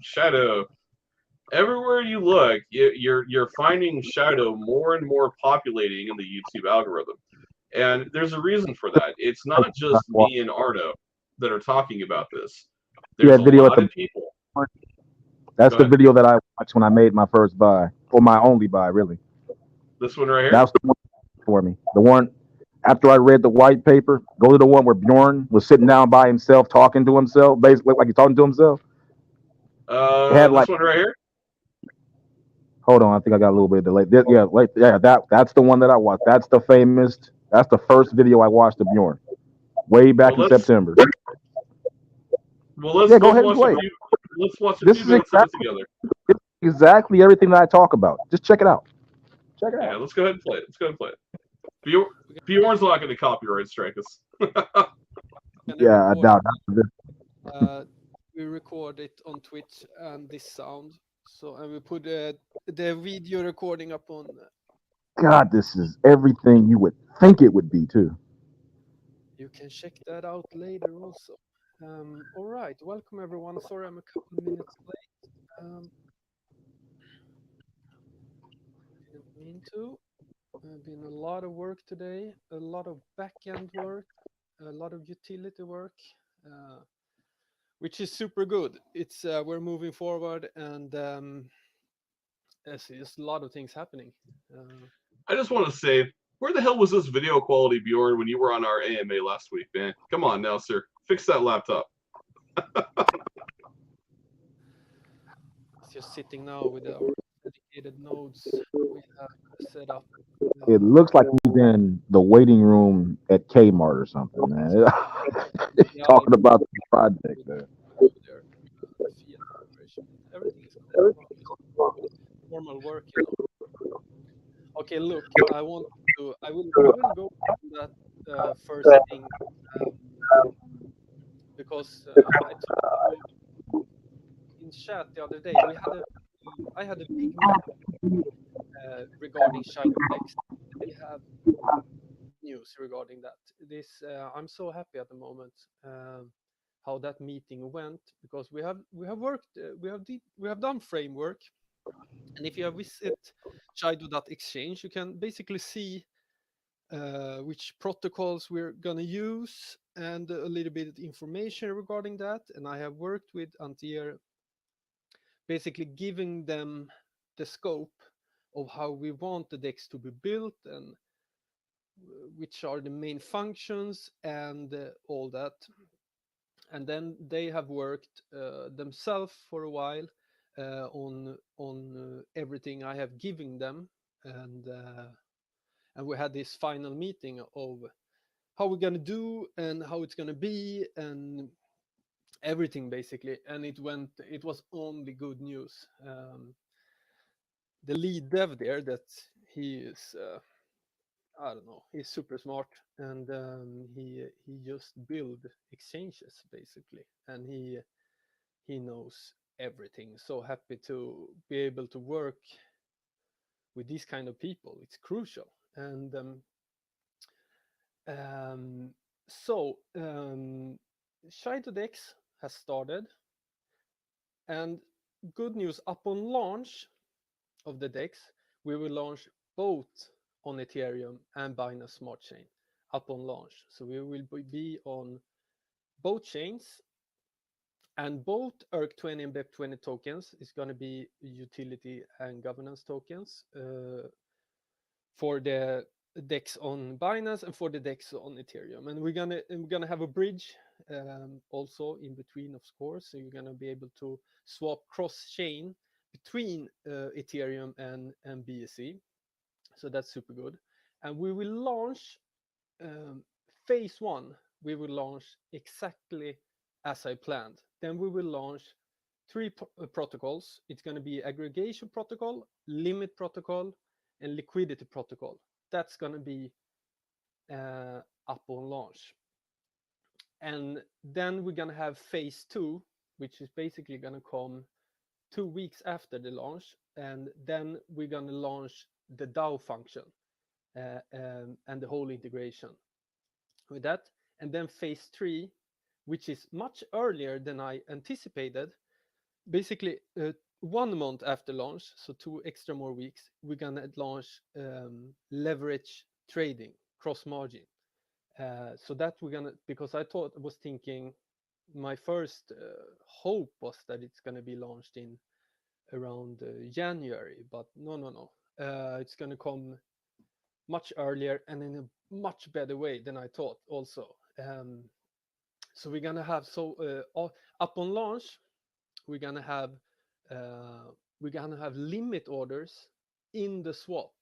Shadow. Everywhere you look, you're finding Shadow more and more populating in the YouTube algorithm. And there's a reason for that. It's not just me and Arno that are talking about this. There's a lot of people. That's the video that I watched when I made my first buy, or my only buy, really. This one right here? That's the one for me. The one after I read the white paper, go to the one where Bjorn was sitting down by himself, talking to himself, basically like he's talking to himself. This one right here? Hold on, I think I got a little bit of delay. That's the one that I watched. That's the first video I watched of Bjorn, way back in September. Well, let's go ahead and play. Let's watch a few minutes of it together. Exactly everything that I talk about. Just check it out. Yeah, let's go ahead and play it. Bjorn's not going to copyright strike us. Yeah, I doubt that. We record it on Twitch and this sound. And we put the video recording up on. God, this is everything you would think it would be, too. You can check that out later also. All right, welcome everyone. Sorry, I'm a couple of minutes late. Didn't mean to. Been a lot of work today, a lot of back-end work, a lot of utility work, which is super good. It's we're moving forward, and there's just a lot of things happening. I just want to say, where the hell was this video quality, Bjorn, when you were on our AMA last week, man? Come on now, sir. Fix that laptop. It's just sitting now with our dedicated nodes we have set up. It looks like he's in the waiting room at Kmart or something, man. Talking about the project there. Everything is normal work. Okay, look, I will go to that first thing because I told in chat the other day I had a big meeting regarding Shido Dex. We have news regarding that. I'm so happy at the moment how that meeting went, because we have worked we have done framework, and if you have visit Shido.exchange, you can basically see which protocols we're gonna use and a little bit of information regarding that. And I have worked with Antier, basically giving them the scope of how we want the DEX to be built and which are the main functions and all that. And then they have worked themselves for a while on everything I have given them, and we had this final meeting of how we're gonna do and how it's gonna be and everything basically. And it was only good news. The lead dev there, that he is I don't know, he's super smart, and he just build exchanges basically, and he knows everything. So happy to be able to work with these kind of people. It's crucial. And Shido Dex has started, and good news, upon launch of the DEX, we will launch both on Ethereum and Binance Smart Chain upon launch. So we will be on both chains, and both ERC20 and BEP20 tokens is going to be utility and governance tokens for the DEX on Binance and for the DEX on Ethereum. And we're gonna have a bridge also in between, of course. So you're going to be able to swap cross chain between Ethereum and BSC. So that's super good. And we will launch phase one. We will launch exactly as I planned. Then we will launch three protocols. It's going to be aggregation protocol, limit protocol, and liquidity protocol. That's going to be up on launch. And then we're going to have phase two, which is basically going to come 2 weeks after the launch. And then we're going to launch the DAO function and the whole integration with that. And then phase three, which is much earlier than I anticipated, basically 1 month after launch, so 2 extra more weeks, we're going to launch leverage trading, cross margin. So that we're gonna, because I was thinking, my first hope was that it's gonna be launched in around January, but no. It's gonna come much earlier and in a much better way than I thought. Also, so we're gonna have up on launch, we're gonna have limit orders in the swap.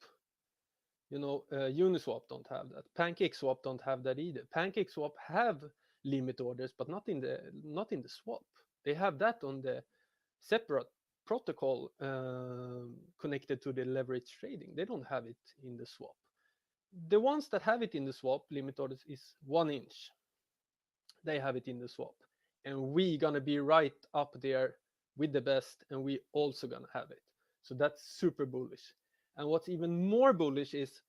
Uniswap don't have that. PancakeSwap don't have that either. PancakeSwap have limit orders, but not in the swap. They have that on the separate protocol connected to the leverage trading. They don't have it in the swap. The ones that have it in the swap, limit orders, is 1 inch. They have it in the swap, and we gonna be right up there with the best, and we also gonna have it. So that's super bullish. And what's even more bullish is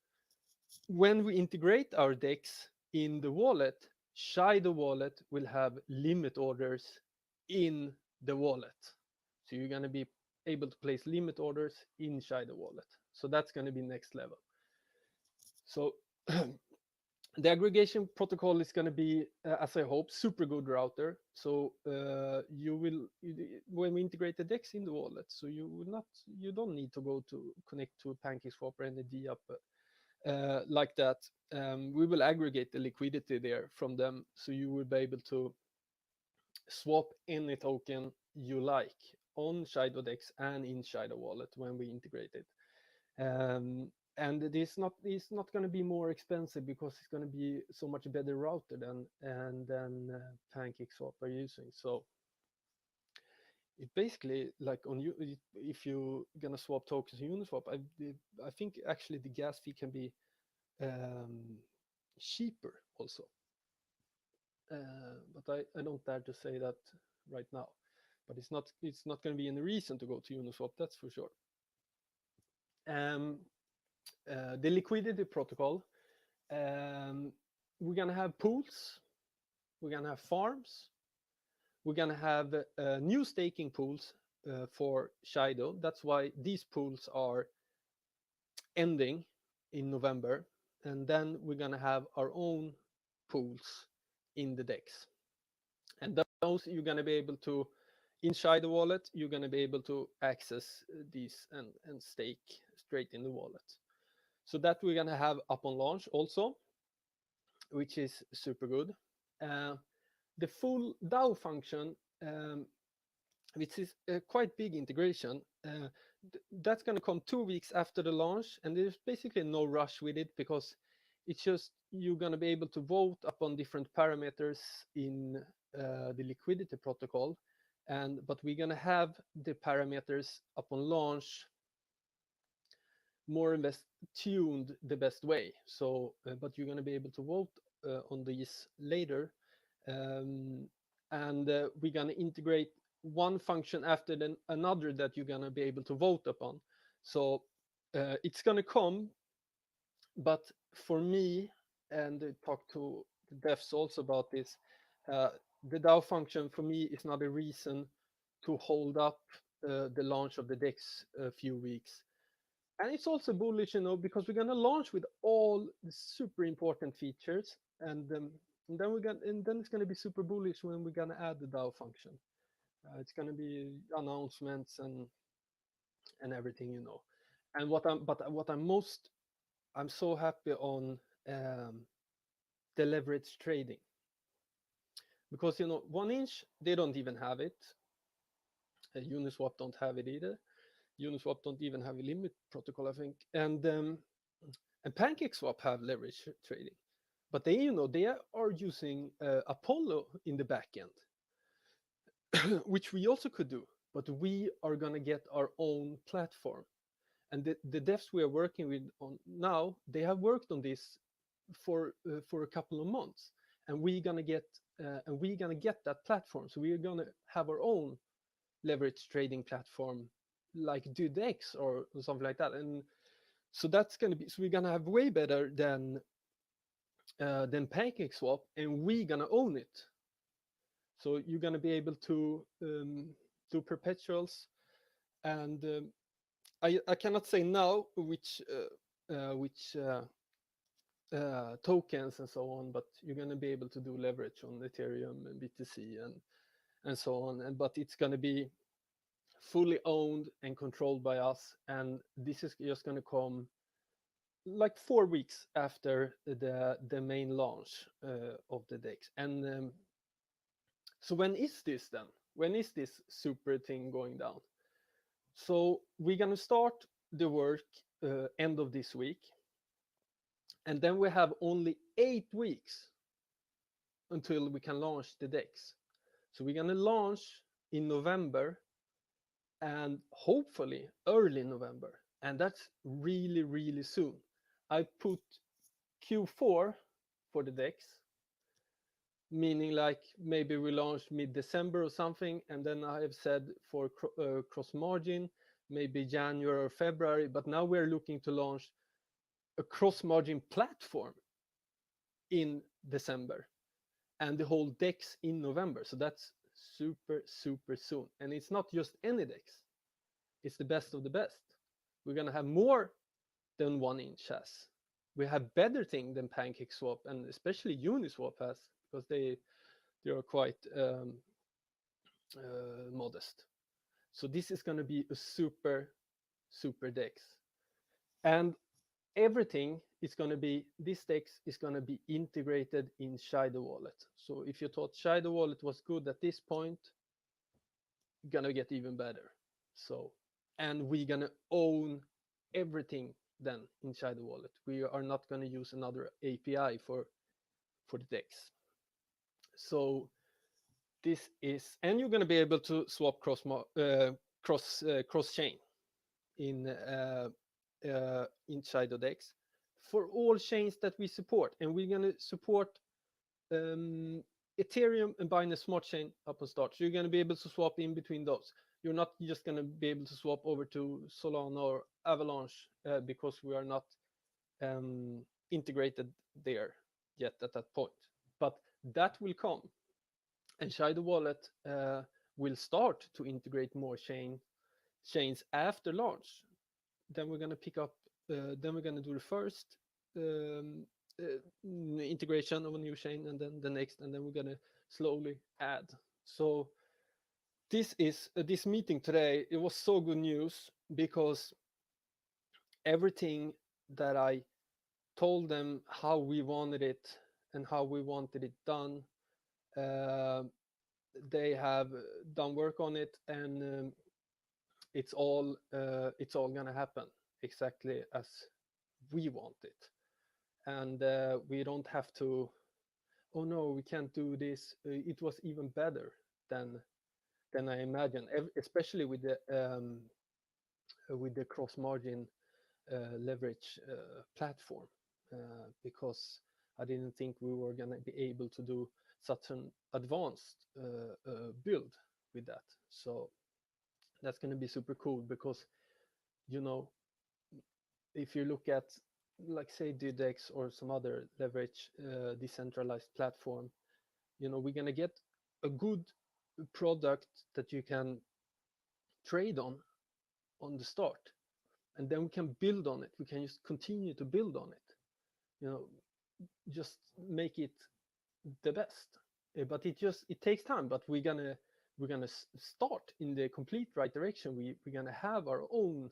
when we integrate our DEX in the wallet, Shido wallet will have limit orders in the wallet. So you're going to be able to place limit orders in Shido wallet. So that's going to be next level. So the aggregation protocol is going to be, as I hope, super good router. So when we integrate the DEX in the wallet, so you don't need to go to connect to PancakeSwap or any DApp like that. We will aggregate the liquidity there from them, so you will be able to swap any token you like on Shido DEX and in Shido wallet when we integrate it. And it's not going to be more expensive because it's going to be so much better routed than PancakeSwap are using. So it basically, like if you're gonna swap tokens in Uniswap, I think actually the gas fee can be cheaper also. But I don't dare to say that right now. But it's not going to be any reason to go to Uniswap, that's for sure. The liquidity protocol, we're going to have pools, we're going to have farms, we're going to have new staking pools for Shido. That's why these pools are ending in November. And then we're going to have our own pools in the DEX. And those you're going to be able to, inside the wallet, you're going to be able to access these and stake straight in the wallet. So that we're going to have up on launch also, which is super good. The full DAO function, which is a quite big integration, that's going to come 2 weeks after the launch, and there's basically no rush with it because it's just you're going to be able to vote upon different parameters in the liquidity protocol, but we're going to have the parameters upon launch more or less tuned the best way. So, but you're going to be able to vote on these later, and we're going to integrate one function after another that you're going to be able to vote upon. So it's going to come, but for me, and I talked to the devs also about this, the DAO function for me is not a reason to hold up the launch of the DEX a few weeks. And it's also bullish, because we're going to launch with all the super important features, and then it's going to be super bullish when we're going to add the DAO function. It's going to be announcements and everything, And I'm so happy on the leverage trading, because 1inch they don't even have it. Uniswap don't have it either. Uniswap don't even have a limit protocol, I think, and PancakeSwap have leverage trading, but they are using Apollo in the back end, which we also could do, but we are gonna get our own platform. And the devs we are working with on now, they have worked on this for a couple of months, and we're gonna get that platform. So we're gonna have our own leverage trading platform, like DudeX or something like that. And so that's gonna be, so we're gonna have way better than PancakeSwap, and we're gonna own it. So you're gonna be able to do perpetuals, and I cannot say now which tokens and so on, but you're going to be able to do leverage on Ethereum and BTC and so on. But it's going to be fully owned and controlled by us, and this is just going to come like 4 weeks after the main launch of the DEX. And so when is this then? When is this super thing going down? So we're going to start the work end of this week, and then we have only 8 weeks until we can launch the DEX. So we're going to launch in November, and hopefully early November, and that's really, really soon. I put Q4 for the DEX, meaning like maybe we launch mid-December or something, and then I have said for cross margin maybe January or February, but now we're looking to launch a cross margin platform in December and the whole DEX in November. So that's super, super soon. And it's not just any DEX, it's the best of the best. We're going to have more than 1inch has. We have better thing than PancakeSwap, and especially Uniswap has, because they are quite modest. So this is going to be a super, super DEX. And everything is going to be, this DEX is going to be integrated in Shido wallet. So if you thought Shido wallet was good at this point, going to get even better. So, and we're going to own everything then in Shido wallet. We are not going to use another API for the DEX. So this is, and you're going to be able to swap cross chain in Shido DEX for all chains that we support, and we're going to support Ethereum and Binance Smart Chain up on start. So you're going to be able to swap in between those. You're not just going to be able to swap over to Solana or Avalanche because we are not integrated there yet at that point. But that will come, and Shido wallet will start to integrate more chains after launch. Then we're going to pick up. Then we're going to do the first integration of a new chain, and then the next, and then we're going to slowly add. So this meeting today, it was so good news, because everything that I told them how we wanted it and how we wanted it done, they have done work on it, and it's all gonna happen exactly as we want it. And we don't have to, oh no, we can't do this. It was even better than I imagined, especially with the cross margin leverage platform, because I didn't think we were going to be able to do such an advanced build with that. So that's going to be super cool, because if you look at, like, say, DDEX or some other leverage decentralized platform, we're going to get a good product that you can trade on the start, and then we can build on it. We can just continue to build on it, just make it the best. But it takes time, but we're gonna start in the complete right direction. We're gonna have our own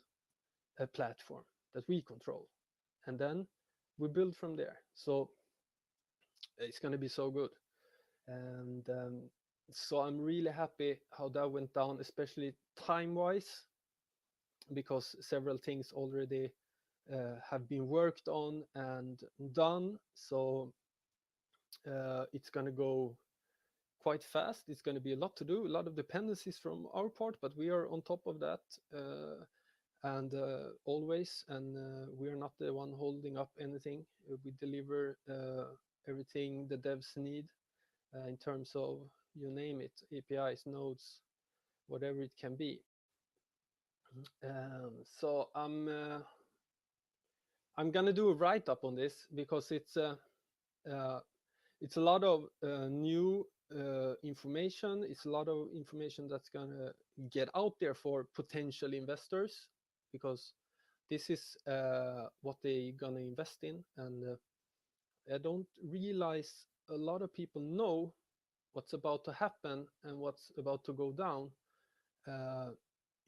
platform that we control, and then we build from there. So it's gonna be so good. And so I'm really happy how that went down, especially time-wise, because several things already have been worked on and done. So it's going to go quite fast. It's going to be a lot to do, a lot of dependencies from our part, but we are on top of that and always. And we are not the one holding up anything. We deliver everything the devs need in terms of, you name it, APIs, nodes, whatever it can be. So I'm gonna do a write up on this because it's a lot of new information. It's a lot of information that's gonna get out there for potential investors, because this is what they're gonna invest in, and I don't realize a lot of people know what's about to happen and what's about to go down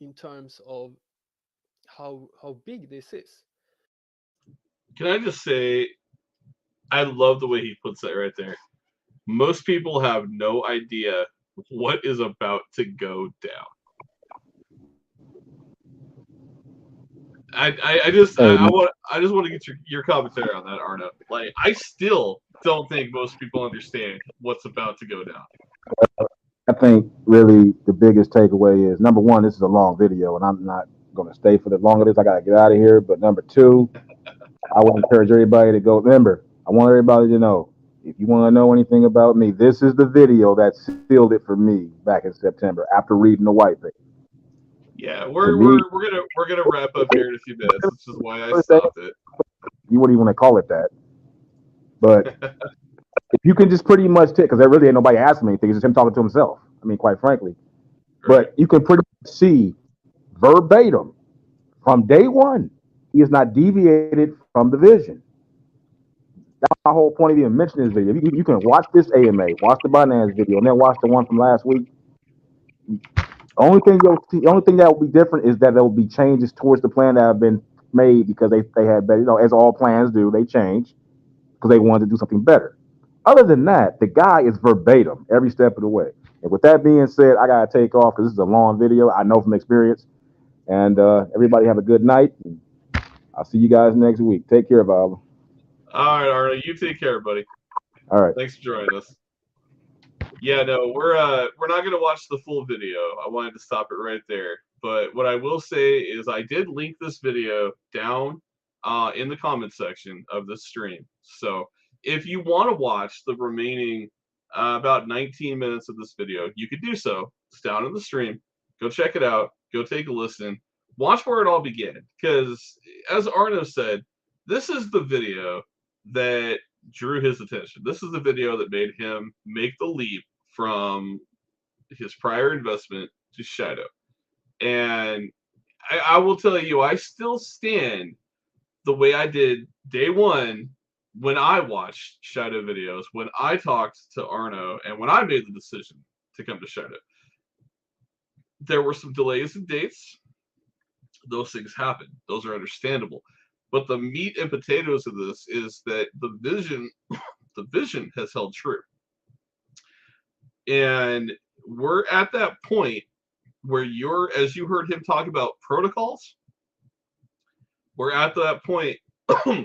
in terms of how big this is. Can I just say, I love the way he puts that right there. Most people have no idea what is about to go down. I just want to get your commentary on that, Arno. Like, I still don't think most people understand what's about to go down. I think really the biggest takeaway is, number one, this is a long video, and I'm not going to stay for the long of this. I got to get out of here. But number two, I want to encourage everybody to go. Remember, I want everybody to know, if you want to know anything about me, this is the video that sealed it for me back in September after reading the white paper. Yeah, we're gonna wrap up here in a few minutes, which is why I stopped it. You wouldn't even want to call it that, but if you can just pretty much take, because there really ain't nobody asking me anything, it's just him talking to himself. I mean, quite frankly, Right. but you can pretty much see verbatim from day one, he has not deviated from the vision. That's my whole point of even mentioning this video. You can watch this AMA, watch the Binance video, and then watch the one from last week. The only thing that will be different is that there will be changes towards the plan that have been made because they had better, as all plans do, they change because they wanted to do something better. Other than that, the guy is verbatim every step of the way. And with that being said, I gotta take off because this is a long video. I know from experience. And everybody have a good night. I'll see you guys next week. Take care, Val. All right, Arno, you take care, buddy. All right. Thanks for joining us. Yeah, no, we're not gonna watch the full video. I wanted to stop it right there. But what I will say is I did link this video down in the comment section of the stream. So if you want to watch the remaining about 19 minutes of this video, you could do so. It's down in the stream. Go check it out. Go take a listen. Watch where it all began. Because as Arno said, this is the video that drew his attention. This is the video that made him make the leap from his prior investment to Shido. And I will tell you, I still stand the way I did day one when I watched Shido videos, when I talked to Arno, and when I made the decision to come to Shido. There were some delays in dates. Those things happen. Those are understandable. But the meat and potatoes of this is that the vision has held true. And we're at that point where as you heard him talk about protocols, we're at that point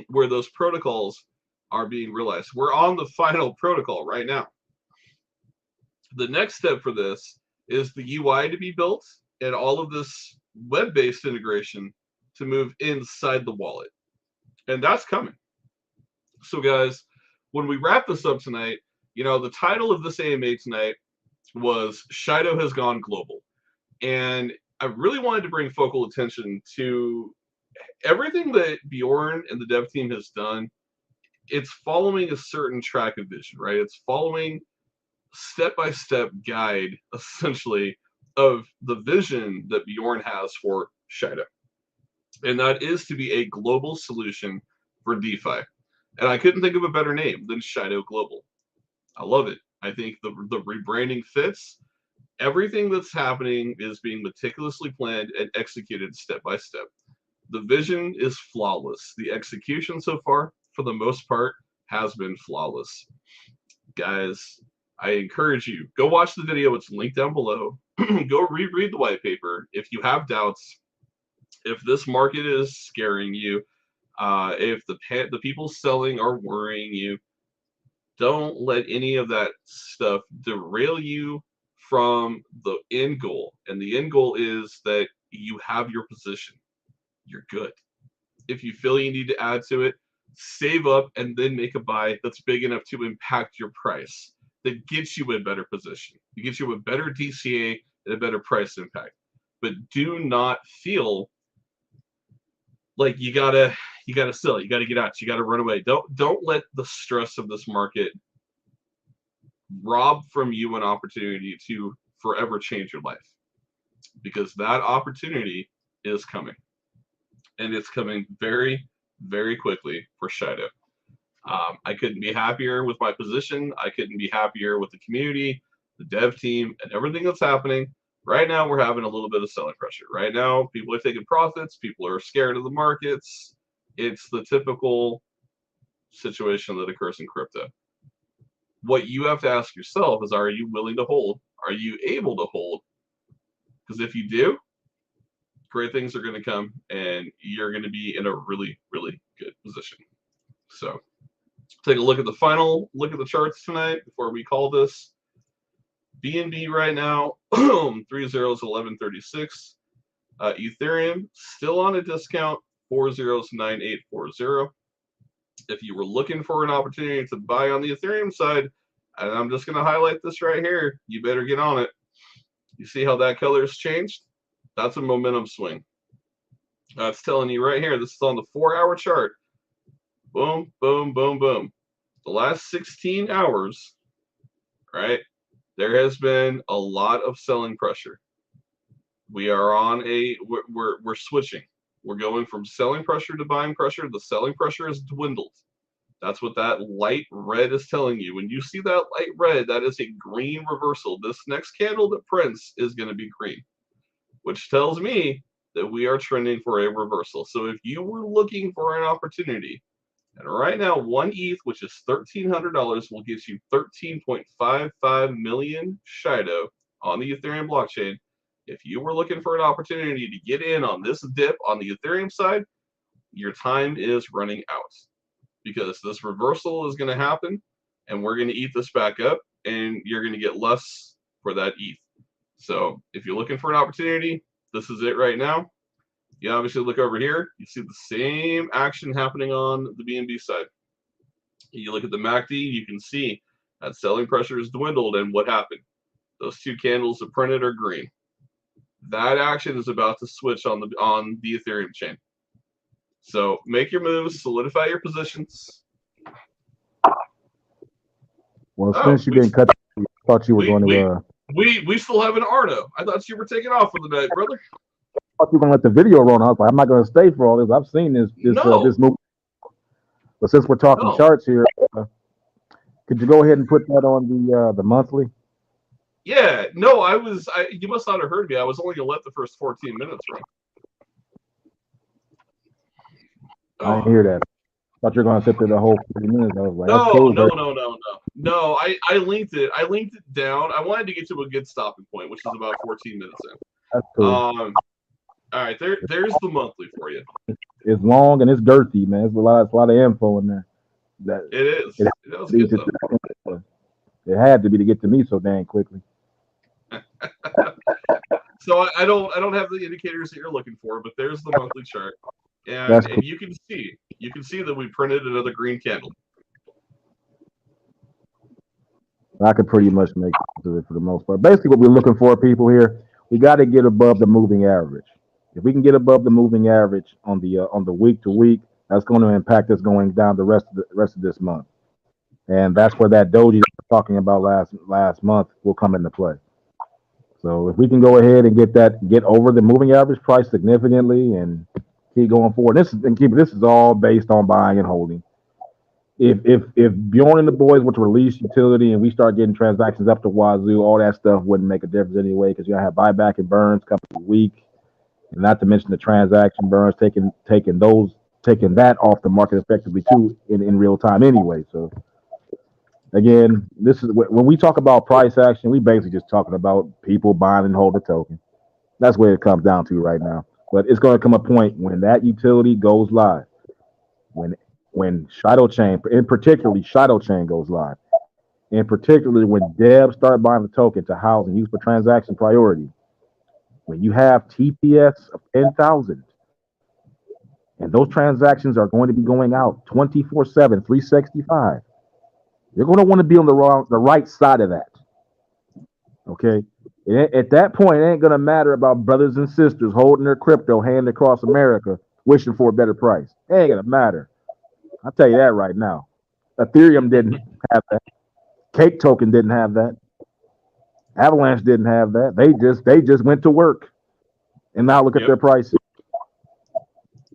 where those protocols are being realized. We're on the final protocol right now. The next step for this is the UI to be built and all of this web-based integration to move inside the wallet. And that's coming. So guys, when we wrap this up tonight, the title of this AMA tonight was Shido has gone global. And I really wanted to bring focal attention to everything that Bjorn and the dev team has done. It's following a certain track of vision, right? It's following step-by-step guide, essentially, of the vision that Bjorn has for Shido. And that is to be a global solution for DeFi. And I couldn't think of a better name than Shido Global. I love it. I think the rebranding fits. Everything that's happening is being meticulously planned and executed step by step. The vision is flawless. The execution so far, for the most part, has been flawless. Guys, I encourage you, go watch the video. It's linked down below. Go reread the white paper. If you have doubts, if this market is scaring you, if the people selling are worrying you, don't let any of that stuff derail you from the end goal. And the end goal is that you have your position. You're good. If you feel you need to add to it, save up and then make a buy that's big enough to impact your price, that gets you a better position. It gets you a better DCA and a better price impact. But do not feel like you gotta sell, you gotta get out, you gotta run away. Don't let the stress of this market rob from you an opportunity to forever change your life, because that opportunity is coming, and it's coming very, very quickly for Shido. I couldn't be happier with my position. I couldn't be happier with the community, the dev team, and everything that's happening. Right now, we're having a little bit of selling pressure. Right now, people are taking profits. People are scared of the markets. It's the typical situation that occurs in crypto. What you have to ask yourself is, are you willing to hold? Are you able to hold? Because if you do, great things are going to come, and you're going to be in a really, really good position. So take a look at the charts tonight before we call this. BNB right now, 3 zeros, 1136. Ethereum still on a discount, 4 zeros, 9840. If you were looking for an opportunity to buy on the Ethereum side, and I'm just going to highlight this right here, you better get on it. You see how that color has changed? That's a momentum swing. That's telling you right here, this is on the 4-hour chart. Boom, boom, boom, boom. The last 16 hours, right, there has been a lot of selling pressure. We are on we're switching. We're going from selling pressure to buying pressure. The selling pressure has dwindled. That's what that light red is telling you. When you see that light red, that is a green reversal. This next candle that prints is going to be green, which tells me that we are trending for a reversal. So if you were looking for an opportunity, and right now, 1 ETH, which is $1,300, will get you 13.55 million Shido on the Ethereum blockchain. If you were looking for an opportunity to get in on this dip on the Ethereum side, your time is running out, because this reversal is going to happen, and we're going to eat this back up, and you're going to get less for that ETH. So if you're looking for an opportunity, this is it right now. You obviously look over here, you see the same action happening on the BNB side. You look at the MACD, you can see that selling pressure has dwindled, and what happened? Those two candles that printed are green. That action is about to switch on the Ethereum chain. So make your moves, solidify your positions. Well, since you've been cut, I thought you were going to. We still have an Arno. I thought you were taking off for the night, brother. I thought you were going to let the video run. I was like, I'm not going to stay for all this. I've seen this movie. But since we're talking charts here, could you go ahead and put that on the monthly? Yeah, no, you must not have heard me. I was only going to let the first 14 minutes run. I didn't hear that. I thought you were going to sit there the whole 40 minutes. I was like, no. I linked it. I linked it down. I wanted to get to a good stopping point, which is about 14 minutes in. That's cool. All right, there's the monthly for you. It's long and it's girthy, man. It's a lot of info in there. It is. It had to be to get to me so dang quickly. So I don't have the indicators that you're looking for, but there's the monthly chart, and cool. you can see that we printed another green candle. I could pretty much make it to it for the most part. Basically, what we're looking for, people here, we got to get above the moving average. If we can get above the moving average on the week to week, that's going to impact us going down the rest of this month, and that's where that doji that we were talking about last month will come into play. So if we can go ahead and get over the moving average price significantly and keep going forward, this is all based on buying and holding. If Bjorn and the boys were to release utility and we start getting transactions up to wazoo, all that stuff wouldn't make a difference anyway, because you have buyback and burns coming a week, and not to mention the transaction burns taking that off the market effectively too in real time anyway. So Again, this is when we talk about price action, we basically just talking about people buying and holding a token. That's where it comes down to right now. But it's going to come a point when that utility goes live, when Shido Chain, in particularly Shido Chain goes live, and particularly when devs start buying the token to house and use for transaction priority. When you have TPS of 10,000, and those transactions are going to be going out 24/7, 365, you're going to want to be on the right side of that. Okay. At that point, it ain't gonna matter about brothers and sisters holding their crypto hand across America, wishing for a better price. It ain't gonna matter. I'll tell you that right now. Ethereum didn't have that. Cake Token didn't have that. Avalanche didn't have that. They just went to work, and now look at their prices.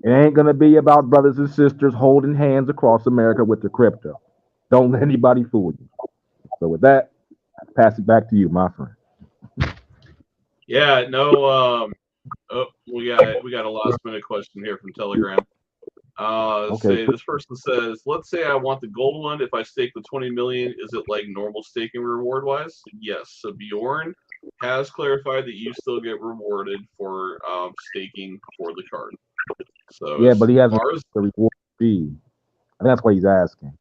It ain't gonna be about brothers and sisters holding hands across America with their crypto. Don't let anybody fool you. So with that, I pass it back to you, my friend. Yeah, no. Oh, we got a last minute question here from Telegram. Okay. This person says, let's say I want the gold one. If I stake the 20 million, is it like normal staking reward wise? Yes. So Bjorn has clarified that you still get rewarded for staking for the card. So Yeah, but he has far as the reward fee. I think that's what he's asking.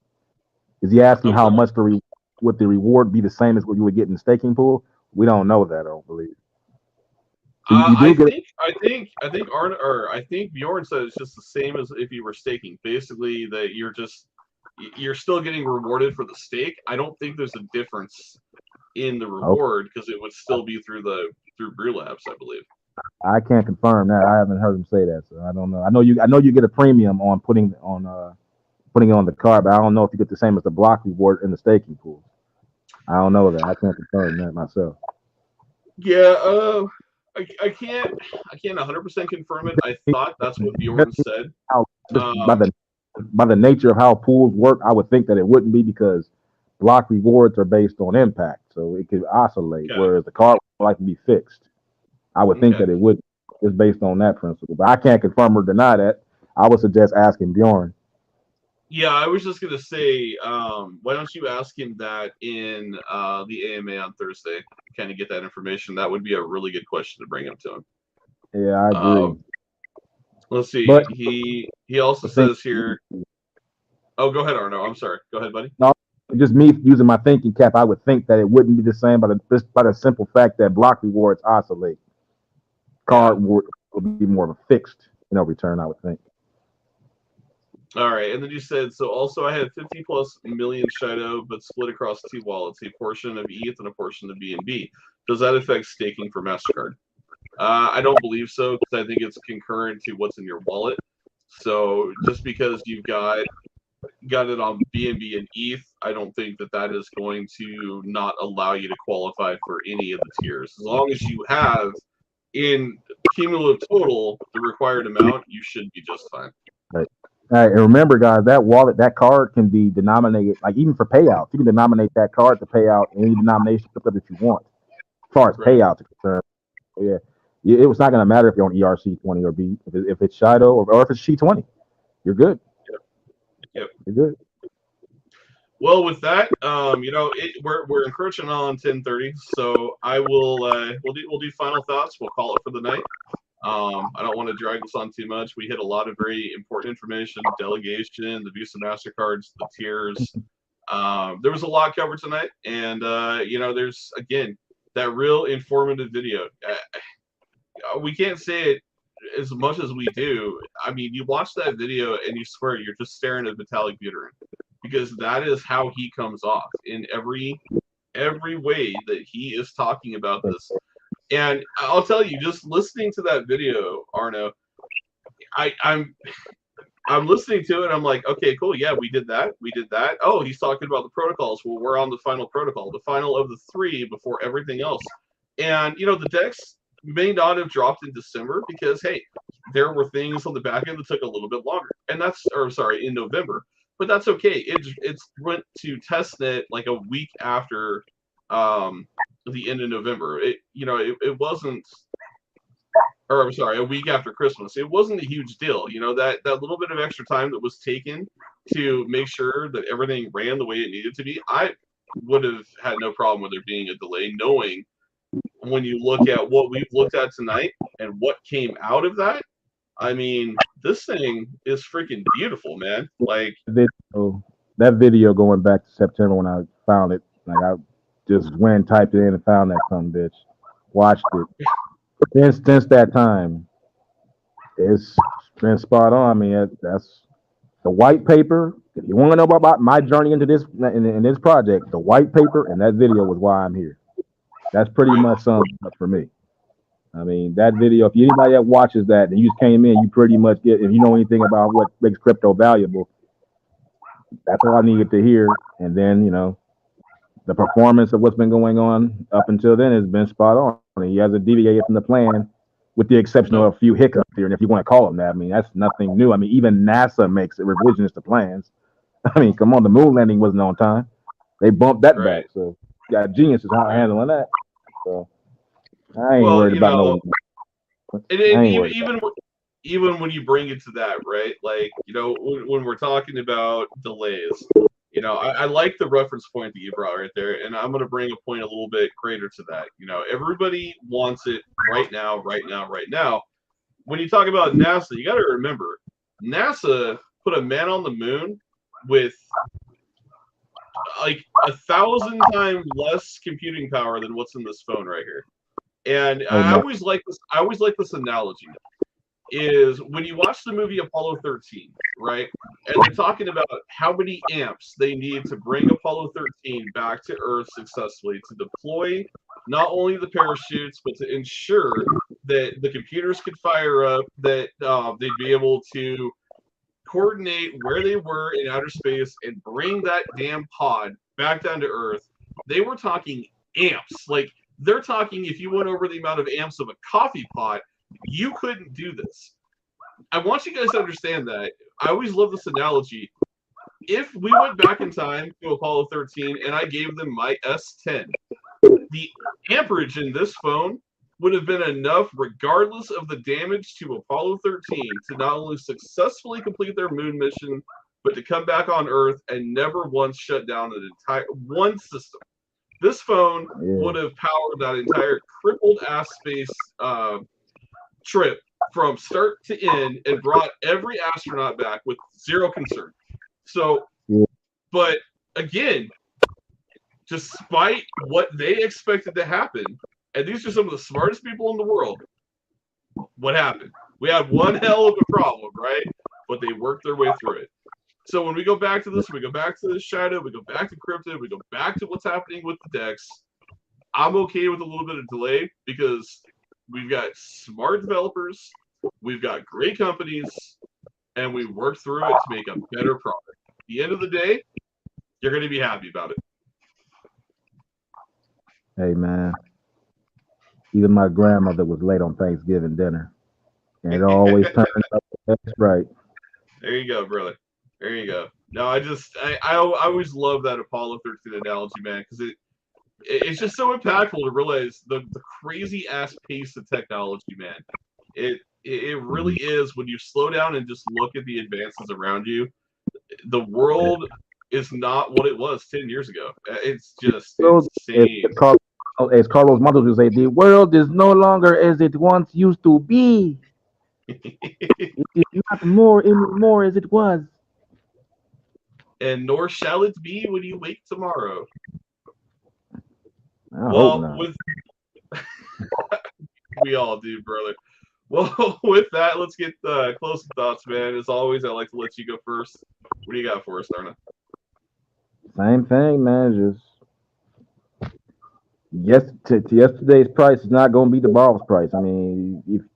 Is he asking how much would the reward be the same as what you would get in the staking pool? We don't know that, I don't believe. So you do get. I think Bjorn said it's just the same as if you were staking. Basically, that you're still getting rewarded for the stake. I don't think there's a difference in the reward because it would still be through Brew Labs, I believe. I can't confirm that. I haven't heard him say that, so I don't know. I know you get a premium on putting it on the card, but I don't know if you get the same as the block reward in the staking pool. I don't know that. I can't confirm that myself. Yeah, I can't 100% confirm it. I thought that's what Bjorn said. By the nature of how pools work, I would think that it wouldn't be because block rewards are based on impact, so it could oscillate, whereas the card would like to be fixed. I would think that it would. It's based on that principle, but I can't confirm or deny that. I would suggest asking Bjorn. Yeah, I was just gonna say, why don't you ask him that in the AMA on Thursday? Kind of get that information. That would be a really good question to bring up to him. Yeah, I agree. Let's see. But he also says here. Oh, go ahead, Arno. I'm sorry. Go ahead, buddy. No, just me using my thinking cap. I would think that it wouldn't be the same, by the simple fact that block rewards oscillate. Card would be more of a fixed, return. I would think. All right, and then you said, so also I have 50 plus million Shido, but split across 2 wallets, a portion of ETH and a portion of BNB. Does that affect staking for MasterCard? I don't believe so, because I think it's concurrent to what's in your wallet. So just because you've got it on BNB and ETH, I don't think that is going to not allow you to qualify for any of the tiers. As long as you have in cumulative total the required amount, you should be just fine. Right. All right, and remember, guys, that card can be denominated, like even for payouts. You can denominate that card to pay out any denomination that you want, as far as payouts are concerned. Yeah, it was not going to matter if you're on ERC20 or B. If it's Shido or if it's She20, you're good. Yep. You're good. Well, with that, we're encroaching on 10:30, so I will we'll do final thoughts. We'll call it for the night. I don't want to drag this on too much. We hit a lot of very important information: delegation, the Visa Mastercards, the tiers. There was a lot covered tonight, and there's again that real informative video. We can't say it as much as we do. I mean, you watch that video and you swear you're just staring at metallic butyrin, because that is how he comes off in every way that he is talking about this. And I'll tell you, just listening to that video, Arno, I'm listening to it. I'm like, okay, cool. Yeah, we did that. Oh, he's talking about the protocols. Well, we're on the final protocol, the final of the 3 before everything else. And the decks may not have dropped in December because, hey, there were things on the back end that took a little bit longer. And in November. But that's okay. It went to testnet like a week after the end of November. It wasn't, or I'm sorry, a week after Christmas. It wasn't a huge deal. That little bit of extra time that was taken to make sure that everything ran the way it needed to be, I would have had no problem with there being a delay, knowing when you look at what we've looked at tonight and what came out of that. I mean, this thing is freaking beautiful, man. Like that video going back to September when I found it, like I just went and typed it in and found that some bitch, watched it. Since that time, it's been spot on. I mean, that's the white paper. If you want to know about my journey into this in this project, the white paper and that video was why I'm here. That's pretty much something for me. I mean, that video, if anybody that watches that and you just came in, you pretty much get, if you know anything about what makes crypto valuable, that's all I needed to hear. And then, the performance of what's been going on up until then has been spot on. And he hasn't deviated from the plan, with the exception of a few hiccups here. And if you want to call them that, I mean, that's nothing new. I mean, even NASA makes it revisionist to plans. I mean, come on, the moon landing wasn't on time. They bumped that back. So, got geniuses how handling that. So, I ain't worried about even when you bring it to that, right? Like, when we're talking about delays, I like the reference point that you brought right there, and I'm going to bring a point a little bit greater to that. Everybody wants it right now, right now, right now. When you talk about NASA, you got to remember, NASA put a man on the moon with like 1,000 times less computing power than what's in this phone right here. And I always like this. I always like this analogy. Is when you watch the movie Apollo 13, right? And they're talking about how many amps they need to bring Apollo 13 back to Earth successfully, to deploy not only the parachutes, but to ensure that the computers could fire up, that they'd be able to coordinate where they were in outer space and bring that damn pod back down to Earth. They were talking amps. Like, they're talking, if you went over the amount of amps of a coffee pot, you couldn't do this. I want you guys to understand that. I always love this analogy. If we went back in time to Apollo 13 and I gave them my S10, the amperage in this phone would have been enough, regardless of the damage to Apollo 13, to not only successfully complete their moon mission, but to come back on Earth and never once shut down an entire one system. This phone would have powered that entire crippled ass space trip from start to end and brought every astronaut back with zero concern. So, but again, despite what they expected to happen, and these are some of the smartest people in the world, what happened? We had one hell of a problem, right? But they worked their way through it. So when we go back to this, we go back to the Shido, we go back to crypto, we go back to what's happening with the DEX. I'm okay with a little bit of delay because we've got smart developers, we've got great companies, and we worked through it to make a better product. At the end of the day, you're going to be happy about it. Hey, man. Even my grandmother was late on Thanksgiving dinner. And it always turned up. That's right. There you go, brother. There you go. No, I always love that Apollo 13 analogy, man, because it's just so impactful to realize the crazy ass pace of technology, man. It really is. When you slow down and just look at the advances around you, the world is not what it was 10 years ago. It's just insane. As Carlos Montes would say, the world is no longer as it once used to be. It is not more anymore as it was. And nor shall it be when you wake tomorrow. I hope not. We all do, brother. Well, with that, let's get closing thoughts, man. As always, I like to let you go first. What do you got for us, Darna? Same thing, man. Just yesterday's price is not going to be tomorrow's price. I mean,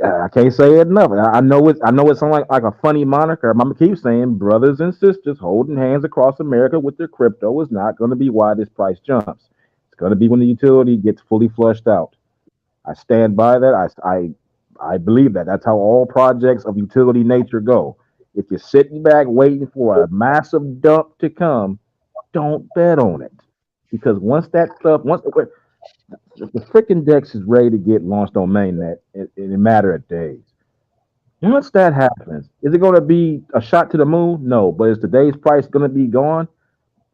I can't say it enough. I know it sounds like a funny moniker. I'm gonna keep saying brothers and sisters holding hands across America with their crypto is not going to be why this price jumps. It's going to be when the utility gets fully flushed out. I stand by that. I believe that. That's how all projects of utility nature go. If you're sitting back waiting for a massive dump to come, don't bet on it. Because once the freaking DEX is ready to get launched on mainnet in a matter of days. Once that happens, is it going to be a shot to the moon? No, but is today's price going to be gone?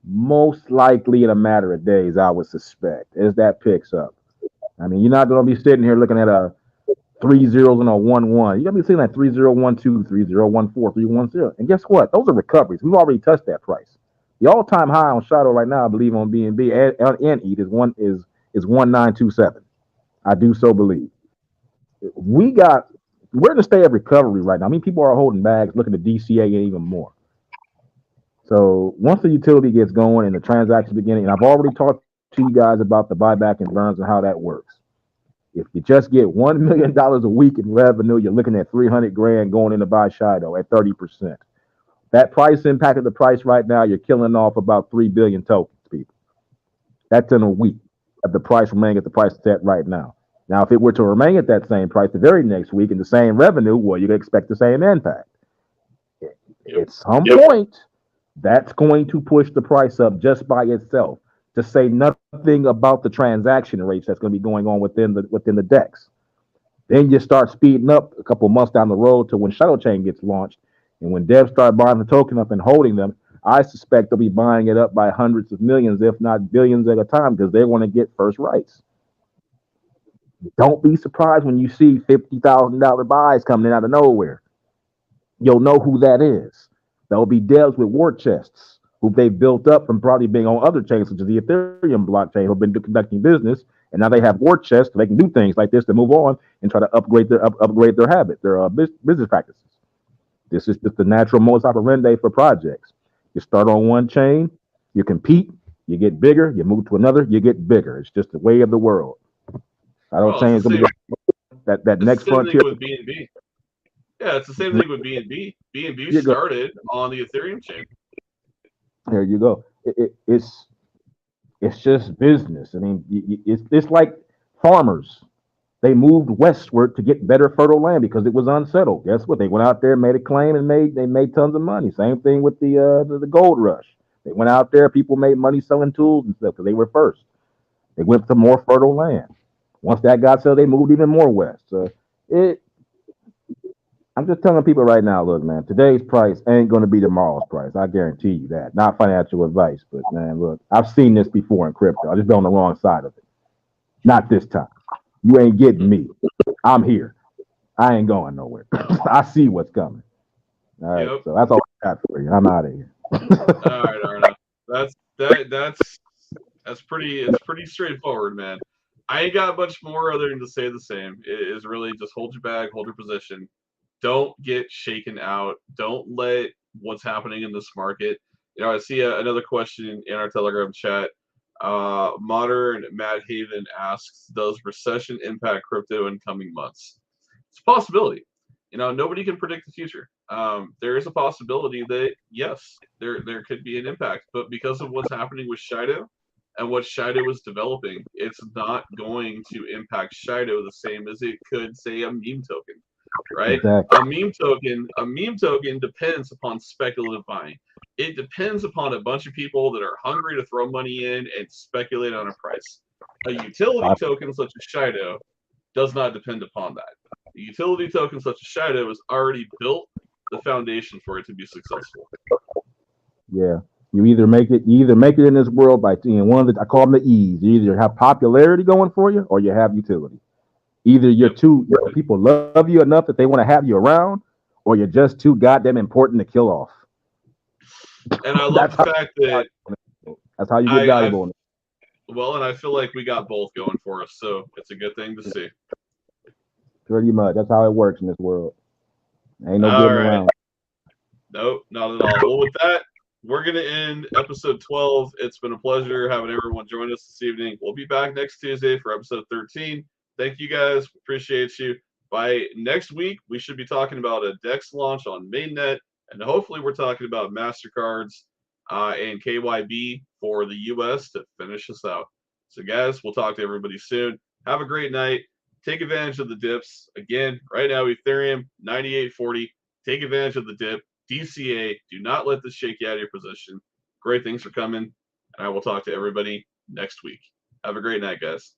Most likely in a matter of days, I would suspect, as that picks up. I mean, you're not going to be sitting here looking at a three zeros and a 1-1. You're going to be seeing like 3012, 3014, 310. And guess what? Those are recoveries. We've already touched that price. The all-time high on Shadow right now, I believe, on BNB and EAT is 1927. I do so believe. We got we're in a state of recovery right now. I mean, people are holding bags, looking at DCA and even more. So once the utility gets going and the transactions beginning, and I've already talked to you guys about the buyback and burns and how that works. If you just get $1 million a week in revenue, you're looking at 300 grand going in to buy Shido at 30%. That price impacted the price right now. You're killing off about 3 billion tokens, people. That's in a week of the price remaining at the price set right now. Now, if it were to remain at that same price the very next week and the same revenue, well, you can expect the same impact. At some point, that's going to push the price up just by itself. To say nothing about the transaction rates that's going to be going on within the DEX. Then you start speeding up a couple months down the road to when Shadow Chain gets launched, and when devs start buying the token up and holding them, I suspect they'll be buying it up by hundreds of millions, if not billions at a time, because they want to get first rights. Don't be surprised when you see $50,000 buys coming in out of nowhere. You'll know who that is. There'll be devs with war chests who they've built up from probably being on other chains, such as the Ethereum blockchain, who've been conducting business, and now they have war chests so they can do things like this to move on and try to upgrade their habit, their business practices. This is just the natural modus operandi for projects. You start on one chain, you compete, you get bigger, you move to another, you get bigger. It's just the way of the world. I don't think it's gonna be that next frontier with BNB. Yeah, it's the same thing with BNB. BNB started on the Ethereum chain. There you go. It's just business. I mean, it's like farmers. They moved westward to get better fertile land because it was unsettled. Guess what? They went out there, made a claim, and made tons of money. Same thing with the gold rush. They went out there, people made money selling tools and stuff because they were first. They went to more fertile land. Once that got settled, they moved even more west. So I'm just telling people right now, look, man, today's price ain't going to be tomorrow's price. I guarantee you that. Not financial advice, but man, look, I've seen this before in crypto. I just been on the wrong side of it. Not this time. You ain't getting me. I'm here. I ain't going nowhere. I see what's coming. All right, so that's all I got for you. I'm out of here. All right, Arna. That's pretty straightforward, man. I ain't got much more other than to say the same. It is really just hold your bag, hold your position. Don't get shaken out. Don't let what's happening in this market. I see another question in our Telegram chat. Modern Matt Haven asks, does recession impact crypto in coming months? It's a possibility. Nobody can predict the future. There is a possibility that, yes, there could be an impact. But because of what's happening with Shido and what Shido is developing, it's not going to impact Shido the same as it could, say, a meme token. Right? Exactly. A meme token depends upon speculative buying. It depends upon a bunch of people that are hungry to throw money in and speculate on a price. A utility token such as Shido does not depend upon that. A utility token such as Shido has already built the foundation for it to be successful. Yeah. You either make it in this world by one of the, I call them the E's. You either have popularity going for you or you have utility. Either people love you enough that they want to have you around, or you're just too goddamn important to kill off. And I love the fact that that's how you get valuable. Well, and I feel like we got both going for us, so it's a good thing to see. Pretty much. That's how it works in this world. Ain't no getting around. Nope, not at all. Well, with that, we're going to end episode 12. It's been a pleasure having everyone join us this evening. We'll be back next Tuesday for episode 13. Thank you guys. Appreciate you. By next week, we should be talking about a DEX launch on mainnet, and hopefully we're talking about MasterCards and KYB for the US to finish us out. So guys, we'll talk to everybody soon. Have a great night. Take advantage of the dips. Again, right now, Ethereum, 98.40. Take advantage of the dip. DCA, do not let this shake you out of your position. Great things are coming, and I will talk to everybody next week. Have a great night, guys.